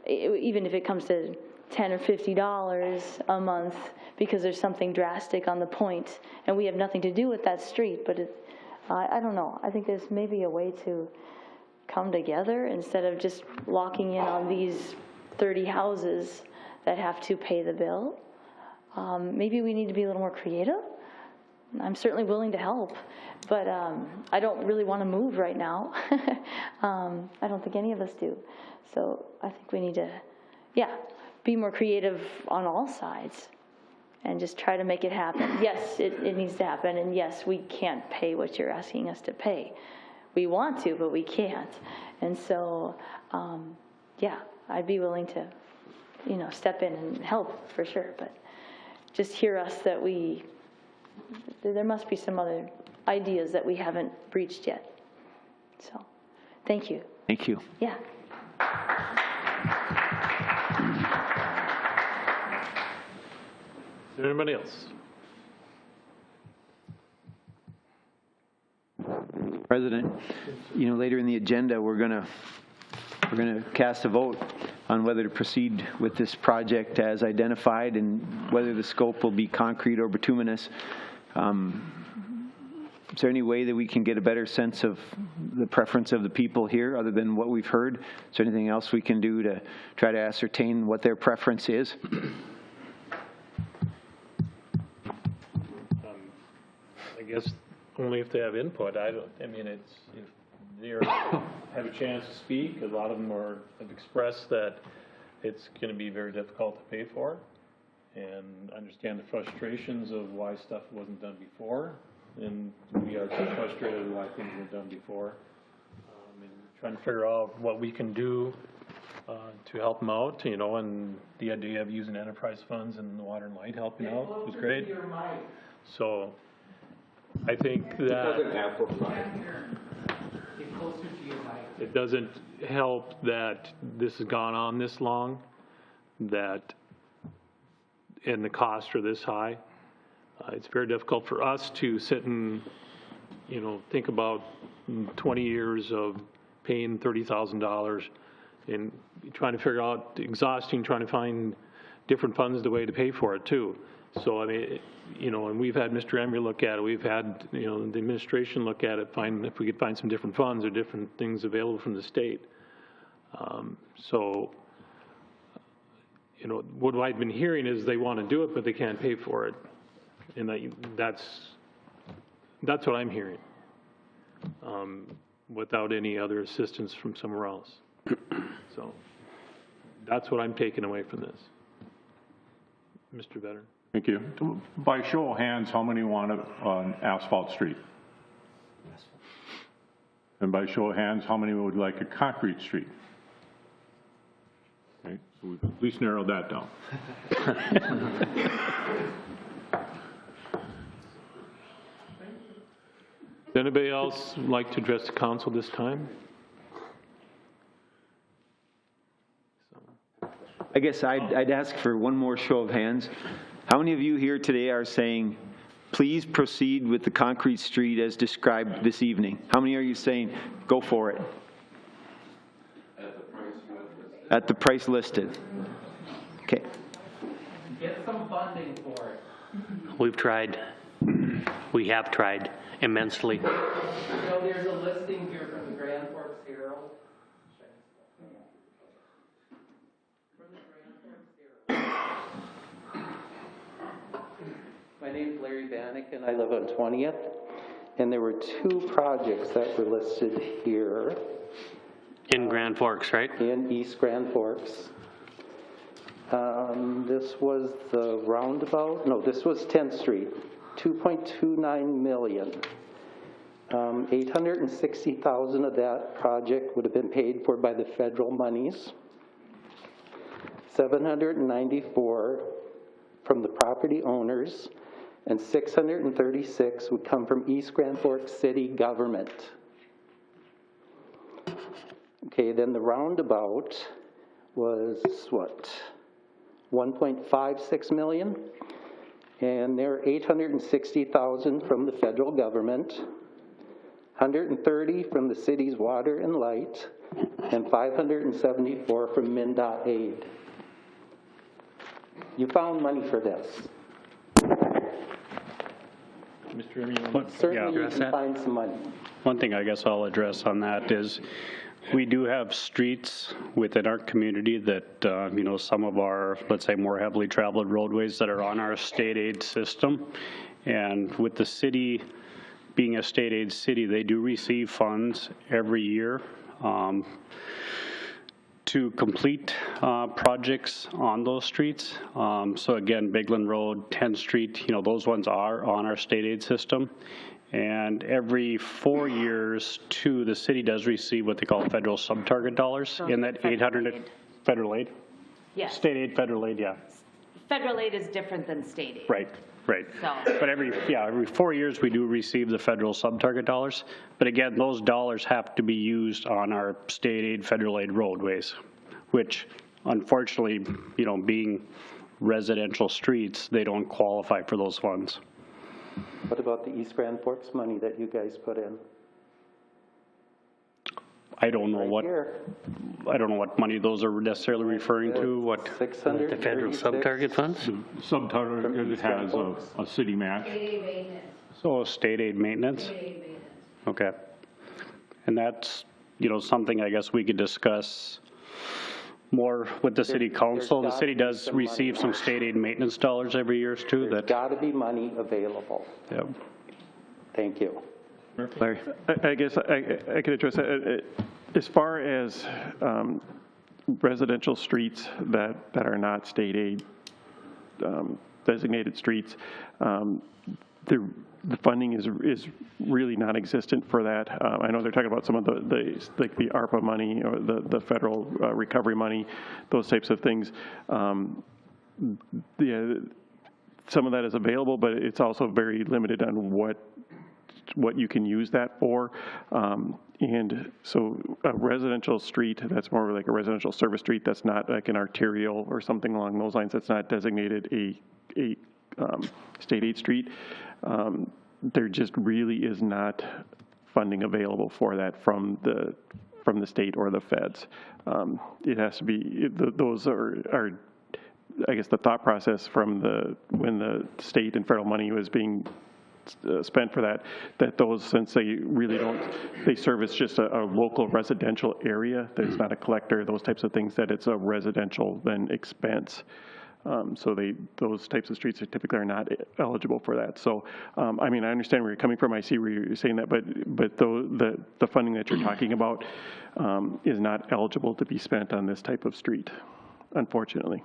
Speaker 19: even if it comes to $10 or $50 a month, because there's something drastic on the point and we have nothing to do with that street, but I don't know. I think there's maybe a way to come together instead of just locking in on these 30 houses that have to pay the bill. Maybe we need to be a little more creative. I'm certainly willing to help, but I don't really want to move right now. I don't think any of us do. So I think we need to, be more creative on all sides and just try to make it happen. Yes, it needs to happen, and yes, we can't pay what you're asking us to pay. We want to, but we can't. And so, I'd be willing to step in and help for sure, but just hear us that there must be some other ideas that we haven't breached yet. So, thank you.
Speaker 3: Thank you.
Speaker 19: Yeah.
Speaker 1: Is there anybody else?
Speaker 3: President, later in the agenda, we're going to cast a vote on whether to proceed with this project as identified and whether the scope will be concrete or bituminous. Is there any way that we can get a better sense of the preference of the people here other than what we've heard? Is there anything else we can do to try to ascertain what their preference is?
Speaker 1: I guess only if they have input. It's if they have a chance to speak. A lot of them have expressed that it's going to be very difficult to pay for, and understand the frustrations of why stuff wasn't done before. And we are too frustrated with why things were done before. And trying to figure out what we can do to help them out, and the idea of using enterprise funds and the Water and Light helping out was great. So I think that it doesn't help that this has gone on this long, and the costs are this high. It's very difficult for us to sit and, think about 20 years of paying $30,000 and trying to figure out, trying to find different funds the way to pay for it too. So, and we've had Mr. Emery look at it. We've had, the administration look at it, find if we could find some different funds or different things available from the state. What I've been hearing is they want to do it, but they can't pay for it. And that's what I'm hearing, without any other assistance from somewhere else. So that's what I'm taking away from this. Mr. Vetter.
Speaker 8: Thank you. By show of hands, how many want an asphalt street? And by show of hands, how many would like a concrete street? Okay, so we've at least narrowed that down.
Speaker 1: Does anybody else like to address the council this time?
Speaker 3: I guess I'd ask for one more show of hands. How many of you here today are saying, please proceed with the concrete street as described this evening? How many are you saying, go for it? At the price listed. Okay.
Speaker 13: Get some funding for it. We've tried. We have tried immensely.
Speaker 15: There's a listing here from the Grand Forks Herald.
Speaker 20: My name's Larry Vanek and I live on 20th. And there were two projects that were listed here.
Speaker 13: In Grand Forks, right?
Speaker 20: In East Grand Forks. This was the roundabout. No, this was 10th Street. 2.29 million. 860,000 of that project would have been paid for by the federal monies. 794 from the property owners, and 636 would come from East Grand Forks City government. Okay, then the roundabout was what? 1.56 million. And there are 860,000 from the federal government, 130 from the city's water and light, and 574 from MnDOT aid. You found money for this.
Speaker 1: Mr. Emery,
Speaker 20: Certainly you can find some money.
Speaker 9: One thing I guess I'll address on that is we do have streets within our community that, some of our, let's say, more heavily traveled roadways that are on our state aid system. And with the city being a state aid city, they do receive funds every year to complete projects on those streets. So again, Bigland Road, 10th Street, those ones are on our state aid system. And every 4 years, too, the city does receive what they call federal sub-target dollars in that 800 federal aid.
Speaker 7: Yes.
Speaker 9: State aid, federal aid, yeah.
Speaker 7: Federal aid is different than state aid.
Speaker 9: Right.
Speaker 7: So.
Speaker 9: But every 4 years, we do receive the federal sub-target dollars. But again, those dollars have to be used on our state aid, federal aid roadways, which unfortunately, being residential streets, they don't qualify for those funds.
Speaker 20: What about the East Grand Forks money that you guys put in?
Speaker 9: I don't know what money those are necessarily referring to. What
Speaker 20: 600
Speaker 13: The federal sub-target funds?
Speaker 8: Sub-target has a city match.
Speaker 9: So state aid maintenance? Okay. And that's, something I guess we could discuss more with the city council. The city does receive some state aid maintenance dollars every year too.
Speaker 20: There's got to be money available.
Speaker 9: Yep.
Speaker 20: Thank you.
Speaker 3: Larry?
Speaker 6: I guess I could address that. As far as residential streets that are not state aid designated streets, the funding is really non-existent for that. I know they're talking about some of like the ARPA money or the federal recovery money, those types of things. Some of that is available, but it's also very limited on what you can use that for. And so a residential street, that's more like a residential service street, that's not like an arterial or something along those lines, that's not designated a state aid street. There just really is not funding available for that from the state or the feds. It has to be, those are I guess the thought process from when the state and federal money was being spent for that those, since they really they service just a local residential area, there's not a collector, those types of things, that it's a residential then expense. So those types of streets typically are not eligible for that. So, I mean, I understand where you're coming from. I see where you're saying that, but the funding that you're talking about is not eligible to be spent on this type of street, unfortunately.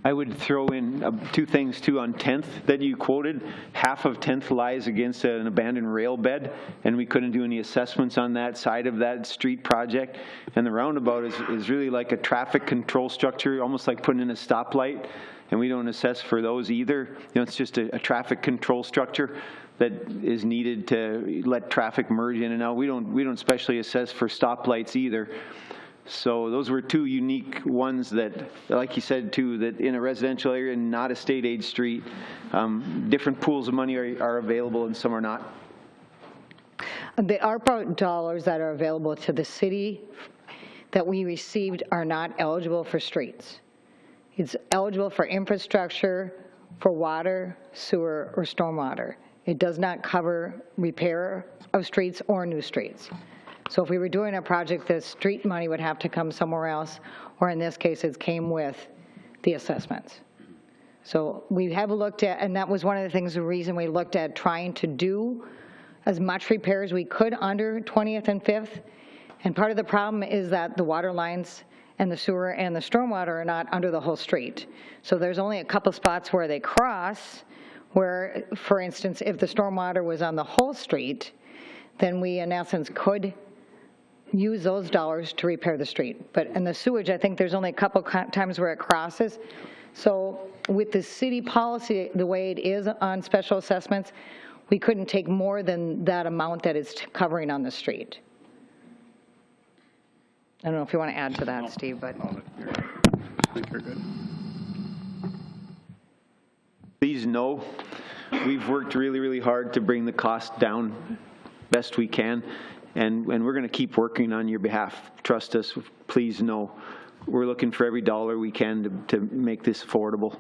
Speaker 3: I would throw in two things too on 10th that you quoted. Half of 10th lies against an abandoned rail bed, and we couldn't do any assessments on that side of that street project. And the roundabout is really like a traffic control structure, almost like putting in a stoplight, and we don't assess for those either. It's just a traffic control structure that is needed to let traffic merge in and out. We don't specially assess for stoplights either. So those were two unique ones that, like you said too, that in a residential area and not a state aid street, different pools of money are available and some are not.
Speaker 21: The ARPA dollars that are available to the city that we received are not eligible for streets. It's eligible for infrastructure, for water, sewer, or stormwater. It does not cover repair of streets or new streets. So if we were doing a project, the street money would have to come somewhere else, or in this case, it came with the assessments. So we have looked at, and that was one of the things, the reason we looked at trying to do as much repair as we could under 20th and 5th. And part of the problem is that the water lines and the sewer and the stormwater are not under the whole street. So there's only a couple spots where they cross, where, for instance, if the stormwater was on the whole street, then we, in essence, could use those dollars to repair the street. But in the sewage, I think there's only a couple times where it crosses. So with the city policy, the way it is on special assessments, we couldn't take more than that amount that it's covering on the street. I don't know if you want to add to that, Steve, but.
Speaker 9: I think you're good.
Speaker 3: Please know, we've worked really, really hard to bring the cost down best we can. And we're going to keep working on your behalf. Trust us. Please know we're looking for every dollar we can to make this affordable.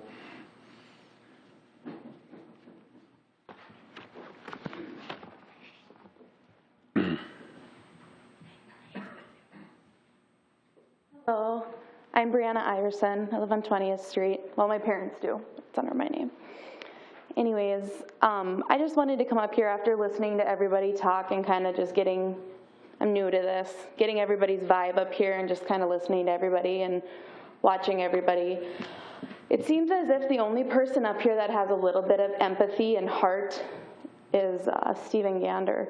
Speaker 22: Hello, I'm Brianna Iverson. I live on 20th Street. Well, my parents do. It's under my name. Anyways, I just wanted to come up here after listening to everybody talk and kind of just I'm new to this, getting everybody's vibe up here and just kind of listening to everybody and watching everybody. It seems as if the only person up here that has a little bit of empathy and heart is Stephen Gander.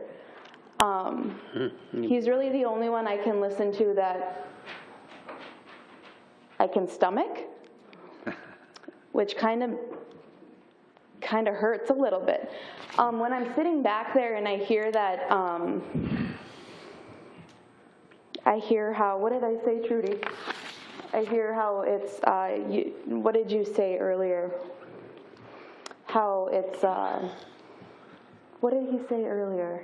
Speaker 22: He's really the only one I can listen to that I can stomach, which kind of hurts a little bit. When I'm sitting back there and I hear that, I hear how, what did I say, Trudy? I hear how it's, what did you say earlier? How it's, what did he say earlier?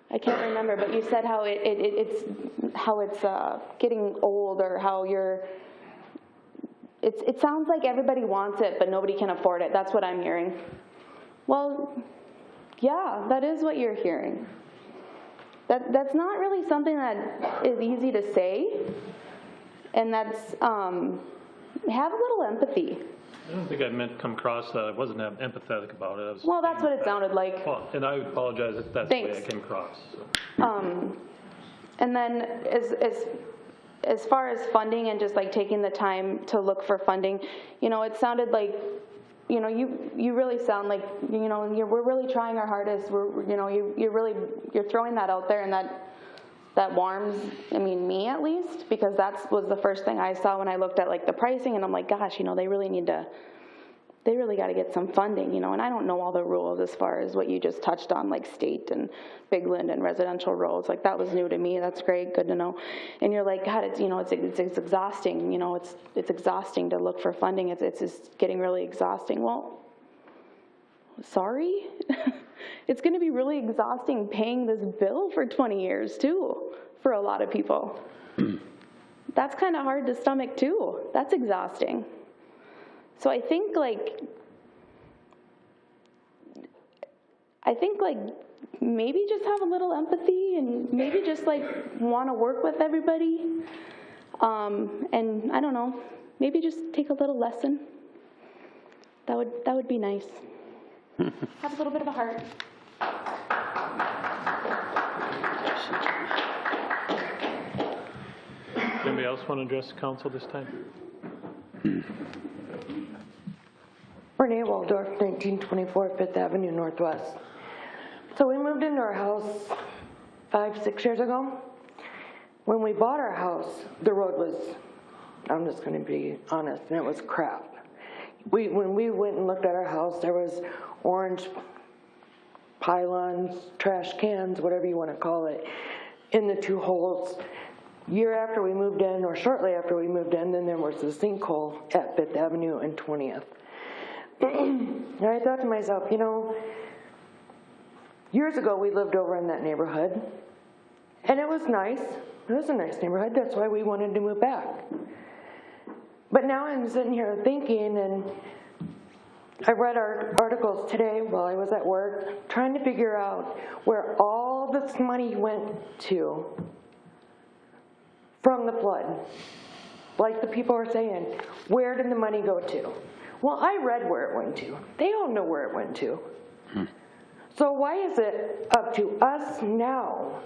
Speaker 22: I can't remember, but you said how it's getting old, or how it sounds like everybody wants it, but nobody can afford it. That's what I'm hearing. Well, yeah, that is what you're hearing. That's not really something that is easy to say, and that's, have a little empathy.
Speaker 1: I don't think I meant to come across that. I wasn't empathetic about it.
Speaker 22: Well, that's what it sounded like.
Speaker 1: Well, and I apologize if that's the way I came across. So.
Speaker 22: And then as far as funding and just like taking the time to look for funding, you know, it sounded like, you know, you really sound like, you know, we're really trying our hardest. You know, you're throwing that out there, and that warms, I mean, me at least, because that was the first thing I saw when I looked at like the pricing, and I'm like, gosh, you know, they really got to get some funding, you know, and I don't know all the rules as far as what you just touched on, like state and Bigland and residential roads. Like, that was new to me. That's great. Good to know. And you're like, God, it's, you know, it's exhausting, you know, it's exhausting to look for funding. It's just getting really exhausting. Well, sorry. It's going to be really exhausting paying this bill for 20 years too, for a lot of people. That's kind of hard to stomach too. That's exhausting. So I think like maybe just have a little empathy, and maybe just like want to work with everybody. And I don't know, maybe just take a little lesson. That would be nice. Have a little bit of a heart.
Speaker 1: Anybody else want to address the council this time?
Speaker 2: Renee Waldorf, 1924 5th Avenue Northwest. So we moved into our house 5-6 years ago. When we bought our house, the road was, I'm just going to be honest, and it was crap. When we went and looked at our house, there was orange pylons, trash cans, whatever you want to call it, in the 2 holes. Year after we moved in, or shortly after we moved in, then there was a sinkhole at 5th Avenue and 20th. And I thought to myself, you know, years ago we lived over in that neighborhood, and it was nice. It was a nice neighborhood. That's why we wanted to move back. But now I'm sitting here thinking, and I read our articles today while I was at work, trying to figure out where all this money went to from the flood. Like the people are saying, where did the money go to? Well, I read where it went to. They all know where it went to. So why is it up to us now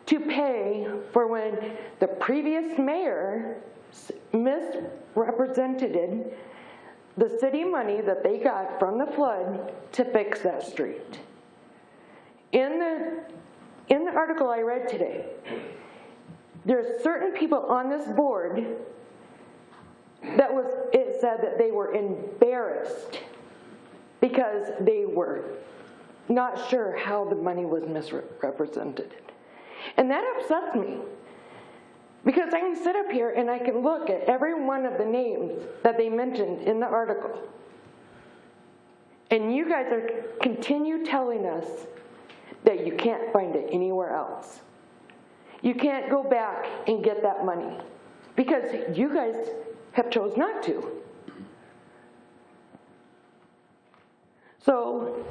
Speaker 2: to pay for when the previous mayor misrepresented the city money that they got from the flood to fix that street? In the article I read today, there's certain people on this board it said that they were embarrassed because they were not sure how the money was misrepresented. And that upsets me, because I can sit up here and I can look at every one of the names that they mentioned in the article. And you guys continue telling us that you can't find it anywhere else. You can't go back and get that money because you guys have chose not to. So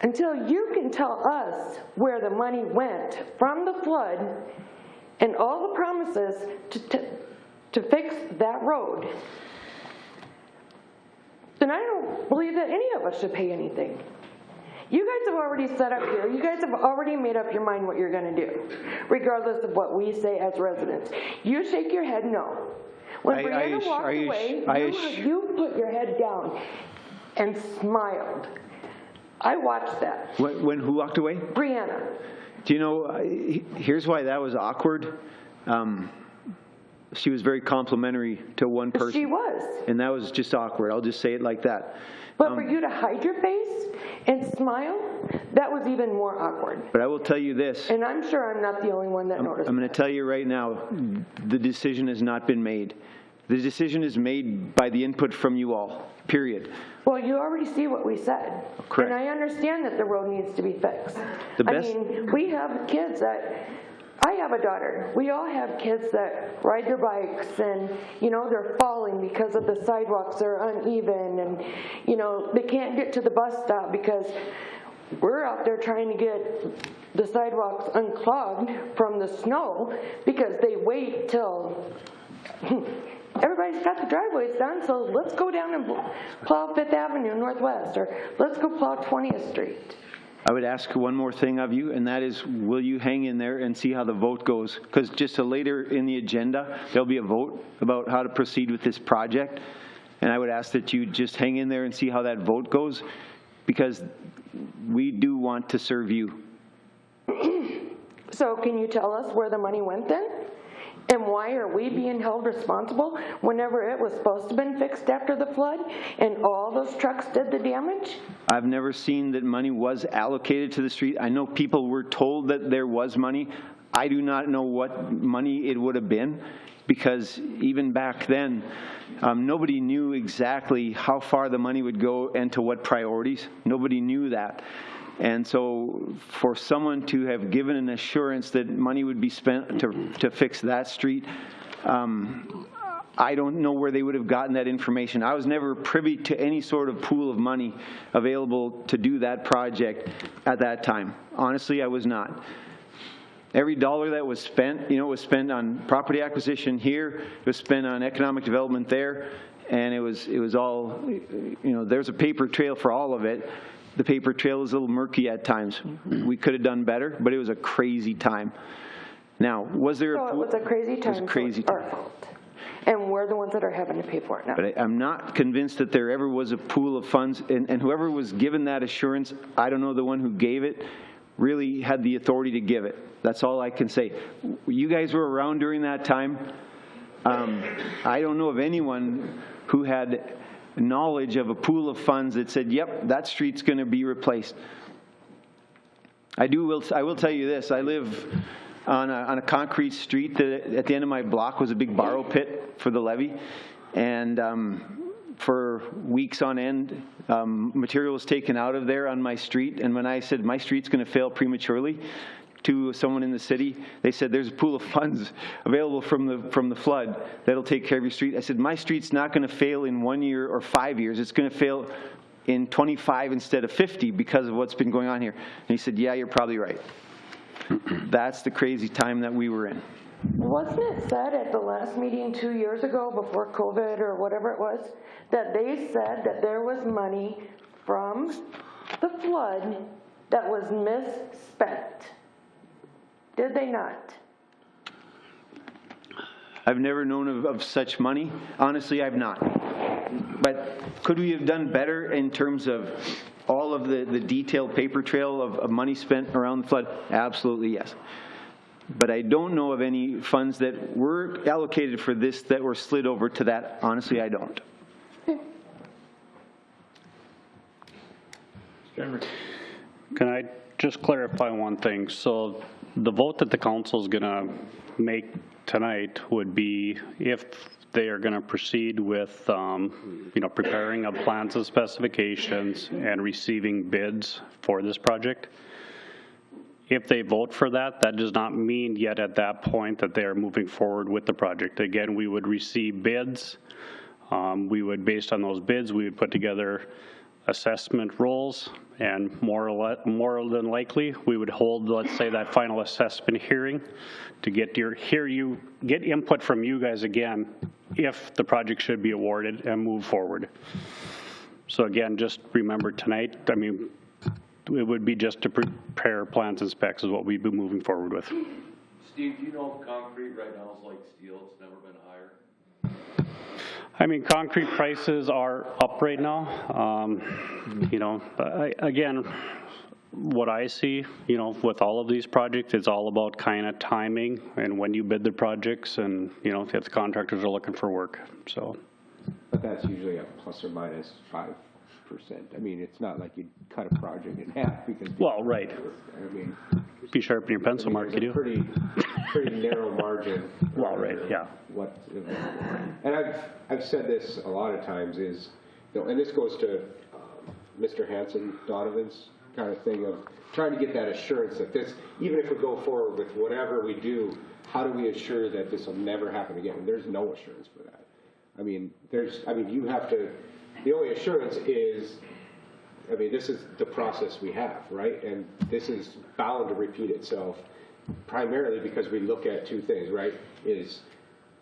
Speaker 2: until you can tell us where the money went from the flood and all the promises to fix that road, then I don't believe that any of us should pay anything. You guys have already set up here. You guys have already made up your mind what you're going to do, regardless of what we say as residents. You shake your head no. When Brianna walked away, you put your head down and smiled. I watched that.
Speaker 3: When who walked away?
Speaker 2: Brianna.
Speaker 3: Do you know, here's why that was awkward. she was very complimentary to one person.
Speaker 2: She was.
Speaker 3: And that was just awkward. I'll just say it like that.
Speaker 2: But for you to hide your face and smile, that was even more awkward.
Speaker 3: But I will tell you this.
Speaker 2: And I'm sure I'm not the only one that noticed.
Speaker 3: I'm going to tell you right now, the decision has not been made. The decision is made by the input from you all, period.
Speaker 2: Well, you already see what we said.
Speaker 3: Correct.
Speaker 2: And I understand that the road needs to be fixed.
Speaker 3: The
Speaker 2: I
Speaker 3: best-
Speaker 2: mean, we have kids that, I have a daughter. We all have kids that ride their bikes and, you know, they're falling because of the sidewalks are uneven and, you know, they can't get to the bus stop because we're out there trying to get the sidewalks unclogged from the snow because they wait till everybody's got the driveways done, so let's go down and plow 5th Avenue Northwest, or let's go plow 20th Street.
Speaker 3: I would ask one more thing of you, and that is, will you hang in there and see how the vote goes? Because just later in the agenda, there'll be a vote about how to proceed with this project. And I would ask that you just hang in there and see how that vote goes, because we do want to serve you.
Speaker 2: So can you tell us where the money went then? And why are we being held responsible whenever it was supposed to have been fixed after the flood and all those trucks did the damage?
Speaker 3: I've never seen that money was allocated to the street. I know people were told that there was money. I do not know what money it would have been, because even back then, nobody knew exactly how far the money would go and to what priorities. Nobody knew that. And so for someone to have given an assurance that money would be spent to fix that street, I don't know where they would have gotten that information. I was never privy to any sort of pool of money available to do that project at that time. Honestly, I was not. Every dollar that was spent, you know, was spent on property acquisition here, it was spent on economic development there, and it was all, you know, there's a paper trail for all of it. The paper trail is a little murky at times. We could have done better, but it was a crazy time. Now, was there
Speaker 2: So it was a crazy time.
Speaker 3: It was a crazy time.
Speaker 2: Our fault. And we're the ones that are having to pay for it now.
Speaker 3: But I'm not convinced that there ever was a pool of funds, and whoever was given that assurance, I don't know the one who gave it, really had the authority to give it. That's all I can say. You guys were around during that time. I don't know of anyone who had knowledge of a pool of funds that said, yep, that street's going to be replaced. I will tell you this. I live on a concrete street that at the end of my block was a big borrow pit for the levy. And for weeks on end, material was taken out of there on my street. And when I said my street's going to fail prematurely to someone in the city, they said there's a pool of funds available from the flood that'll take care of your street. I said my street's not going to fail in 1 year or 5 years. It's going to fail in 25 instead of 50 because of what's been going on here. And he said, yeah, you're probably right. That's the crazy time that we were in.
Speaker 2: Wasn't it said at the last meeting 2 years ago before COVID or whatever it was, that they said that there was money from the flood that was misspent? Did they not?
Speaker 3: I've never known of such money. Honestly, I've not. But could we have done better in terms of all of the detailed paper trail of money spent around the flood? Absolutely, yes. But I don't know of any funds that were allocated for this that were slid over to that. Honestly, I don't.
Speaker 9: Can I just clarify one thing? So the vote that the council is going to make tonight would be if they are going to proceed with, preparing of plans and specifications and receiving bids for this project. If they vote for that, that does not mean yet at that point that they are moving forward with the project. Again, we would receive bids. We would, based on those bids, we would put together assessment rolls, and more than likely, we would hold, let's say, that final assessment hearing to get input from you guys again if the project should be awarded and move forward. So again, just remember tonight, I mean, it would be just to prepare plans and specs is what we'd be moving forward with.
Speaker 5: Steve, do you know if concrete right now is like steel? It's never been higher.
Speaker 9: I mean, concrete prices are up right now. Again, what I see, you know, with all of these projects, it's all about kind of timing and when you bid the projects and, you know, if the contractors are looking for work, so.
Speaker 12: But that's usually a plus or minus 5%. I mean, it's not like you'd cut a project in half because.
Speaker 9: Well, right.
Speaker 12: I mean.
Speaker 9: Be sharp in your pencil, Mark, you do.
Speaker 12: Pretty narrow margin.
Speaker 9: Well, right, yeah.
Speaker 12: What, and I've said this a lot of times is, you know, and this goes to Mr. Hanson, Donovan's kind of thing of trying to get that assurance that this, even if we go forward with whatever we do, how do we assure that this will never happen again? And there's no assurance for that. I mean, you have to, the only assurance is, I mean, this is the process we have, right? And this is bound to repeat itself primarily because we look at two things, right? Is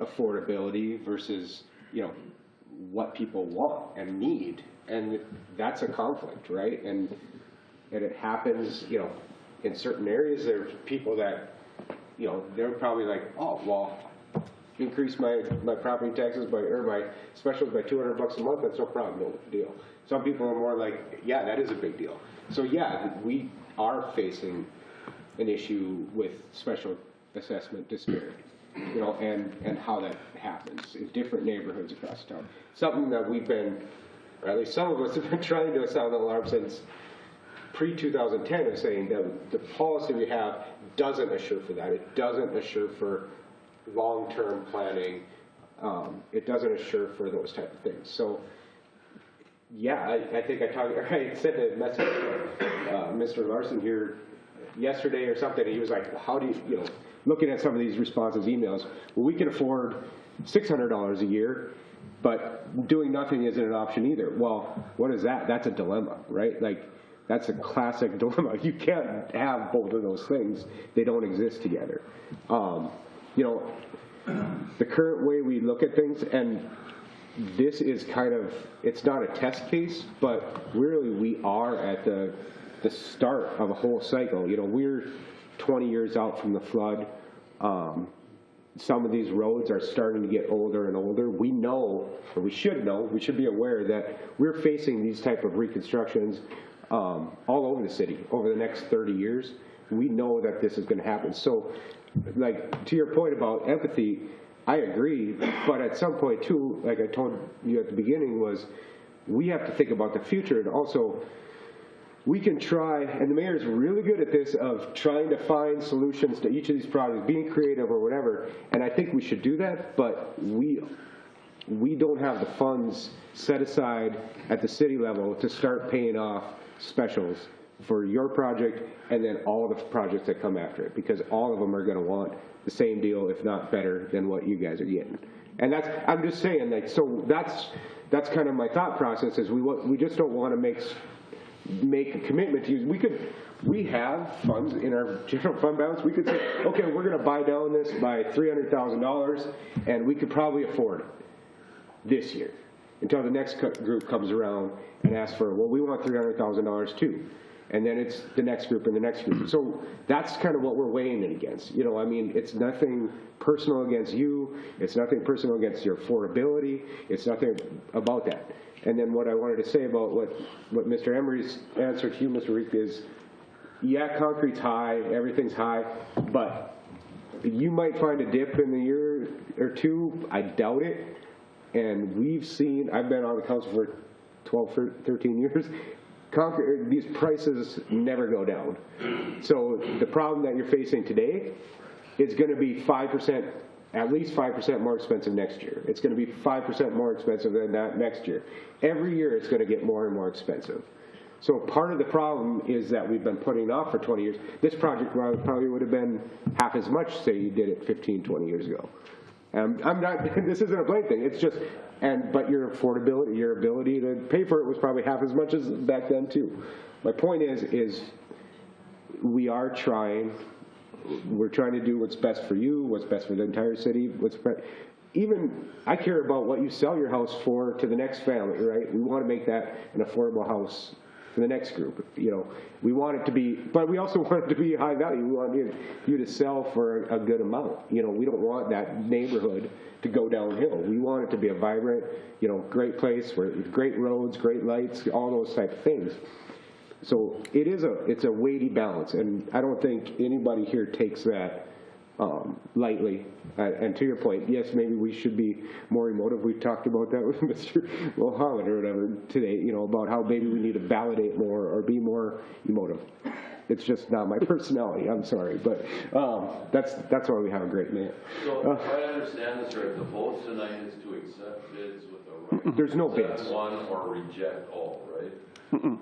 Speaker 12: affordability versus, you know, what people want and need. And that's a conflict, right? And it happens, you know, in certain areas, there's people that, you know, they're probably like, oh, well, increase my property taxes or my specials by $200 a month, that's no problem, no deal. Some people are more like, yeah, that is a big deal. So yeah, we are facing an issue with special assessment disparity, you know, and how that happens in different neighborhoods across town. Something that we've been, or at least some of us have been trying to sound the alarm since pre-2010 of saying that the policy we have doesn't assure for that. It doesn't assure for long-term planning. It doesn't assure for those type of things. So, yeah, I think I sent a message to Mr. Larson here yesterday or something, and he was like, how do you know, looking at some of these responses, emails, well, we can afford $600 a year, but doing nothing isn't an option either. Well, what is that? That's a dilemma, right? Like, that's a classic dilemma. You can't have both of those things. They don't exist together. You know, the current way we look at things, and this is kind of, it's not a test case, but really we are at the start of a whole cycle. You know, we're 20 years out from the flood. Some of these roads are starting to get older and older. We know, or we should be aware that we're facing these type of reconstructions all over the city over the next 30 years. We know that this is going to happen. So, like, to your point about empathy, I agree, but at some point too, like I told you at the beginning, was we have to think about the future, and also we can try, and the mayor is really good at this, of trying to find solutions to each of these problems, being creative or whatever, and I think we should do that, but we don't have the funds set aside at the city level to start paying off specials for your project and then all the projects that come after it, because all of them are going to want the same deal, if not better, than what you guys are getting. And that's, I'm just saying, like, so that's kind of my thought process, is we just don't want to make a commitment to use. We have funds in our general fund balance. We could say, okay, we're going to buy down this by $300,000, and we could probably afford it this year until the next group comes around and asks for, well, we want $300,000 too. And then it's the next group and the next group. So that's kind of what we're weighing it against. You know, I mean, it's nothing personal against you. It's nothing personal against your affordability. It's nothing about that. And then what I wanted to say about what Mr. Emery's answer to you, Mr. Reek, is, yeah, concrete's high, everything's high, but you might find a dip in the year or two. I doubt it. And we've seen, I've been on the council for 12, 13 years. These prices never go down. So the problem that you're facing today is going to be 5%, at least 5% more expensive next year. It's going to be 5% more expensive than that next year. Every year it's going to get more and more expensive. So part of the problem is that we've been putting it off for 20 years. This project probably would have been half as much, say you did it 15, 20 years ago. I'm not, this isn't a blame thing, it's just, but your affordability, your ability to pay for it was probably half as much as back then too. My point is we're trying to do what's best for you, what's best for the entire city, even, I care about what you sell your house for to the next family, right? We want to make that an affordable house for the next group. You know, we want it to be, but we also want it to be high value. We want you to sell for a good amount. You know, we don't want that neighborhood to go downhill. We want it to be a vibrant, you know, great place with great roads, great lights, all those type of things. So it's a weighty balance, and I don't think anybody here takes that lightly. And to your point, yes, maybe we should be more emotive. We talked about that with Mr. Mohammed or whatever today, you know, about how maybe we need to validate more or be more emotive. It's just not my personality, I'm sorry, but that's why we have a great man.
Speaker 5: So if I understand this right, the vote tonight is to accept bids with the right.
Speaker 12: There's no bids.
Speaker 5: Accept one or reject all, right?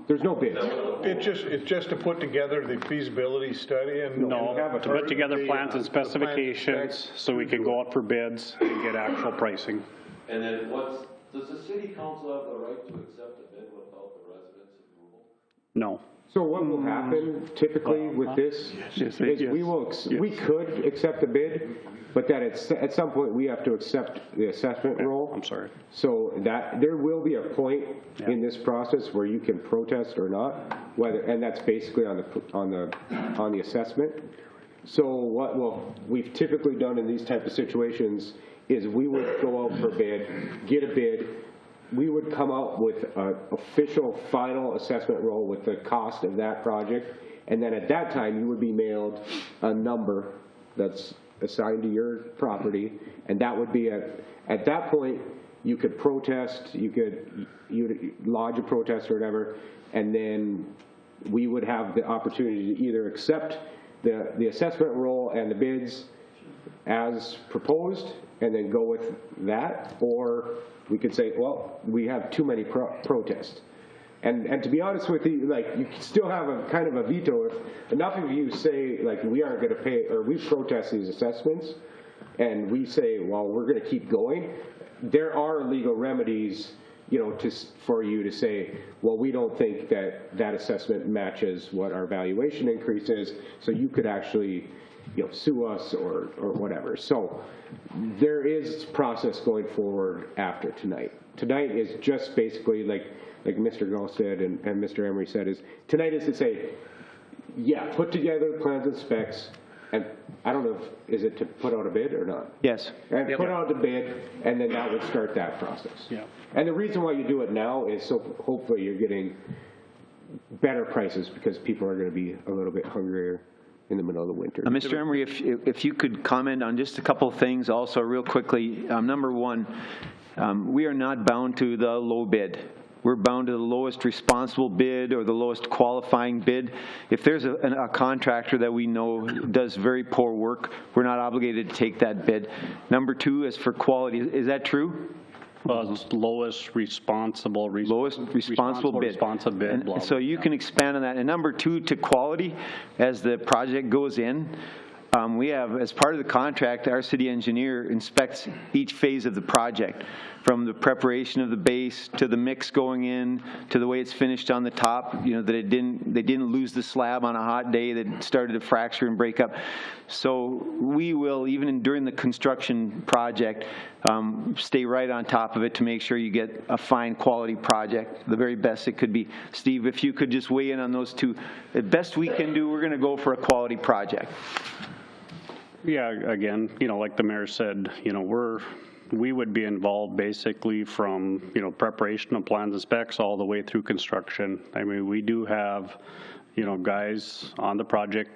Speaker 12: There's no bids.
Speaker 8: It's just to put together the feasibility study and.
Speaker 9: No, to put together plans and specifications so we can go out for bids and get actual pricing.
Speaker 5: And then does the city council have the right to accept a bid without the residents' approval?
Speaker 9: No.
Speaker 12: So what will happen typically with this is we could accept a bid, but that at some point we have to accept the assessment role.
Speaker 9: I'm sorry.
Speaker 12: So that there will be a point in this process where you can protest or not, and that's basically on the assessment. So what we've typically done in these type of situations is we would go out for bid, get a bid. We would come out with an official final assessment roll with the cost of that project, and then at that time you would be mailed a number that's assigned to your property, and that would be at that point you could protest, you'd lodge a protest or whatever, and then we would have the opportunity to either accept the assessment roll and the bids as proposed and then go with that, or we could say, well, we have too many protests. And to be honest with you, like, you still have a kind of a veto if enough of you say, like, we aren't going to pay, or we protest these assessments, and we say, well, we're going to keep going. There are legal remedies, you know, for you to say, well, we don't think that assessment matches what our valuation increase is, so you could actually, you know, sue us or whatever. So there is process going forward after tonight. Tonight is just basically like Mr. Gall said and Mr. Emery said, tonight is to say, yeah, put together plans and specs, and I don't know is it to put out a bid or not?
Speaker 3: Yes.
Speaker 12: And put out the bid, and then that would start that process.
Speaker 9: Yeah.
Speaker 12: And the reason why you do it now is so hopefully you're getting better prices because people are going to be a little bit hungrier in the middle of the winter.
Speaker 3: Mr. Emery, if you could comment on just a couple of things also real quickly. Number one, we are not bound to the low bid. We're bound to the lowest responsible bid or the lowest qualifying bid. If there's a contractor that we know does very poor work, we're not obligated to take that bid. Number two is for quality. Is that true?
Speaker 9: It's lowest responsible bid.
Speaker 3: And so you can expand on that. And number two, to quality, as the project goes in, we have, as part of the contract, our city engineer inspects each phase of the project, from the preparation of the base to the mix going in to the way it's finished on the top, you know, that they didn't lose the slab on a hot day that started to fracture and break up. So we will, even during the construction project, stay right on top of it to make sure you get a fine quality project, the very best it could be. Steve, if you could just weigh in on those two. The best we can do, we're going to go for a quality project.
Speaker 9: Yeah, again, you know, like the mayor said, you know, we would be involved basically from, you know, preparation of plans and specs all the way through construction. I mean, we do have, you know, guys on the project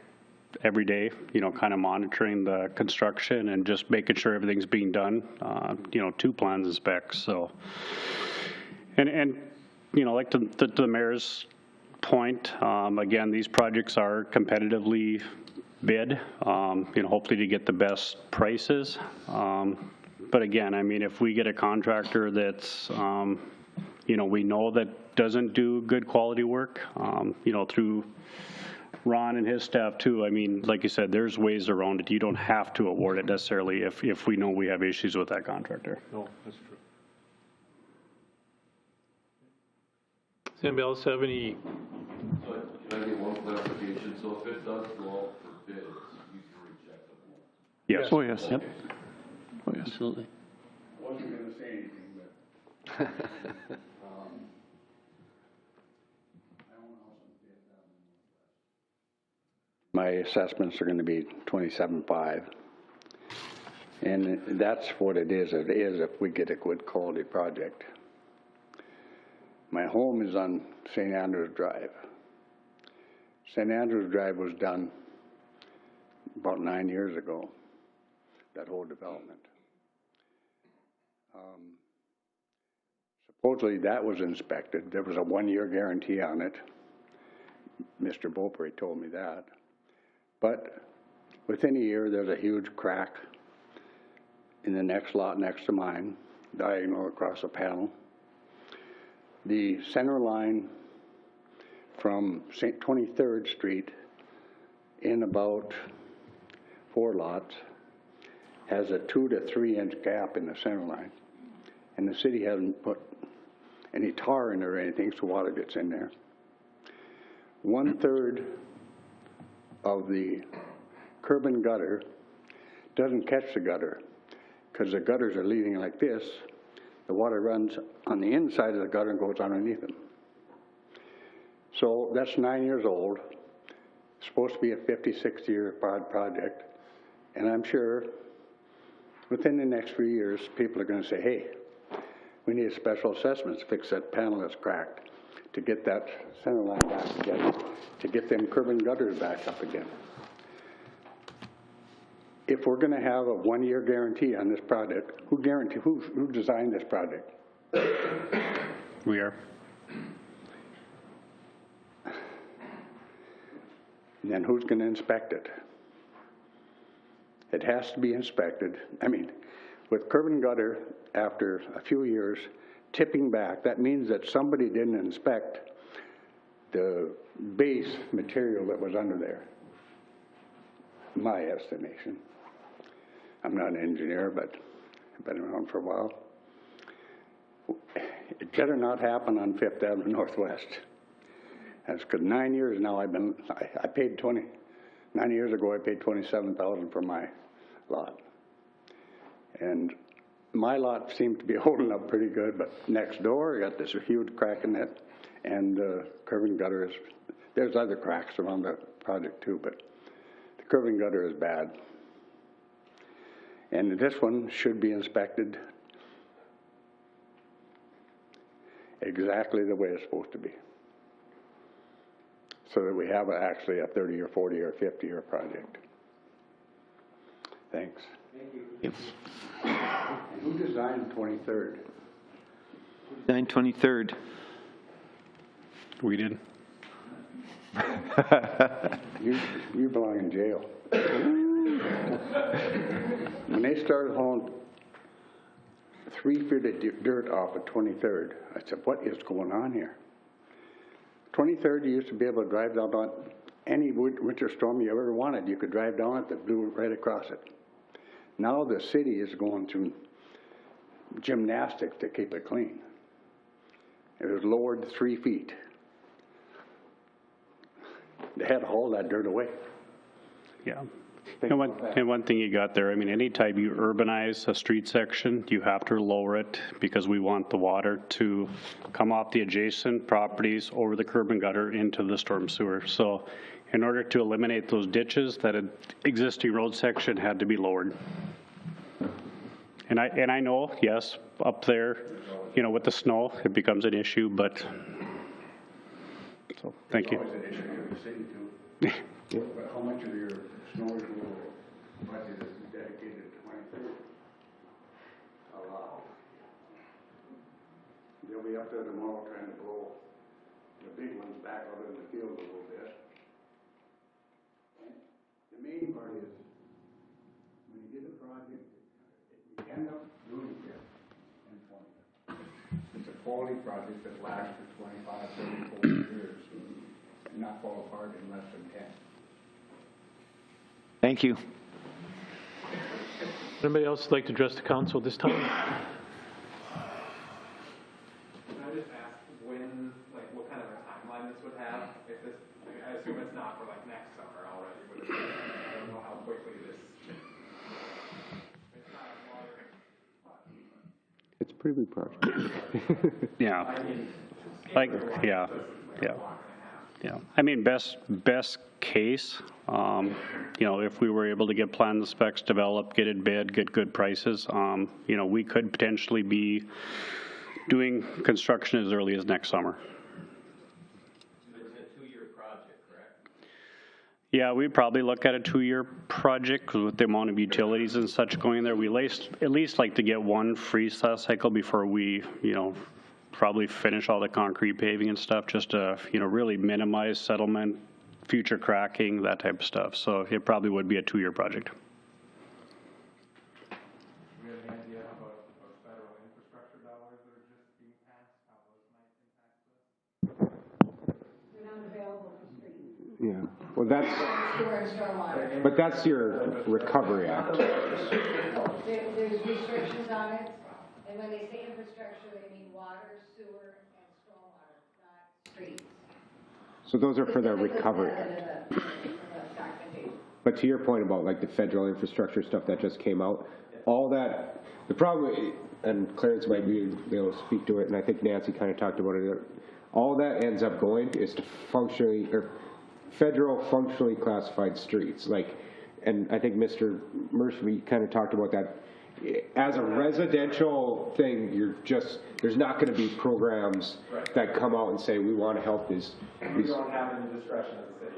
Speaker 9: every day, you know, kind of monitoring the construction and just making sure everything's being done, you know, to plans and specs. So, and you know, like to the mayor's point, again, these projects are competitively bid, you know, hopefully to get the best prices. But again, I mean, if we get a contractor that's, you know, we know that doesn't do good quality work, you know, through Ron and his staff too, I mean, like you said, there's ways around it. You don't have to award it necessarily if we know we have issues with that contractor.
Speaker 8: No, that's true.
Speaker 1: Does anybody else have any?
Speaker 5: Can I get one clarification? So if it does go out for bids, you can reject them?
Speaker 9: Yes.
Speaker 6: Oh, yes.
Speaker 13: Yep. Oh, yes. Absolutely.
Speaker 8: Wasn't going to say anything, but.
Speaker 11: My assessments are going to be $27,500. And that's what it is if we get a good quality project. My home is on St. Andrews Drive. St. Andrews Drive was done about 9 years ago, that whole development. Supposedly that was inspected. There was a 1-year guarantee on it. Mr. Beaupre told me that. But within a year, there's a huge crack in the next lot next to mine, diagonal across a panel. The center line from 23rd Street in about 4 lots has a 2 to 3 inch gap in the center line. And the city hasn't put any tar in there or anything, so water gets in there. 1/3 of the curb and gutter doesn't catch the gutter because the gutters are leading like this. The water runs on the inside of the gutter and goes underneath them. So that's 9 years old. It's supposed to be a 50-60 year project. And I'm sure within the next 3 years, people are going to say, hey, we need a special assessment to fix that panel that's cracked, to get that center line back again, to get them curb and gutters back up again. If we're going to have a 1-year guarantee on this project, who designed this project?
Speaker 9: We are.
Speaker 11: And then who's going to inspect it? It has to be inspected. I mean, with curb and gutter, after a few years, tipping back, that means that somebody didn't inspect the base material that was under there, my estimation. I'm not an engineer, but I've been around for a while. It better not happen on 5th Avenue Northwest. That's because 9 years now I paid 9 years ago I paid $27,000 for my lot. And my lot seemed to be holding up pretty good, but next door I got this huge crack in it, and curb and gutter is, there's other cracks around the project too, but the curb and gutter is bad. And this one should be inspected exactly the way it's supposed to be, so that we have actually a 30 or 40 or 50 year project. Thanks.
Speaker 12: Thank you.
Speaker 3: Yep.
Speaker 11: And who designed 23rd?
Speaker 3: Designed 23rd.
Speaker 9: We did.
Speaker 11: You belong in jail. When they started hauling 3 feet of dirt off of 23rd, I said, what is going on here? 23rd, you used to be able to drive down on any winter storm you ever wanted. You could drive down it, that blew right across it. Now the city is going through gymnastics to keep it clean. It was lowered 3 feet. They had to haul that dirt away.
Speaker 9: Yeah. And one thing you got there, I mean, anytime you urbanize a street section, you have to lower it because we want the water to come off the adjacent properties over the curb and gutter into the storm sewer. So in order to eliminate those ditches, that existing road section had to be lowered. And I know, yes, up there, you know, with the snow, it becomes an issue, but, so, thank you.
Speaker 11: It's always an issue in the city too. But how much of your snow removal budget is dedicated to 23rd? A lot. They'll be up there tomorrow trying to blow the big ones back out in the field a little bit. And the main part is, when you get a project, you end up doing it in 20. It's a quality project that lasts for 25, 30, 40 years and not fall apart in less than 10.
Speaker 3: Thank you.
Speaker 1: Anybody else like to address the council at this time?
Speaker 4: Can I just ask when, like, what kind of a timeline this would have? If this, I assume it's not for like next summer already, but I don't know how quickly this. It's not a
Speaker 12: It's a pretty big project.
Speaker 9: Yeah. Like, yeah. I mean, best case, you know, if we were able to get plan the specs developed, get it bid, get good prices, you know, we could potentially be doing construction as early as next summer.
Speaker 4: It's a 2-year project, correct?
Speaker 9: Yeah, we'd probably look at a 2-year project, 'cause with the amount of utilities and such going there, we at least like to get one freeze thaw cycle before we, probably finish all the concrete paving and stuff, just to, really minimize settlement, future cracking, that type of stuff. So it probably would be a 2-year project.
Speaker 4: Do we have any idea of federal infrastructure dollars that are just being passed, how those might impact this?
Speaker 15: They're not available for streets.
Speaker 12: Yeah, well, that's,
Speaker 15: Sewer and stormwater.
Speaker 12: but that's your Recovery Act.
Speaker 15: There's restrictions on it, and when they say infrastructure, they mean water, sewer, and stormwater, not streets.
Speaker 12: So those are for the recovery. But to your point about like the federal infrastructure stuff that just came out, all that, the problem, and Clarence might be able to speak to it, and I think Nancy kind of talked about it, all that ends up going is to federal functionally classified streets. Like, and I think Mr. Murphy kind of talked about that. As a residential thing, there's not going to be programs that come out and say, we want to help these.
Speaker 4: We don't have any discretion as a city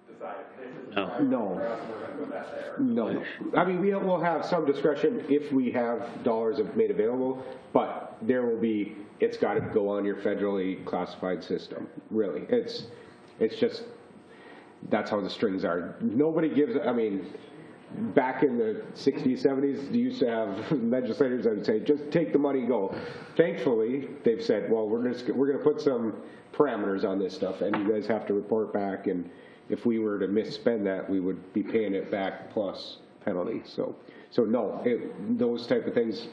Speaker 4: to decide if this is
Speaker 12: No.
Speaker 4: for us, we're going to put that there.
Speaker 12: No. I mean, we'll have some discretion if we have dollars made available, but there will be, it's got to go on your federally classified system, really. It's just, that's how the strings are. Nobody gives, I mean, back in the 60s, 70s, you used to have legislators that would say, just take the money and go. Thankfully, they've said, well, we're going to put some parameters on this stuff, and you guys have to report back, and if we were to misspend that, we would be paying it back plus penalty. So no, those type of things,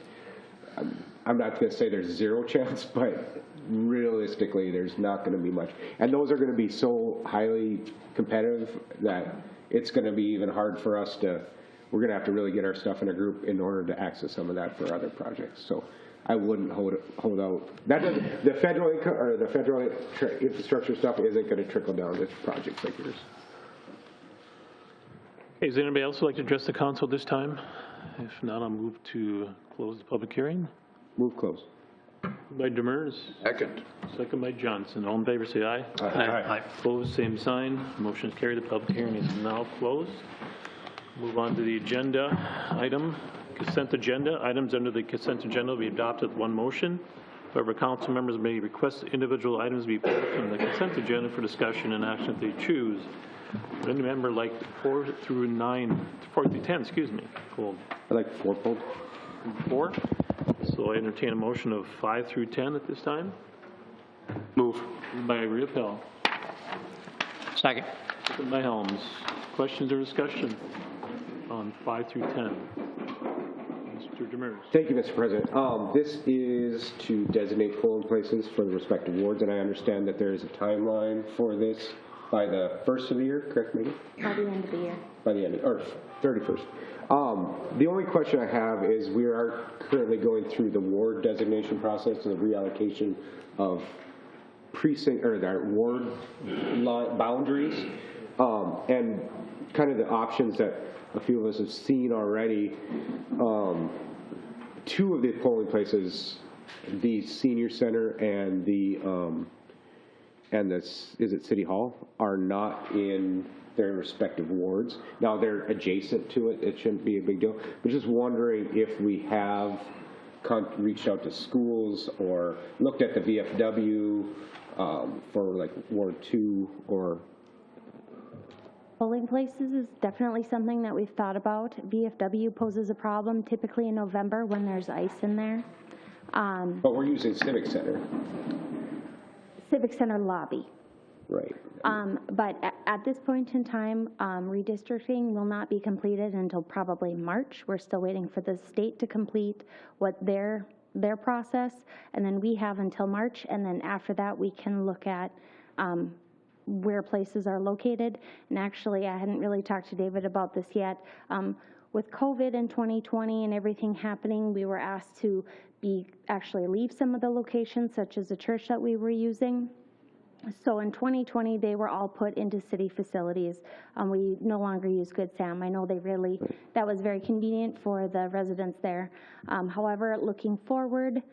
Speaker 12: I'm not going to say there's zero chance, but realistically, there's not going to be much. And those are going to be so highly competitive that it's going to be even hard for us we're going to have to really get our stuff in a group in order to access some of that for other projects. So I wouldn't hold out. The federal income or the federal infrastructure stuff isn't going to trickle down to projects like yours.
Speaker 1: Okay, does anybody else like to address the council this time? If not, I'll move to close the public hearing.
Speaker 12: Move close.
Speaker 1: By Demers.
Speaker 5: Second.
Speaker 1: Second by Johnson. All in favor, say aye.
Speaker 8: Aye.
Speaker 1: Opposed, same sign. Motion is carried. The public hearing is now closed. Move on to the agenda item, consent agenda. Items under the consent agenda will be adopted with one motion. However, council members may request individual items be pulled from the consent agenda for discussion and action if they choose. Would any member like 4 through 10, excuse me, pulled?
Speaker 12: I like 4 pulled.
Speaker 1: 4? So I entertain a motion of 5 through 10 at this time.
Speaker 13: Move.
Speaker 1: Moved by Riepel.
Speaker 13: Second.
Speaker 1: Second by Helms. Questions or discussion on 5 through 10? Mr. Demers.
Speaker 12: Thank you, Mr. President. This is to designate polling places for the respective wards, and I understand that there is a timeline for this by the 1st of the year, correct, Megan?
Speaker 22: By the end of the year.
Speaker 12: By the end, or 31st. The only question I have is we are currently going through the ward designation process and the reallocation of precinct or our ward boundaries, and kind of the options that a few of us have seen already. 2 of the polling places, the senior center and is it City Hall, are not in their respective wards. Now they're adjacent to it. It shouldn't be a big deal. But just wondering if we have reached out to schools or looked at the VFW for like Ward 2 or.
Speaker 10: Polling places is definitely something that we've thought about. VFW poses a problem typically in November when there's ice in there.
Speaker 12: But we're using Civic Center.
Speaker 10: Civic Center lobby.
Speaker 12: Right.
Speaker 10: But at this point in time, redistricting will not be completed until probably March. We're still waiting for the state to complete what their process, and then we have until March, and then after that we can look at where places are located. And actually, I hadn't really talked to David about this yet. With COVID in 2020 and everything happening, we were asked to actually leave some of the locations, such as the church that we were using. So in 2020, they were all put into city facilities. We no longer use Good Sam. I know that was very convenient for the residents there. However, looking forward,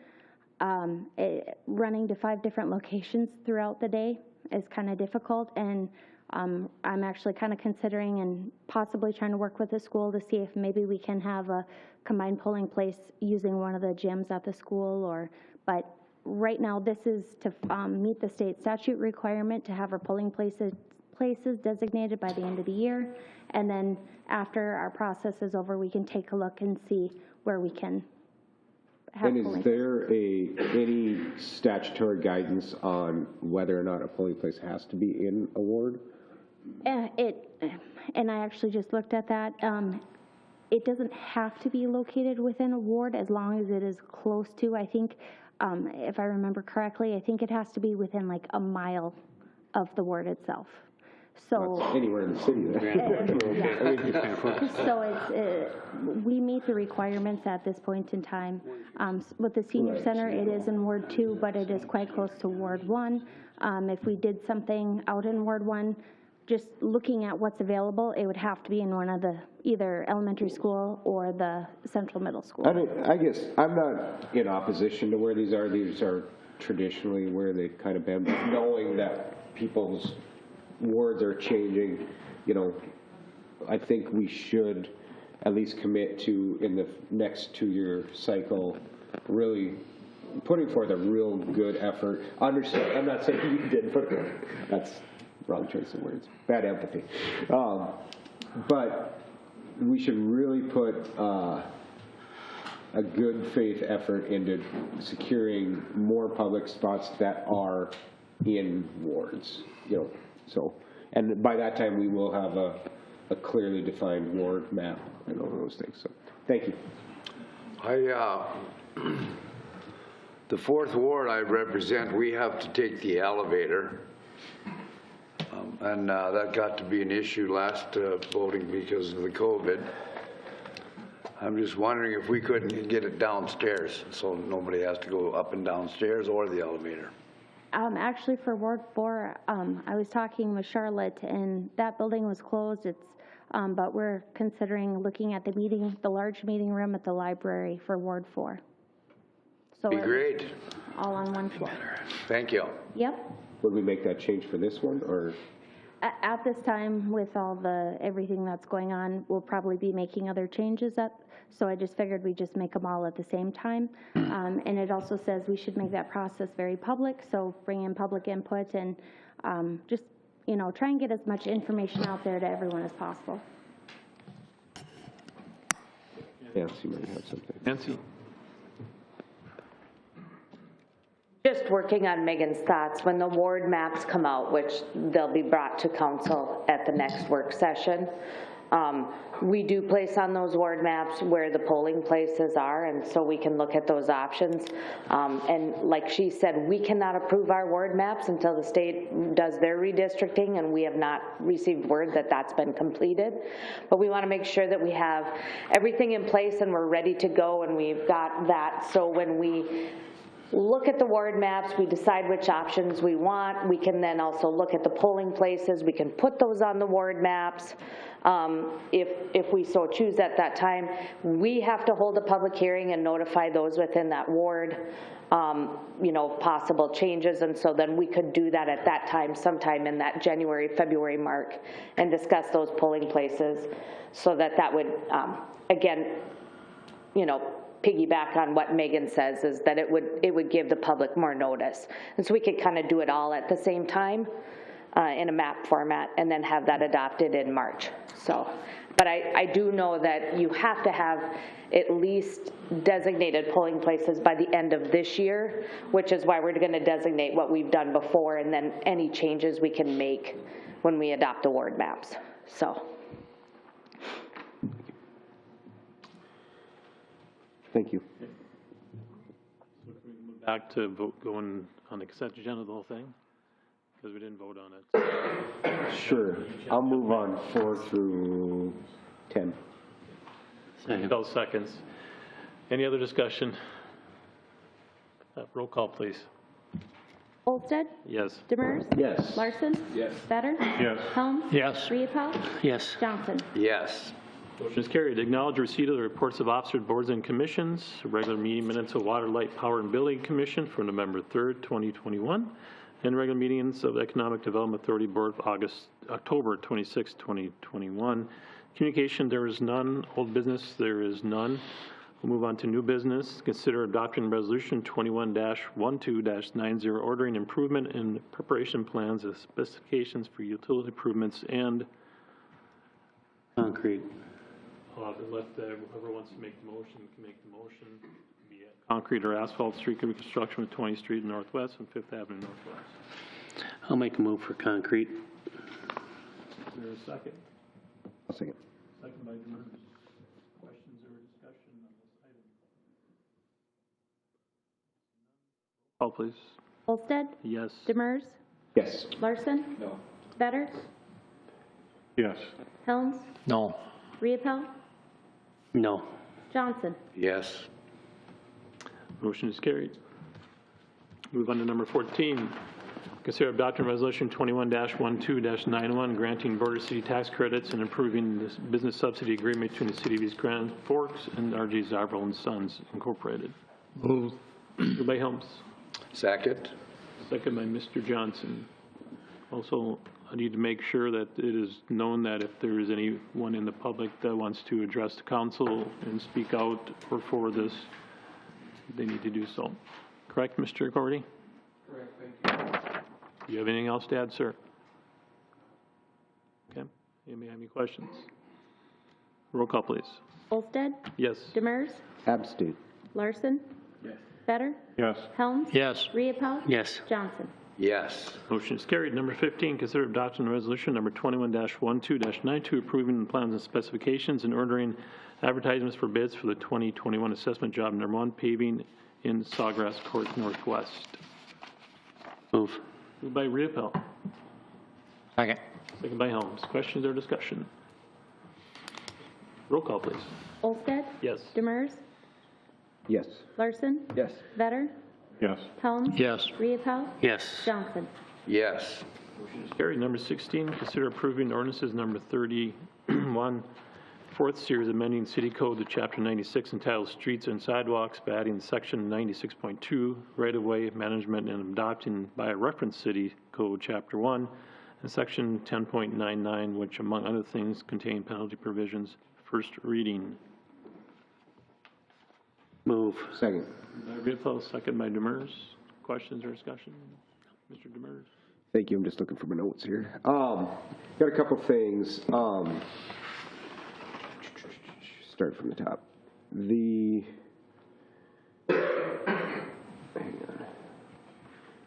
Speaker 10: running to 5 different locations throughout the day is kind of difficult, and I'm actually kind of considering and possibly trying to work with the school to see if maybe we can have a combined polling place using one of the gyms at the school, but right now this is to meet the state statute requirement to have our polling places designated by the end of the year. And then after our process is over, we can take a look and see where we can have
Speaker 12: And
Speaker 10: polling.
Speaker 12: is there any statutory guidance on whether or not a polling place has to be in a ward?
Speaker 10: And I actually just looked at that. It doesn't have to be located within a ward as long as it is close to, I think, if I remember correctly, I think it has to be within like a mile of the ward itself. So
Speaker 12: Anywhere in the city then.
Speaker 10: So we meet the requirements at this point in time. With the senior center, it is in Ward 2, but it is quite close to Ward 1. If we did something out in Ward 1, just looking at what's available, it would have to be in one of the, either elementary school or the central middle school.
Speaker 12: I mean, I guess I'm not in opposition to where these are. These are traditionally where they've kind of been, but knowing that people's wards are changing, you know, I think we should at least commit to, in the next 2-year cycle, really putting forth a real good effort. Understand, I'm not saying you didn't put it, that's wrong choice of words, bad empathy. But we should really put a good faith effort into securing more public spots that are in wards, you know. So, and by that time, we will have a clearly defined ward map and all those things. So, thank you.
Speaker 14: The 4th Ward I represent, we have to take the elevator. And that got to be an issue last voting because of the COVID. I'm just wondering if we couldn't get it downstairs so nobody has to go up and downstairs or the elevator.
Speaker 10: Actually, for Ward 4, I was talking with Charlotte, and that building was closed. But we're considering looking at the large meeting room at the library for Ward 4. So
Speaker 14: Be great.
Speaker 10: All on one floor.
Speaker 14: Thank you.
Speaker 10: Yep.
Speaker 12: Would we make that change for this one, or?
Speaker 10: At this time, with everything that's going on, we'll probably be making other changes so I just figured we'd just make them all at the same time. And it also says we should make that process very public, so bring in public input and just, you know, try and get as much information out there to everyone as possible.
Speaker 12: Nancy might have something.
Speaker 1: Nancy?
Speaker 7: Just working on Megan's thoughts. When the ward maps come out, which they'll be brought to council at the next work session, we do place on those ward maps where the polling places are, and so we can look at those options. And like she said, we cannot approve our ward maps until the state does their redistricting, and we have not received word that that's been completed. But we want to make sure that we have everything in place and we're ready to go, and we've got that. So when we look at the ward maps, we decide which options we want. We can then also look at the polling places. We can put those on the ward maps if we so choose at that time. We have to hold a public hearing and notify those within that ward, you know, possible changes. And so then we could do that at that time, sometime in that January, February mark, and discuss those polling places so that would, again, you know, piggyback on what Megan says, is that it would give the public more notice. And so we could kind of do it all at the same time in a map format and then have that adopted in March. So, but I do know that you have to have at least designated polling places by the end of this year, which is why we're going to designate what we've done before and then any changes we can make when we adopt the ward maps. So.
Speaker 12: Thank you.
Speaker 1: So can we move back to going on the consent agenda, the whole thing? Because we didn't vote on it.
Speaker 12: Sure. I'll move on 4 through 10.
Speaker 1: Those seconds. Any other discussion? Roll call, please.
Speaker 10: Olsted?
Speaker 1: Yes.
Speaker 10: Demers?
Speaker 12: Yes.
Speaker 10: Larson?
Speaker 14: Yes.
Speaker 10: Better?
Speaker 8: Yes.
Speaker 10: Helms?
Speaker 13: Yes.
Speaker 10: Rehappel?
Speaker 13: Yes.
Speaker 10: Johnson?
Speaker 14: Yes.
Speaker 1: Motion is carried. Acknowledge receipt of the reports of officers, boards, and commissions. Regular meeting minutes of Water, Light, Power, and Building Commission for November 3rd, 2021. and regular meetings of Economic Development Authority Board of October 26, 2021. Communication, there is none. Old business, there is none. We'll move on to new business. Consider adopting resolution 21-12-90, ordering improvement and preparation plans of specifications for utility improvements and
Speaker 13: Concrete.
Speaker 1: let whoever wants to make the motion can make the motion. Be it concrete or asphalt street reconstruction with 20th Street Northwest and 5th Avenue Northwest.
Speaker 13: I'll make a move for concrete.
Speaker 1: Is there a second?
Speaker 12: I'll second.
Speaker 1: Second by Demers. Questions or discussion on this item? Call, please.
Speaker 10: Olsted?
Speaker 1: Yes.
Speaker 10: Demers?
Speaker 12: Yes.
Speaker 10: Larson?
Speaker 12: No.
Speaker 10: Better?
Speaker 8: Yes.
Speaker 10: Helms?
Speaker 13: No.
Speaker 10: Riepel?
Speaker 13: No.
Speaker 10: Johnson?
Speaker 14: Yes.
Speaker 1: Motion is carried. Move on to number 14. Consider adopting resolution 21-12-91, granting border city tax credits and approving this business subsidy agreement between the City of East Grand Forks and R.G. Zavrel and Sons Incorporated.
Speaker 14: Move.
Speaker 1: Moved by Helms.
Speaker 14: Second.
Speaker 1: Second by Mr. Johnson. Also, I need to make sure that it is known that if there is anyone in the public that wants to address the council and speak out or for this, they need to do so. Correct, Mr. Gordy?
Speaker 4: Correct, thank you.
Speaker 1: Do you have anything else to add, sir? Okay. Anybody have any questions? Roll call, please.
Speaker 10: Olsted?
Speaker 1: Yes.
Speaker 10: Demers?
Speaker 12: Abstain.
Speaker 10: Larson?
Speaker 1: Yes.
Speaker 10: Better?
Speaker 8: Yes.
Speaker 10: Helms?
Speaker 13: Yes.
Speaker 10: Riepel?
Speaker 13: Yes.
Speaker 10: Johnson?
Speaker 14: Yes.
Speaker 1: Motion is carried. Number 15, consider adopting resolution number 21-12-92, approving the plans and specifications and ordering advertisements for bids for the 2021 assessment job number 1, paving in Sawgrass Court Northwest.
Speaker 13: Move.
Speaker 1: Moved by Riepel.
Speaker 13: Second.
Speaker 1: Second by Helms. Questions or discussion? Roll call, please.
Speaker 10: Olsted?
Speaker 1: Yes.
Speaker 10: Demers?
Speaker 12: Yes.
Speaker 10: Larson?
Speaker 12: Yes.
Speaker 10: Better?
Speaker 8: Yes.
Speaker 10: Helms?
Speaker 13: Yes.
Speaker 10: Riepel?
Speaker 13: Yes.
Speaker 10: Johnson?
Speaker 14: Yes.
Speaker 1: Motion is carried. Number 16, consider approving ordinances number 31, fourth series, amending City Code to Chapter 96 entitled Streets and Sidewalks by adding Section 96.2, right-of-way management, and adopting by a reference City Code Chapter 1 and Section 10.99, which, among other things, contain penalty provisions. First reading.
Speaker 13: Move.
Speaker 12: Second.
Speaker 1: By Riepel, second by Demers. Questions or discussion? Mr. Demers.
Speaker 12: Thank you. I'm just looking for my notes here. Got a couple things. Start from the top. Hang on.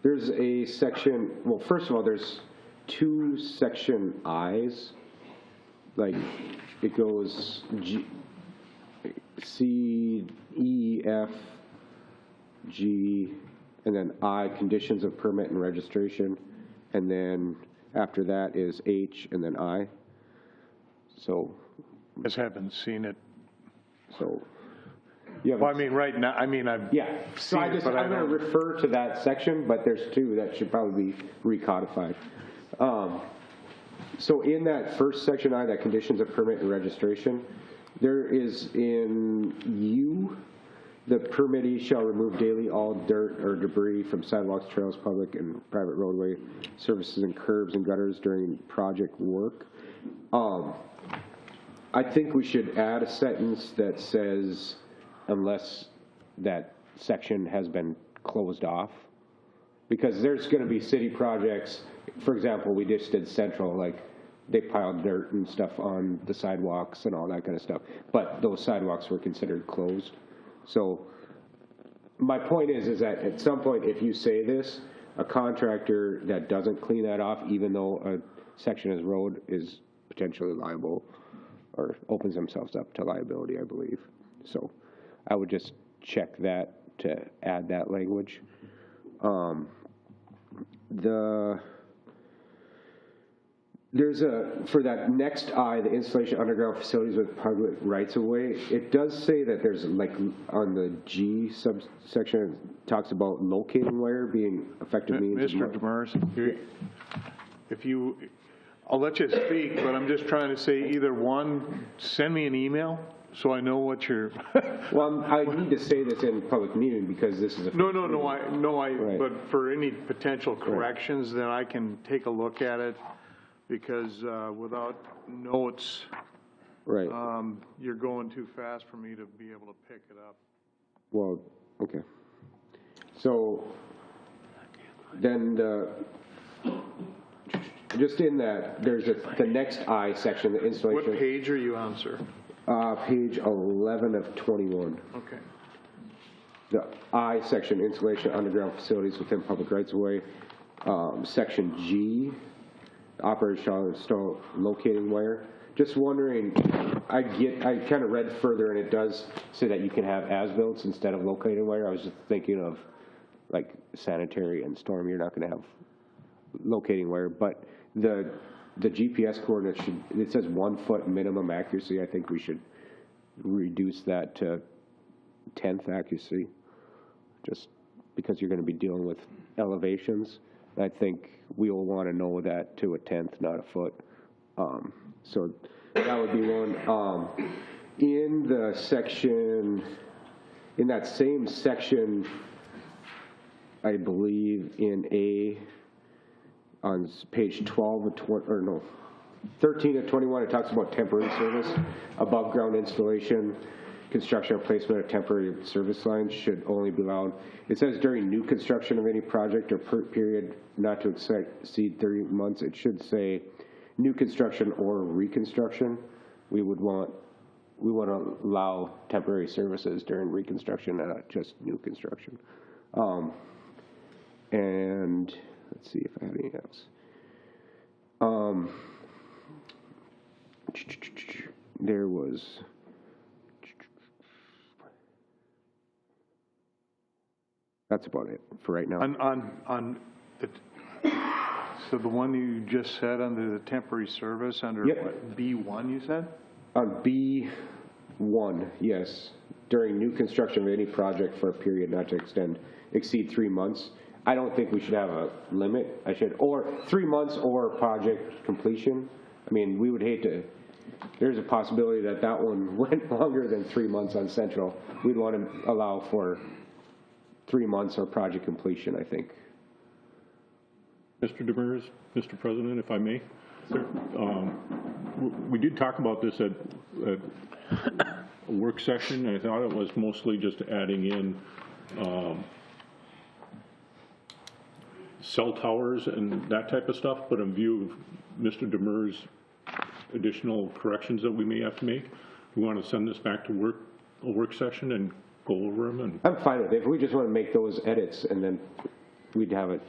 Speaker 12: There's a section, well, first of all, there's two section I's. Like, it goes C, E, F, G, and then I, conditions of permit and registration. And then after that is H and then I. So.
Speaker 8: I just haven't seen it.
Speaker 12: So. Yeah.
Speaker 8: Well, I mean, right now, I mean, I've
Speaker 12: Yeah. So
Speaker 8: seen it, but
Speaker 12: I'm going to refer to that section, but there's two that should probably be recodified. So in that first section I, that conditions of permit and registration, there is in U, the permittee shall remove daily all dirt or debris from sidewalks, trails, public and private roadway surfaces and curbs and gutters during project work. I think we should add a sentence that says, unless that section has been closed off. Because there's going to be city projects, for example, we just did Central, like they piled dirt and stuff on the sidewalks and all that kind of stuff. But those sidewalks were considered closed. So my point is that at some point, if you say this, a contractor that doesn't clean that off, even though a section is road, is potentially liable or opens themselves up to liability, I believe. So I would just check that to add that language. There's for that next I, the installation of underground facilities with public rights of way, it does say that there's like on the G subsection, it talks about locating wire being effective means.
Speaker 8: Mr. Demers, if you, I'll let you speak, but I'm just trying to say either one, send me an email
Speaker 16: so I know what you're.
Speaker 12: Well, I need to say this in public meeting because this is a.
Speaker 16: Right. But for any potential corrections, then I can take a look at it, because without notes,
Speaker 12: Right.
Speaker 16: You're going too fast for me to be able to pick it up.
Speaker 12: Well, okay. So then just in that, there's the next I section, the installation.
Speaker 16: What page are you on, sir?
Speaker 12: Page 11 of 21.
Speaker 16: Okay.
Speaker 12: The I section, installation of underground facilities within public rights of way. Section G, operator shall install locating wire. Just wondering, I kind of read further, and it does say that you can have as-built instead of locating wire. I was just thinking of like sanitary and storm, you're not going to have locating wire, but the GPS coordinates it says 1 foot minimum accuracy. I think we should reduce that to 10th accuracy, just because you're going to be dealing with elevations. I think we will want to know that to a 10th, not a foot. So that would be one. In the section, in that same section, I believe in A, on page 12 of 20, or no, 13 of 21, it talks about temporary service, above ground installation, construction or placement of temporary service lines should only be allowed. It says during new construction of any project or period not to exceed 30 months. It should say new construction or reconstruction. We want to allow temporary services during reconstruction, not just new construction. And let's see if I have anything else. There was, that's about it for right now.
Speaker 16: So the one you just said under the temporary service, under what, B1 you said?
Speaker 12: On B1, yes. During new construction of any project for a period not to exceed 3 months. I don't think we should have a limit. Or 3 months or project completion. I mean, we would hate to, there's a possibility that one went longer than 3 months on Central. We'd want to allow for 3 months or project completion, I think.
Speaker 8: Mr. Demers, Mr. President, if I may. Sir. We did talk about this at a work session. I thought it was mostly just adding in cell towers and that type of stuff, but in view of Mr. Demers' additional corrections that we may have to make, we want to send this back to a work session and go over them. And
Speaker 12: I'm fine with it. If we just want to make those edits and then we'd have it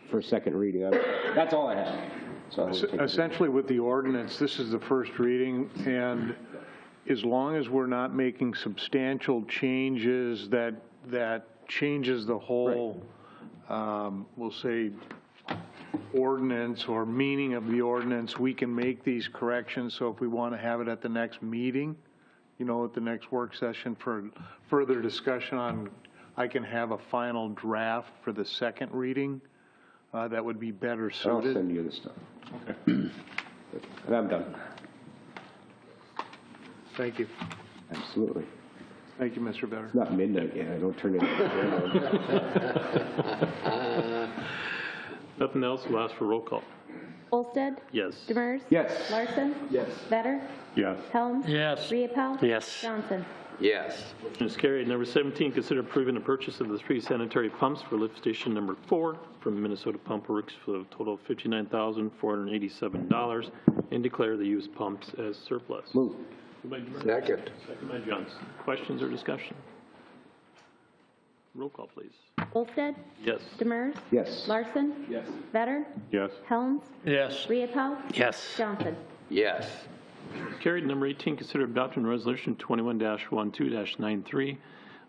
Speaker 12: for second reading. That's all I have. So
Speaker 16: essentially with the ordinance, this is the first reading, and as long as we're not making substantial changes that changes the whole, we'll say, ordinance or meaning of the ordinance, we can make these corrections. So if we want to have it at the next meeting, at the next work session for further discussion on, I can have a final draft for the second reading. That would be better suited.
Speaker 12: I'll send you the stuff.
Speaker 16: Okay.
Speaker 12: And I'm done.
Speaker 16: Thank you.
Speaker 12: Absolutely.
Speaker 16: Thank you, Mr. Vetter.
Speaker 12: It's not midnight yet. I don't turn it on.
Speaker 1: Nothing else, we'll ask for roll call.
Speaker 10: Olsted?
Speaker 1: Yes.
Speaker 10: Demers?
Speaker 12: Yes.
Speaker 10: Larson?
Speaker 12: Yes.
Speaker 10: Vetter?
Speaker 8: yes.
Speaker 10: Helms?
Speaker 13: Yes.
Speaker 10: Riepel?
Speaker 13: Yes.
Speaker 10: Johnson?
Speaker 14: Yes.
Speaker 1: Motion is carried. Number 17, consider approving the purchase of the 3 sanitary pumps for lift station number 4 from Minnesota Pump Works for a total of $59,487 and declare the used pumps as surplus.
Speaker 12: Move.
Speaker 14: Second.
Speaker 1: Second by Johnson. Questions or discussion? Roll call, please.
Speaker 10: Olsted?
Speaker 1: Yes.
Speaker 10: Demers?
Speaker 12: Yes.
Speaker 10: Larson?
Speaker 16: Yes.
Speaker 10: Vetter?
Speaker 8: Yes.
Speaker 10: Helms?
Speaker 13: Yes.
Speaker 10: Riepel?
Speaker 13: Yes.
Speaker 10: Johnson?
Speaker 14: Yes.
Speaker 1: Carried. Number 18, consider adopting resolution 21-12-93,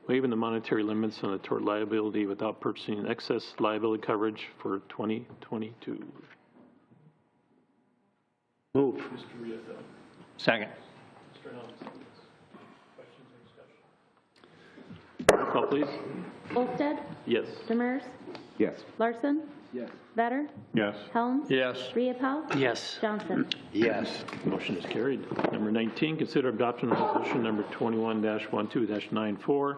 Speaker 1: waiving the monetary limits on the tort liability without purchasing excess liability coverage for 2022.
Speaker 13: Move.
Speaker 1: Mr. Rios.
Speaker 13: Second.
Speaker 1: Mr. Helms. Questions or discussion? Roll call, please.
Speaker 10: Olsted?
Speaker 1: Yes.
Speaker 10: Demers?
Speaker 12: Yes.
Speaker 10: Larson?
Speaker 3: Yes.
Speaker 10: Better?
Speaker 8: Yes.
Speaker 10: Helms?
Speaker 8: Yes.
Speaker 10: Rehappel?
Speaker 13: Yes.
Speaker 10: Johnson?
Speaker 14: Yes.
Speaker 1: Motion is carried. Number 19, consider adoption of resolution number 21-12-94,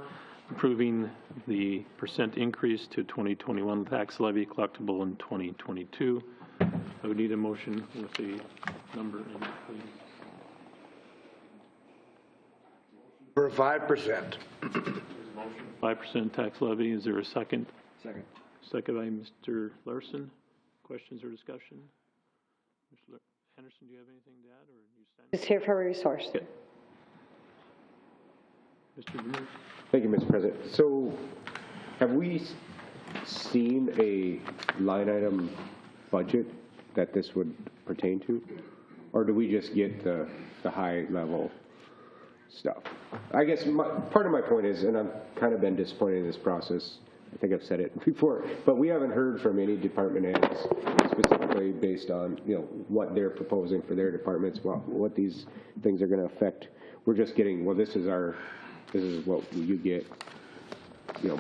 Speaker 1: approving the percent increase to 2021 tax levy collectible in 2022. I would need a motion with the number in it, please.
Speaker 14: For 5%.
Speaker 1: 5% tax levy. Is there a second?
Speaker 3: Second.
Speaker 1: Second by Mr. Larson. Questions or discussion? Mr. Henderson, do you have anything to add, or you stand?
Speaker 21: Just here for a resource.
Speaker 1: Okay. Mr. Demers?
Speaker 12: Thank you, Mr. President. So have we seen a line item budget that this would pertain to? Or do we just get the high level stuff? I guess part of my point is, and I've kind of been disappointed in this process, I think I've said it before, but we haven't heard from any department heads specifically based on, what they're proposing for their departments, what these things are going to affect. We're just getting, well, this is what you get,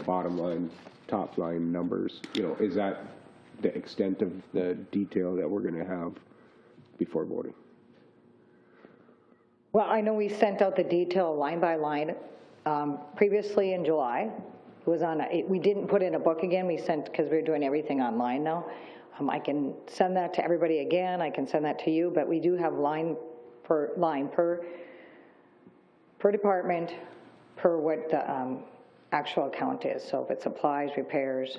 Speaker 12: bottom line, top line numbers. Is that the extent of the detail that we're going to have before voting?
Speaker 21: Well, I know we sent out the detail line by line previously in July. It was we didn't put in a book again. We sent, because we're doing everything online now. I can send that to everybody again. I can send that to you, but we do have line per department per what the actual account is. So if it's supplies, repairs,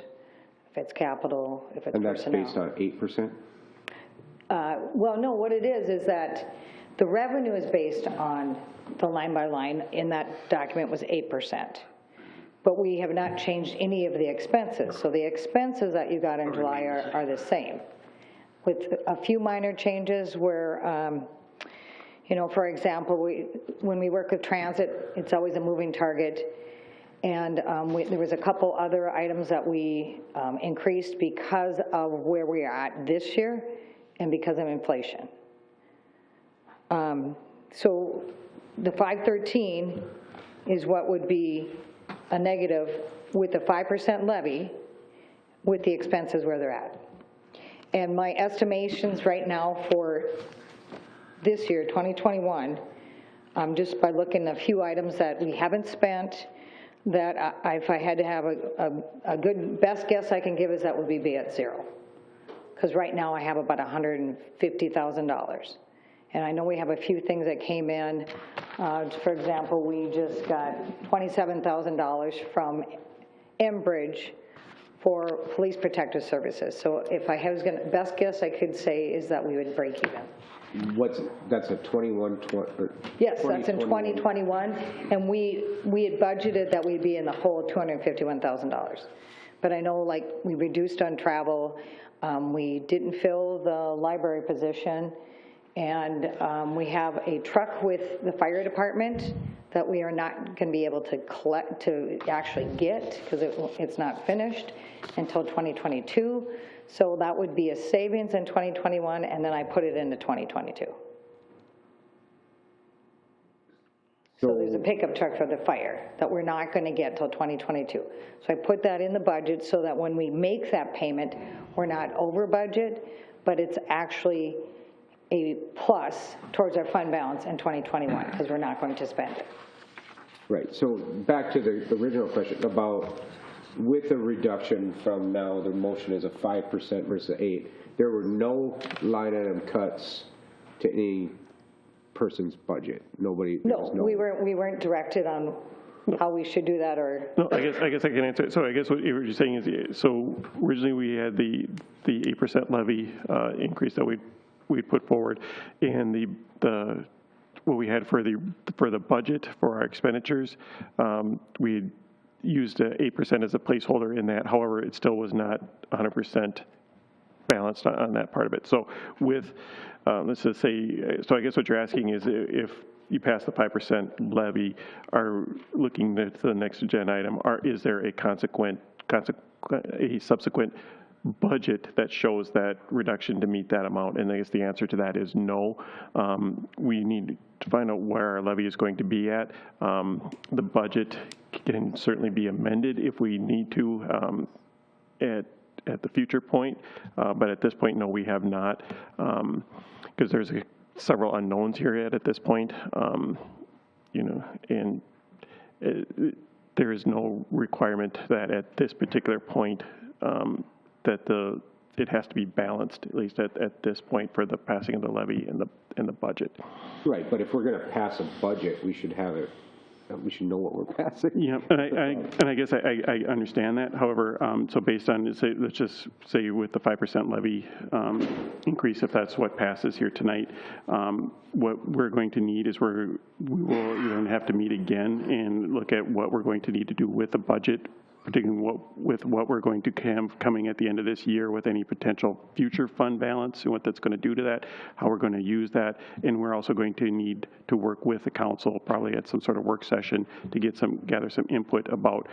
Speaker 21: if it's capital, if it's personnel.
Speaker 12: And that's based on 8%?
Speaker 21: Well, no, what it is that the revenue is based on the line by line in that document was 8%. But we have not changed any of the expenses. So the expenses that you got in July are the same, with a few minor changes where, for example, when we work with transit, it's always a moving target. And there was a couple other items that we increased because of where we are at this year and because of inflation. So the 513 is what would be a negative with the 5% levy with the expenses where they're at. And my estimations right now for this year, 2021, just by looking at a few items that we haven't spent, that if I had to have a good best guess I can give is that would be at zero. Because right now I have about $150,000. And I know we have a few things that came in. For example, we just got $27,000 from Enbridge for police protective services. So if I was best guess I could say is that we would break even.
Speaker 12: That's a 21,
Speaker 21: yes, that's in 2021, and we had budgeted that we'd be in the hole $251,000. But I know, like, we reduced on travel, we didn't fill the library position, and we have a truck with the fire department that we are not going to be able to actually get because it's not finished until 2022. So that would be a savings in 2021, and then I put it into 2022. So there's a pickup truck for the fire that we're not going to get till 2022. So I put that in the budget so that when we make that payment, we're not over budget, but it's actually a plus towards our fund balance in 2021 because we're not going to spend it.
Speaker 12: Right. So back to the original question about with the reduction from now, the motion is a 5% versus 8%. There were no line item cuts to any person's budget. Nobody.
Speaker 21: No, we weren't directed on how we should do that or.
Speaker 6: No, I guess I can answer it. So I guess what you're saying is, so originally we had the 8% levy increase that we'd put forward, and the what we had for the budget for our expenditures, we used 8% as a placeholder in that. However, it still was not 100% balanced on that part of it. So with, let's just say, so I guess what you're asking is if you pass the 5% levy, are looking to the next agenda item, is there a subsequent budget that shows that reduction to meet that amount? And I guess the answer to that is no. We need to find out where our levy is going to be at. The budget can certainly be amended if we need to at the future point. But at this point, no, we have not, because there's several unknowns here at this point, you know, and there is no requirement that at this particular point that it has to be balanced, at least at this point, for the passing of the levy and the budget.
Speaker 12: Right, but if we're going to pass a budget, we should have it, we should know what we're passing.
Speaker 6: Yeah, and I guess I understand that. However, so based on, let's just say with the 5% levy increase, if that's what passes here tonight, what we're going to need is we will even have to meet again and look at what we're going to need to do with the budget, particularly with what we're going to have coming at the end of this year with any potential future fund balance and what that's going to do to that, how we're going to use that. And we're also going to need to work with the council, probably at some sort of work session, to gather some input about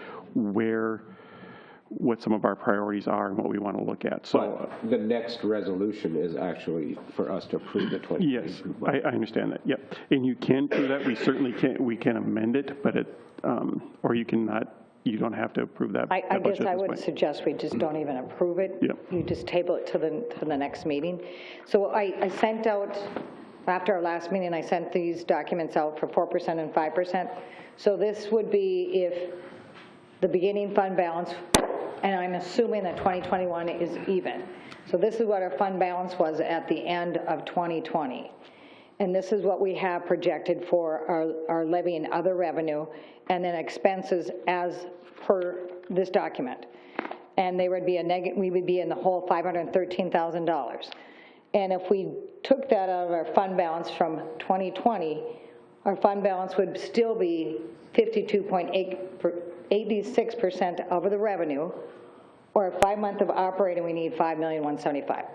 Speaker 6: what some of our priorities are and what we want to look at. So
Speaker 12: but the next resolution is actually for us to approve the 2020.
Speaker 6: Yes, I understand that, yep. And you can do that. We certainly we can amend it, but or you cannot. You don't have to approve that.
Speaker 21: I guess I would suggest we just don't even approve it.
Speaker 6: Yep.
Speaker 21: You just table it to the next meeting. So I sent out, after our last meeting, I sent these documents out for 4% and 5%. So this would be if the beginning fund balance, and I'm assuming that 2021 is even. So this is what our fund balance was at the end of 2020. And this is what we have projected for our levy and other revenue, and then expenses as per this document. And they would be we would be in the whole $513,000. And if we took that out of our fund balance from 2020, our fund balance would still be 86% of the revenue, or 5 months of operating, we need $5,175,000.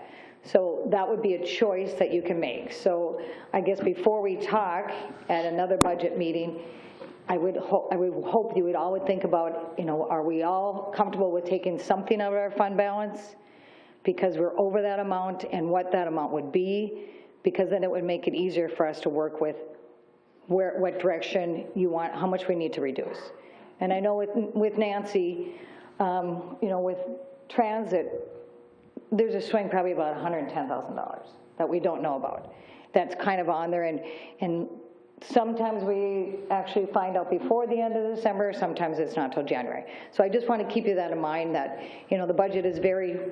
Speaker 21: So that would be a choice that you can make. So I guess before we talk at another budget meeting, I would hope you would all think about, you know, are we all comfortable with taking something out of our fund balance because we're over that amount, and what that amount would be, because then it would make it easier for us to work with what direction you want, how much we need to reduce. And I know with Nancy, you know, with transit, there's a swing probably about $110,000 that we don't know about. That's kind of on there, and sometimes we actually find out before the end of December, sometimes it's not till January. So I just want to keep you that in mind, that, you know, the budget is very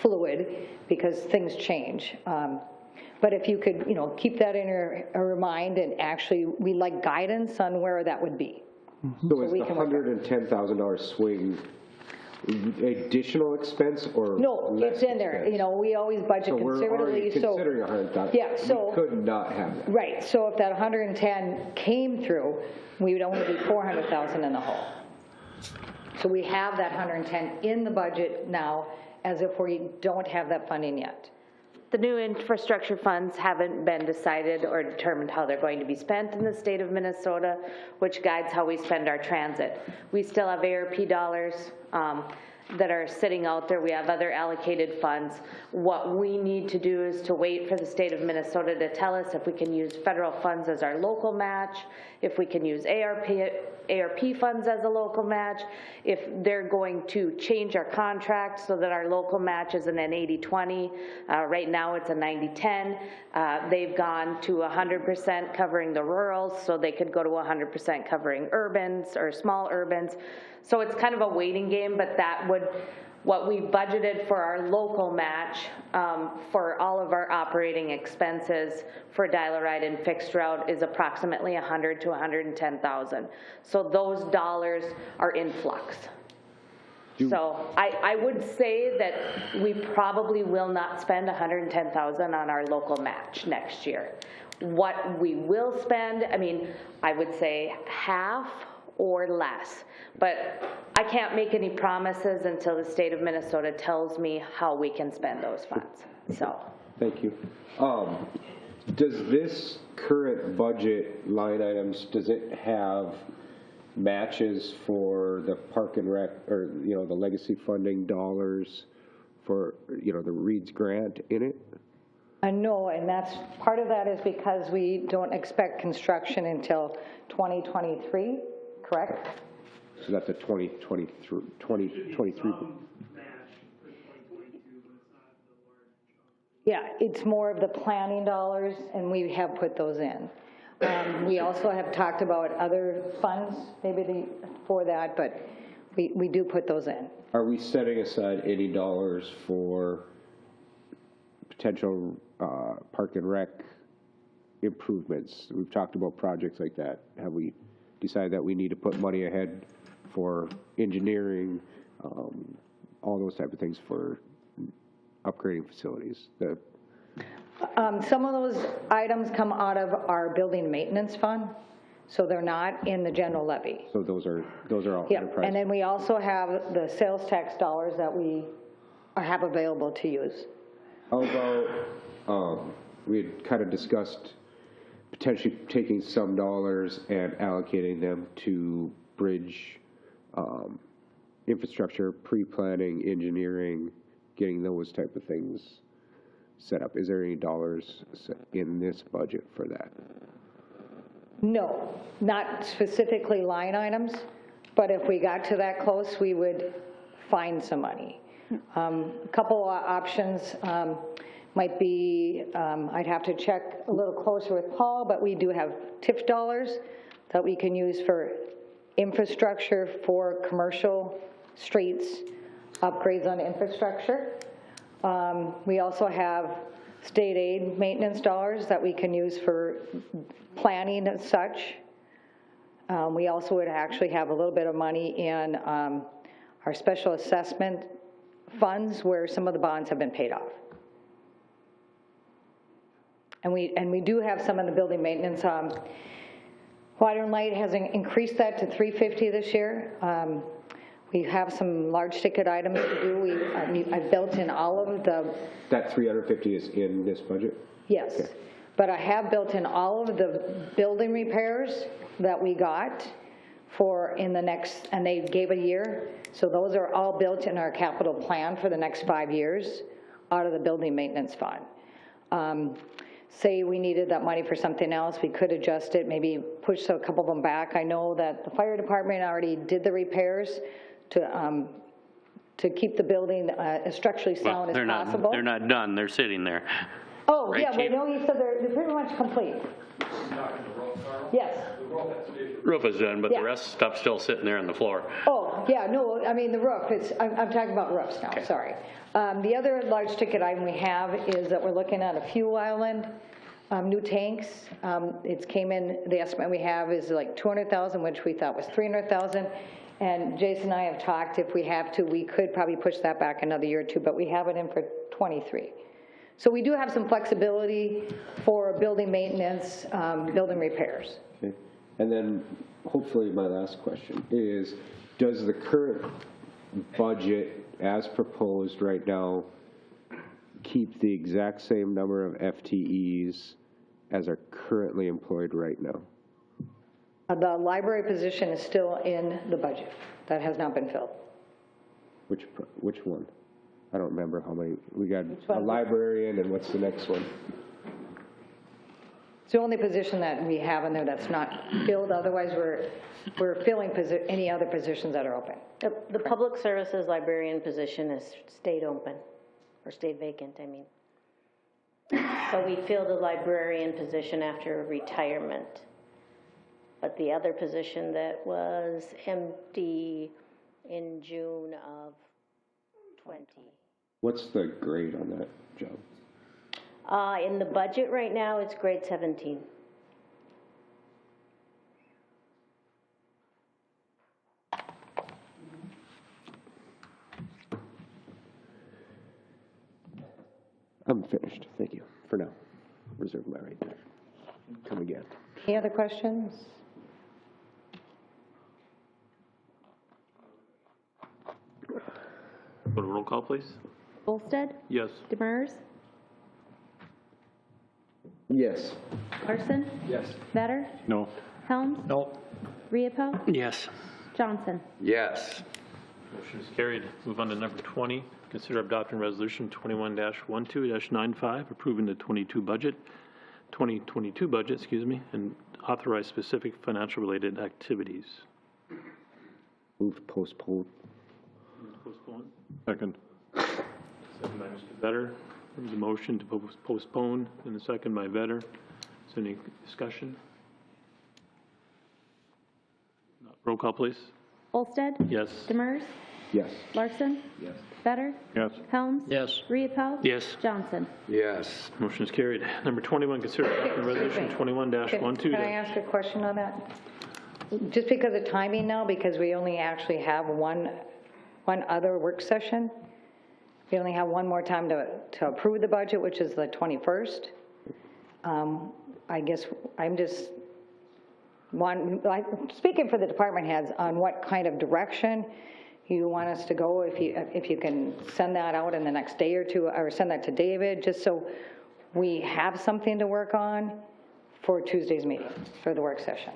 Speaker 21: fluid because things change. But if you could, you know, keep that in your mind, and actually we like guidance on where that would be.
Speaker 12: So is the $110,000 swing additional expense or
Speaker 21: no, it's in there. You know, we always budget
Speaker 12: so
Speaker 21: conservatively.
Speaker 12: We're considering $100,000.
Speaker 21: Yeah, so
Speaker 12: we could not have that.
Speaker 21: Right. So if that 110 came through, we would only be 400,000 in the hole. So we have that 110 in the budget now, as if we don't have that funding yet.
Speaker 7: The new infrastructure funds haven't been decided or determined how they're going to be spent in the state of Minnesota, which guides how we spend our transit. We still have ARP dollars that are sitting out there. We have other allocated funds. What we need to do is to wait for the state of Minnesota to tell us if we can use federal funds as our local match, if we can use ARP funds as a local match, if they're going to change our contract so that our local match isn't an 80-20. Right now it's a 90-10. They've gone to 100% covering the rurals, so they could go to 100% covering urbans or small urbans. So it's kind of a waiting game, but that would, what we budgeted for our local match for all of our operating expenses for dial-a-ride and fixed route is approximately $100,000 to $110,000. So those dollars are in flux. So I would say that we probably will not spend $110,000 on our local match next year. What we will spend, I mean, I would say half or less. But I can't make any promises until the state of Minnesota tells me how we can spend those funds. So.
Speaker 12: Thank you. Does this current budget line items, does it have matches for the park and rec, or, you know, the legacy funding dollars for, you know, the Reed's grant in it?
Speaker 21: No, and that's, part of that is because we don't expect construction until 2023, correct?
Speaker 12: So that's a 2023.
Speaker 21: Yeah, it's more of the planning dollars, and we have put those in. We also have talked about other funds, maybe for that, but we do put those in.
Speaker 12: Are we setting aside any dollars for potential park and rec improvements? We've talked about projects like that. Have we decided that we need to put money ahead for engineering, all those type of things for upgrading facilities?
Speaker 21: Some of those items come out of our building maintenance fund, so they're not in the general levy.
Speaker 12: So those are all
Speaker 21: Yeah,
Speaker 12: enterprise.
Speaker 21: and then we also have the sales tax dollars that we have available to use.
Speaker 12: How about, we had kind of discussed potentially taking some dollars and allocating them to bridge infrastructure, pre-planning, engineering, getting those type of things set up. Is there any dollars in this budget for that?
Speaker 21: No, not specifically line items, but if we got to that close, we would find some money. A couple of options might be, I'd have to check a little closer with Paul, but we do have TIF dollars that we can use for infrastructure for commercial streets, upgrades on infrastructure. We also have state aid maintenance dollars that we can use for planning and such. We also would actually have a little bit of money in our special assessment funds where some of the bonds have been paid off. And we do have some in the building maintenance. Water and Light has increased that to $350 this year. We have some large ticket items to do. I've built in all of the...
Speaker 12: That 350 is in this budget?
Speaker 21: Yes.
Speaker 12: Okay.
Speaker 21: But I have built in all of the building repairs that we got for in the next, and they gave a year. So those are all built in our capital plan for the next 5 years out of the building maintenance fund. Say we needed that money for something else, we could adjust it, maybe push a couple of them back. I know that the fire department already did the repairs to keep the building as structurally sound as possible.
Speaker 13: They're not done, they're sitting there.
Speaker 21: Oh,
Speaker 13: Right,
Speaker 21: yeah, but
Speaker 13: Chief?
Speaker 21: no, you said they're pretty much complete. Yes.
Speaker 13: Roof is done, but
Speaker 21: Yeah.
Speaker 13: the rest of the stuff's still sitting there on the floor.
Speaker 21: Oh, yeah, no, I mean, the roof, I'm talking about roofs now, sorry. The other large ticket item we have is that we're looking at a fuel island, new tanks. It came in, the estimate we have is like 200,000, which we thought was 300,000. And Jason and I have talked, if we have to, we could probably push that back another year or two, but we have it in for 23. So we do have some flexibility for building maintenance, building repairs.
Speaker 12: Okay. And then hopefully my last question is, does the current budget as proposed right now keep the exact same number of FTEs as are currently employed right now?
Speaker 21: The library position is still in the budget. That has not been filled.
Speaker 12: Which one? I don't remember how many. We got a
Speaker 21: one?
Speaker 12: librarian, and what's the next one?
Speaker 21: It's the only position that we have in there that's not filled. Otherwise, we're filling any other positions that are open.
Speaker 17: The public services librarian position has stayed open, or stayed vacant, I mean. So we filled the librarian position after retirement. But the other position that was empty in June of 20.
Speaker 12: What's the grade on that job?
Speaker 17: In the budget right now, it's grade 17.
Speaker 12: I'm finished. Thank you. For now. Reserve my right there. Come again.
Speaker 21: Any other questions?
Speaker 1: Go to roll call, please.
Speaker 10: Olsted?
Speaker 1: Yes.
Speaker 10: Demers?
Speaker 12: Yes.
Speaker 10: Larson?
Speaker 12: Yes.
Speaker 10: Vetter?
Speaker 8: No.
Speaker 10: Helms?
Speaker 8: No.
Speaker 10: Riapo?
Speaker 13: Yes.
Speaker 10: Johnson?
Speaker 14: Yes.
Speaker 1: Motion is carried. Move on to number 20. Consider adopting resolution 21-12-95, approving the 2022 budget, and authorize specific financial related activities.
Speaker 12: Move to postpone.
Speaker 1: Postpone.
Speaker 8: Second.
Speaker 1: Second by Mr. Vetter. There's a motion to postpone and a second by Vetter. Is there any discussion? Roll call, please.
Speaker 10: Olsted?
Speaker 1: Yes.
Speaker 10: Demers?
Speaker 12: Yes.
Speaker 10: Larson?
Speaker 12: Yes.
Speaker 10: Better?
Speaker 8: Yes.
Speaker 10: Helms?
Speaker 13: Yes.
Speaker 10: Riepel?
Speaker 13: Yes.
Speaker 10: Johnson?
Speaker 14: Yes.
Speaker 1: Motion is carried. Number 21, consider adopting resolution 21-12.
Speaker 21: Can I ask a question on that? Just because of timing now, because we only actually have one other work session. We only have one more time to approve the budget, which is the 21st. I guess I'm just speaking for the department heads on what kind of direction you want us to go, if you can send that out in the next day or two, or send that to David, just so we have something to work on for Tuesday's meeting, for the work session.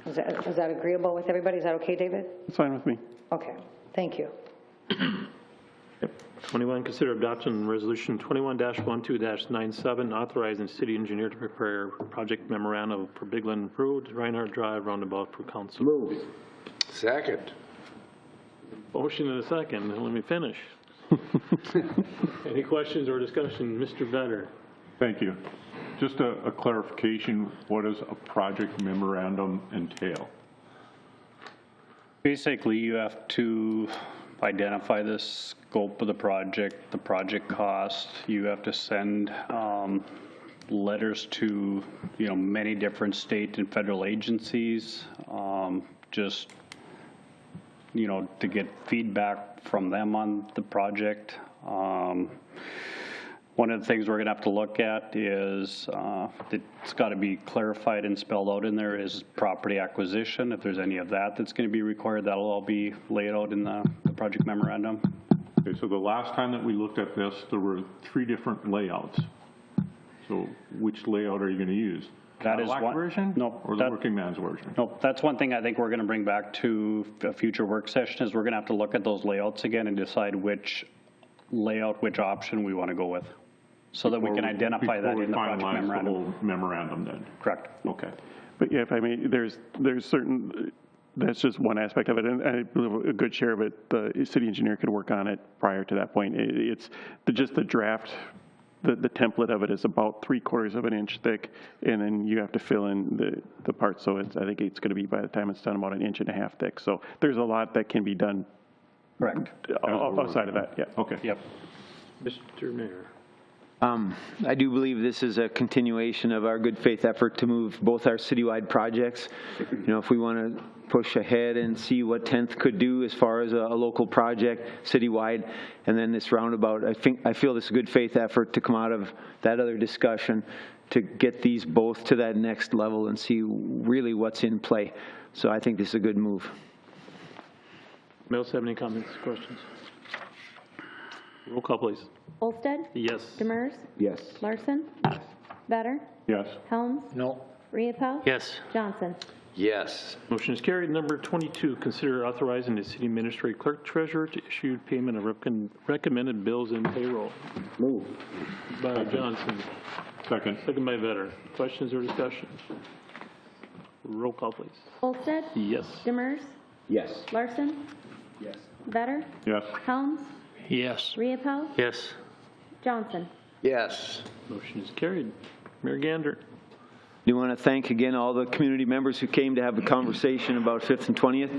Speaker 21: Is that agreeable with everybody? Is that okay, David?
Speaker 6: It's fine with me.
Speaker 21: Okay, thank you.
Speaker 1: 21, consider adoption resolution 21-12-97, authorizing city engineer to prepare project memorandum for Bigland Road, Reinhardt Drive roundabout for council.
Speaker 12: Move.
Speaker 14: Second.
Speaker 1: Motion and a second. Let me finish. Any questions or discussion? Mr. Vetter.
Speaker 8: Thank you. Just a clarification, what does a project memorandum entail?
Speaker 9: Basically, you have to identify the scope of the project cost. You have to send letters to, many different state and federal agencies, just, to get feedback from them on the project. One of the things we're going to have to look at is it's got to be clarified and spelled out in there is property acquisition. If there's any of that that's going to be required, that'll all be laid out in the project memorandum.
Speaker 8: Okay, so the last time that we looked at this, there were 3 different layouts. So which layout are you going to use?
Speaker 9: That is
Speaker 8: Cadillac
Speaker 9: one
Speaker 8: version?
Speaker 9: No,
Speaker 8: or the working man's version?
Speaker 9: No, that's one thing I think we're going to bring back to a future work session is we're going to have to look at those layouts again and decide which layout, which option we want to go with. So that we can identify that in the project memorandum.
Speaker 8: The whole memorandum then?
Speaker 9: Correct.
Speaker 8: Okay.
Speaker 6: But yeah, if I may, there's certain, that's just one aspect of it, and I believe a good share of it, the city engineer could work on it prior to that point. It's just the draft, the template of it is about 3/4 of an inch thick, and then you have to fill in the parts. So I think it's going to be, by the time it's done, about 1.5 inches thick. So there's a lot that can be done.
Speaker 9: Correct.
Speaker 6: Outside of that, yeah.
Speaker 8: Okay.
Speaker 9: Yep.
Speaker 1: Mr. Mayor.
Speaker 3: I do believe this is a continuation of our good faith effort to move both our citywide projects. If we want to push ahead and see what 10th could do as far as a local project citywide, and then this roundabout, I feel this is a good faith effort to come out of that other discussion to get these both to that next level and see really what's in play. So I think this is a good move.
Speaker 1: Anybody else have any comments, questions? Roll call, please.
Speaker 10: Olsted?
Speaker 1: Yes.
Speaker 10: Demers?
Speaker 12: Yes.
Speaker 10: Larson? Better?
Speaker 8: Yes.
Speaker 10: Helms?
Speaker 13: No.
Speaker 10: Riepel?
Speaker 13: Yes.
Speaker 10: Johnson?
Speaker 14: Yes.
Speaker 1: Motion is carried. Number 22, consider authorizing the city administrator clerk treasurer to issue payment of recommended bills and payroll.
Speaker 12: Move.
Speaker 1: By Johnson.
Speaker 8: Second.
Speaker 1: Second by Vetter. Questions or discussion? Roll call, please.
Speaker 10: Olsted?
Speaker 1: Yes.
Speaker 10: Demers?
Speaker 12: Yes.
Speaker 10: Larson?
Speaker 12: Yes.
Speaker 10: Better?
Speaker 8: Yes.
Speaker 10: Helms?
Speaker 13: Yes.
Speaker 10: Riepel?
Speaker 13: Yes.
Speaker 10: Johnson?
Speaker 14: Yes.
Speaker 1: Motion is carried. Mayor Gander.
Speaker 3: I do want to thank again all the community members who came to have a conversation about 5th and 20th.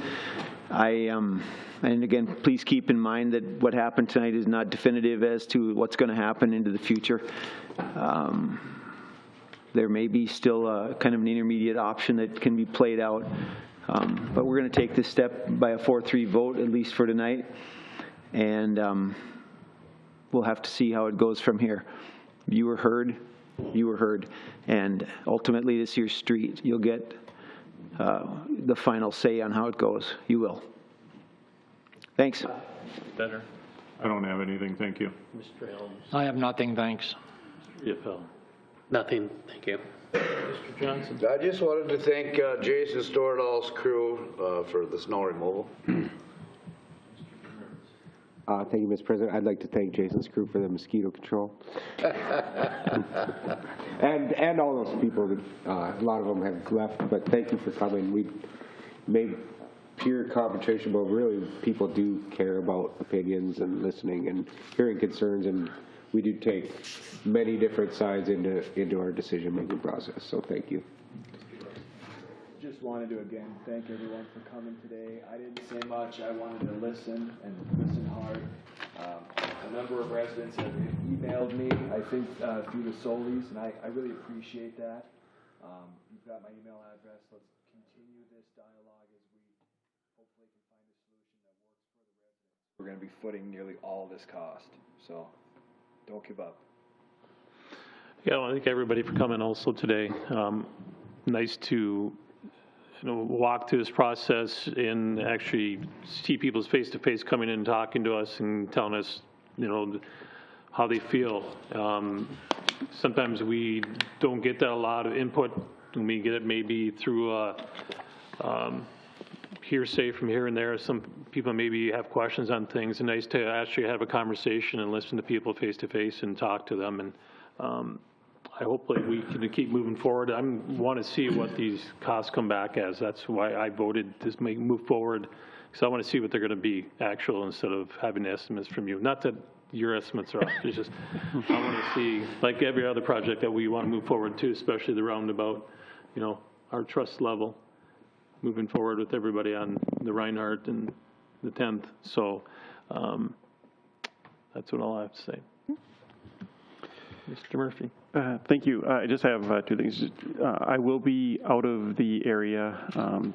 Speaker 3: And again, please keep in mind that what happened tonight is not definitive as to what's going to happen into the future. There may be still a kind of an intermediate option that can be played out. But we're going to take this step by a 4-3 vote, at least for tonight. And we'll have to see how it goes from here. You were heard. You were heard. And ultimately, this is your street. You'll get the final say on how it goes. You will. Thanks.
Speaker 1: Better.
Speaker 8: I don't have anything, thank you.
Speaker 1: Mr. Helms.
Speaker 13: I have nothing, thanks.
Speaker 1: CFL.
Speaker 13: Nothing, thank you.
Speaker 1: Mr. Johnson.
Speaker 14: I just wanted to thank Jason Stordahl's crew for the snow removal.
Speaker 12: Thank you, Mr. President. I'd like to thank Jason's crew for the mosquito control. and all those people that, a lot of them have left, but thank you for coming. We made pure confrontation, but really people do care about opinions and listening and hearing concerns, and we do take many different sides into our decision-making process, so thank you.
Speaker 18: Just wanted to again thank everyone for coming today. I didn't say much. I wanted to listen and listen hard. A number of residents have emailed me, I think, through the Solis, and I really appreciate that. You've got my email address. Let's continue this dialogue as we hopefully can find a solution that works for the residents. We're going to be footing nearly all this cost, so don't give up.
Speaker 1: Yeah, well, I thank everybody for coming also today. Nice to walk through this process and actually see people's face-to-face coming in and talking to us and telling us, how they feel. Sometimes we don't get that a lot of input, and we get it maybe through hearsay from here and there. Some people maybe have questions on things, and nice to actually have a conversation and listen to people face-to-face and talk to them. And hopefully we can keep moving forward. I want to see what these costs come back as. That's why I voted to move forward, because I want to see what they're going to be actual instead of having estimates from you. Not that your estimates are off. It's just I want to see, like every other project that we want to move forward to, especially the roundabout, our trust level, moving forward with everybody on the Reinhardt and the 10th. So that's what I'll have to say. Mr. Murphy.
Speaker 6: Thank you. I just have two things. I will be out of the area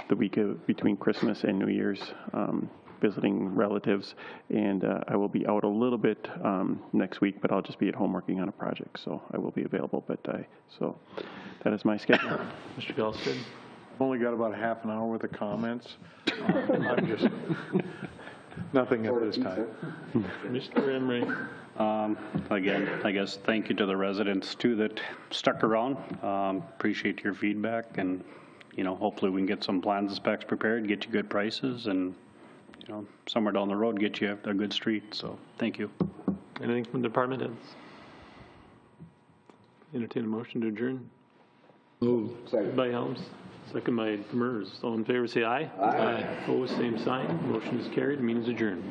Speaker 6: the week between Christmas and New Year's, visiting relatives, and I will be out a little bit next week, but I'll just be at home working on a project, so I will be available. So that is my schedule.
Speaker 1: Mr. Gelston.
Speaker 16: I've only got about half an hour worth of comments. I'm just nothing at this time.
Speaker 1: Mr. Emery.
Speaker 9: Again, I guess thank you to the residents too that stuck around. Appreciate your feedback, and hopefully we can get some plans and specs prepared, get you good prices, and somewhere down the road get you a good street. So thank you.
Speaker 1: Anything from the department heads? Entertain a motion to adjourn.
Speaker 5: Moved.
Speaker 1: Second by Helms. Second by Demers. All in favor say aye. Aye. Opposed, same sign. Motion is carried. Meeting is adjourned.